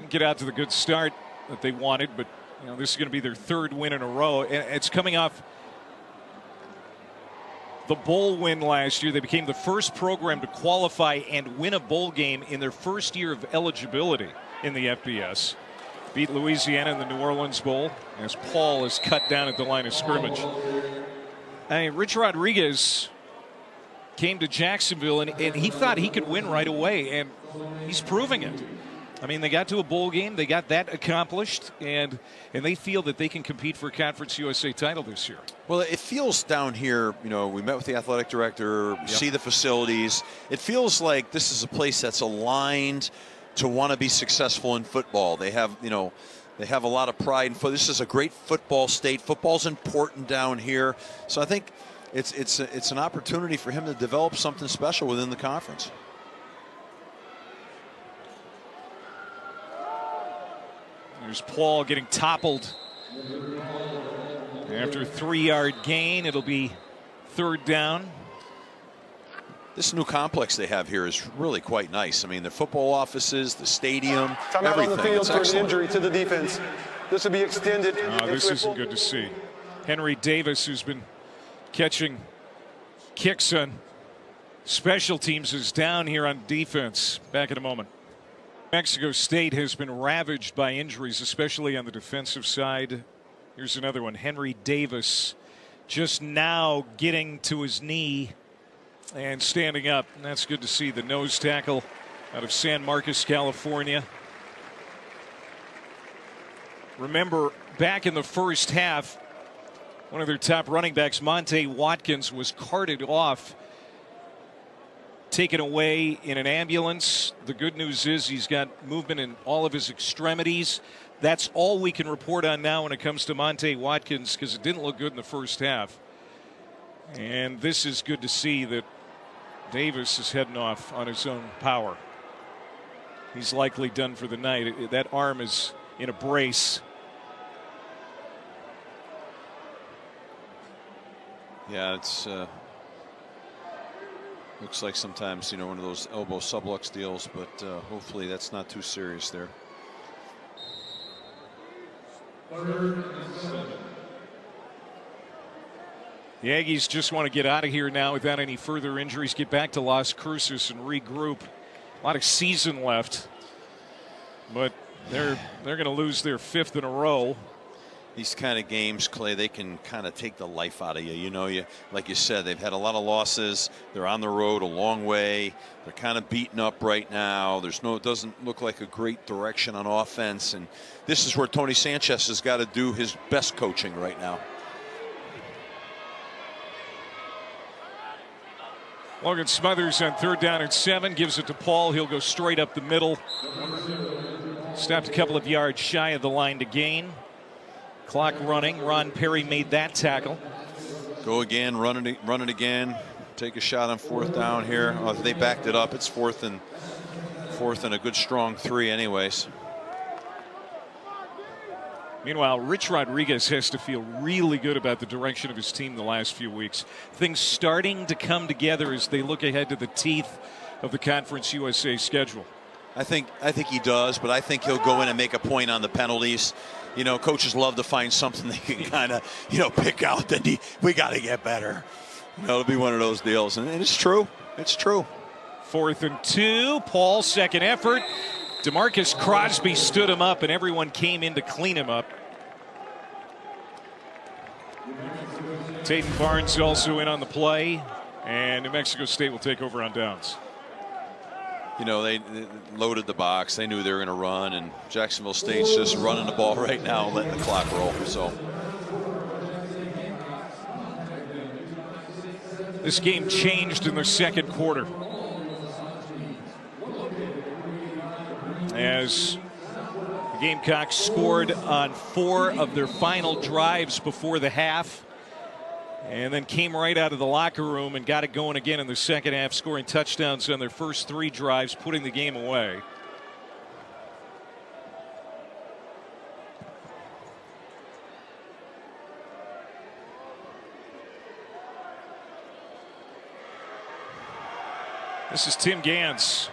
Get out to the good start that they wanted, but you know, this is going to be their third win in a row. And it's coming off the bowl win last year. They became the first program to qualify and win a bowl game in their first year of eligibility in the FBS. Beat Louisiana in the New Orleans Bowl as Paul is cut down at the line of scrimmage. I mean, Rich Rodriguez came to Jacksonville and he thought he could win right away, and he's proving it. I mean, they got to a bowl game, they got that accomplished, and they feel that they can compete for a Conference USA title this year. Well, it feels down here, you know, we met with the athletic director, see the facilities. It feels like this is a place that's aligned to want to be successful in football. They have, you know, they have a lot of pride in football. This is a great football state. Football's important down here. So I think it's an opportunity for him to develop something special within the conference. There's Paul getting toppled after a 3-yard gain. It'll be third down. This new complex they have here is really quite nice. I mean, the football offices, the stadium, Time out everything. on the field it's for excellent. an injury to the defense. This will be extended. This isn't good to see. Henry Davis, who's been catching kicks on special teams, is down here on defense. Back in a moment. Mexico State has been ravaged by injuries, especially on the defensive side. Here's another one. Henry Davis just now getting to his knee and standing up. And that's good to see. The nose tackle out of San Marcos, California. Remember, back in the first half, one of their top running backs, Monte Watkins, was carted off, taken away in an ambulance. The good news is he's got movement in all of his extremities. That's all we can report on now when it comes to Monte Watkins, because it didn't look good in the first half. And this is good to see that Davis is heading off on his own power. He's likely done for the night. That arm is in a brace. Yeah, it's looks like sometimes, you know, one of those elbow sublux deals, but hopefully that's not too serious there. Third and 7. The Aggies just want to get out of here now without any further injuries, get back to Las Cruces and regroup. A lot of season left, but they're going to lose their 5th in a row. These kind of games, Clay, they can kind of take the life out of you. You know, like you said, they've had a lot of losses. They're on the road a long way. They're kind of beaten up right now. It doesn't look like a great direction on offense. And this is where Tony Sanchez has got to do his best coaching right now. Logan Smothers on 3rd down and 7, gives it to Paul. He'll go straight up the middle. Stopped a couple of yards shy of the line to gain. Clock running. Ron Perry made that tackle. Go again, run it again. Take a shot on 4th down here. If they backed it up, it's 4th and a good strong 3 anyways. Meanwhile, Rich Rodriguez has to feel really good about the direction of his team the last few weeks. Things starting to come together as they look ahead to the teeth of the Conference USA schedule. I think he does, but I think he'll go in and make a point on the penalties. You know, coaches love to find something they can kind of, pick out that we got to get better. It'll be one of those deals, and it's true. It's true. 4th and 2. Paul, second effort. DeMarcus Crosby stood him up, and everyone came in to clean him up. Tatum Barnes also in on the play, and New Mexico State will take over on downs. You know, they loaded the box. They knew they were going to run, and Jacksonville State's just running the ball right now, letting the clock roll. So this game changed in the 2nd quarter, as the Gamecocks scored on 4 of their final drives before the half, and then came right out of the locker room and got it going again in the 2nd half, scoring touchdowns on their first 3 drives, putting the game away. This is Tim Gans,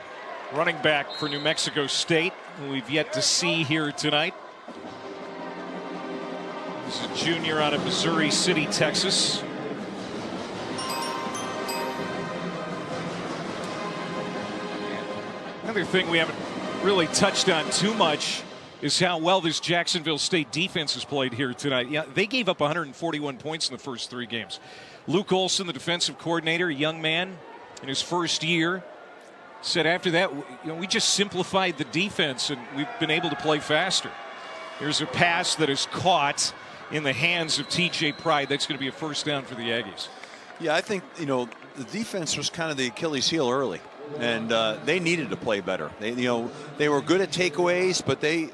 running back for New Mexico State, who we've yet to see here tonight. He's a junior out of Missouri City, Texas. Another thing we haven't really touched on too much is how well this Jacksonville State defense has played here tonight. Yeah, they gave up 141 points in the first 3 games. Luke Olson, the defensive coordinator, a young man in his first year, said after that, we just simplified the defense and we've been able to play faster. Here's a pass that is caught in the hands of TJ Pride. That's going to be a 1st down for the Aggies. Yeah, I think, the defense was kind of the Achilles heel early, and they needed to play better. They were good at takeaways, but they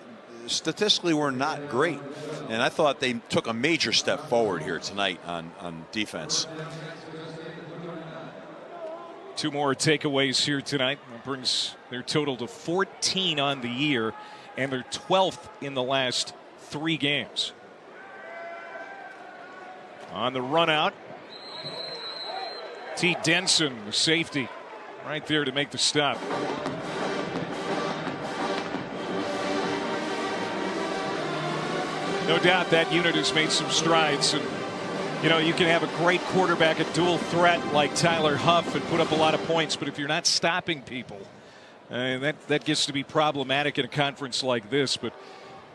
statistically were not great. And I thought they took a major step forward here tonight on defense. 2 more takeaways here tonight. That brings their total to 14 on the year, and they're 12th in the last 3 games. On the run out, T. Denson, the safety, right there to make the stop. No doubt that unit has made some strides, and you can have a great quarterback, a dual threat like Tyler Huff, and put up a lot of points, but if you're not stopping people, that gets to be problematic in a conference like this. But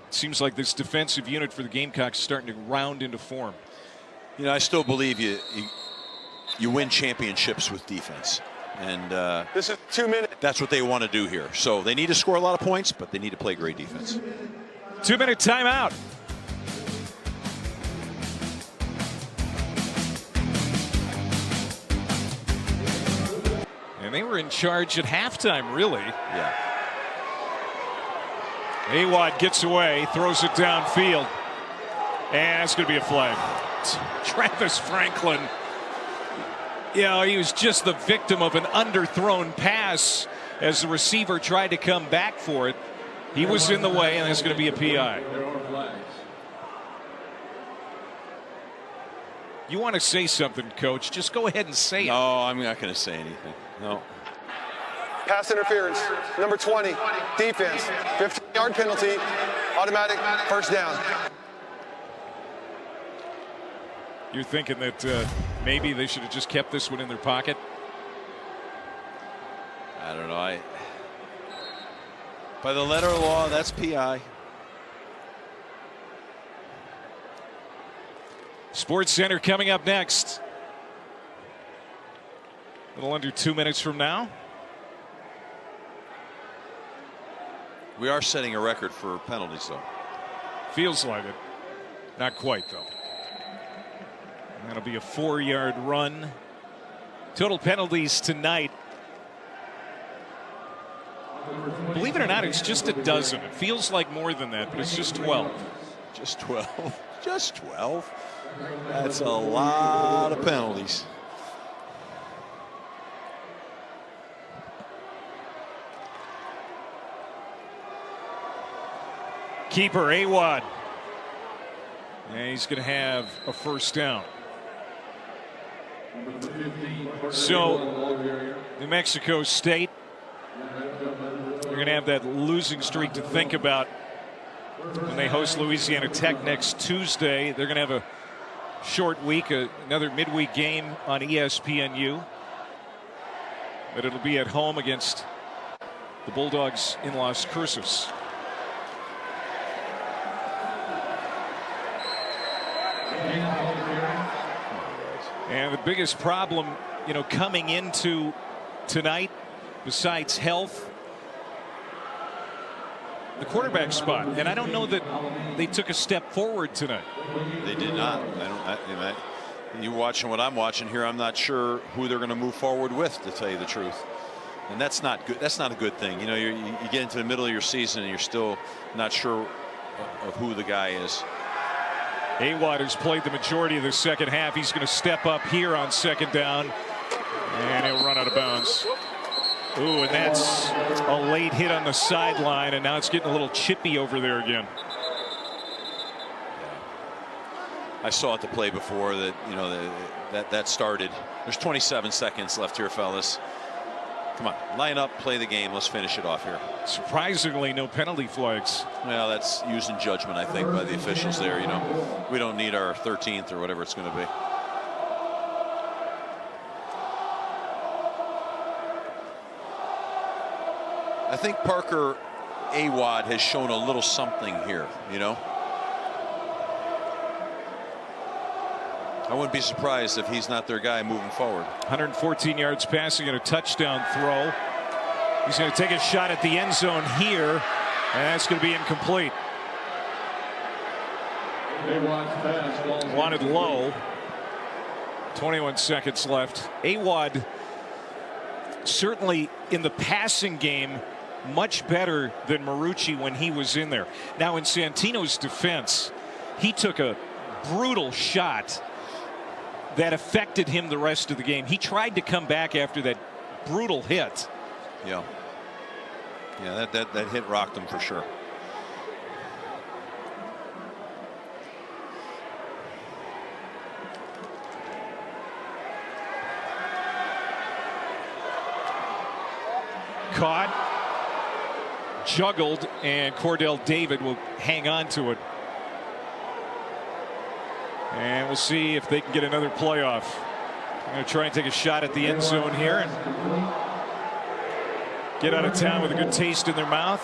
it seems like this defensive unit for the Gamecocks is starting to round into form. I still believe you win championships with defense, and this is 2 minutes. That's what they want to do here. So they need to score a lot of points, but they need to play great defense. 2-minute timeout. And they were in charge at halftime, really. Yeah. Awad gets away, throws it downfield, and it's going to be a flag. Travis Franklin, he was just the victim of an underthrown pass as the receiver tried to come back for it. He was in the way, and it's going to be a PI. You want to say something, Coach? Just go ahead and say it. No, I'm not going to say anything. No. Pass interference, number 20, defense, 15-yard penalty, automatic 1st down. You're thinking that maybe they should have just kept this one in their pocket? I don't know. By the letter of the law, that's PI. Sports Center coming up next. A little under 2 minutes from now. We are setting a record for penalties, though. Feels like it. Not quite, though. That'll be a 4-yard run. Total penalties tonight. Believe it or not, it's just a dozen. It feels like more than that, but it's just 12. Just 12. Just 12. That's a lot of penalties. Keeper Awad. And he's going to have a first down. So New Mexico State, they're going to have that losing streak to think about when they host Louisiana Tech next Tuesday. They're going to have a short week, another midweek game on ESPNU. But it'll be at home against the Bulldogs in Las Cruces. And the biggest problem, you know, coming into tonight, besides health, the quarterback spot. And I don't know that they took a step forward tonight. They did not. You watching what I'm watching here, I'm not sure who they're going to move forward with, to tell you the truth. And that's not good. That's not a good thing. You know, you get into the middle of your season and you're still not sure of who the guy is. Awad has played the majority of the second half. He's going to step up here on second down, and he'll run out of bounds. Ooh, and that's a late hit on the sideline, and now it's getting a little chippy over there again. I saw it the play before that, you know, that started. There's 27 seconds left here, fellas. Come on, line up, play the game. Let's finish it off here. Surprisingly, no penalty flags. Well, that's using judgment, I think, by the officials there. You know, we don't need our 13th or whatever it's going to be. I think Parker Awad has shown a little something here, you know. I wouldn't be surprised if he's not their guy moving forward. 114 yards passing and a touchdown throw. He's going to take a shot at the end zone here, and that's going to be incomplete. Wanted low. 21 seconds left. Awad certainly in the passing game much better than Marucci when he was in there. Now in Santino's defense, he took a brutal shot that affected him the rest of the game. He tried to come back after that brutal hit. Yeah, that hit rocked him for sure. Caught, juggled, and Cordell David will hang on to it. And we'll see if they can get another playoff. I'm going to try and take a shot at the end zone here and get out of town with a good taste in their mouth.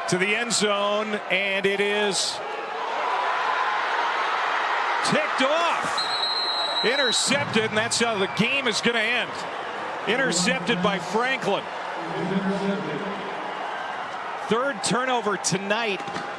To the end zone, and it is ticked off. Intercepted, and that's how the game is going to end. Intercepted by Franklin. Third turnover tonight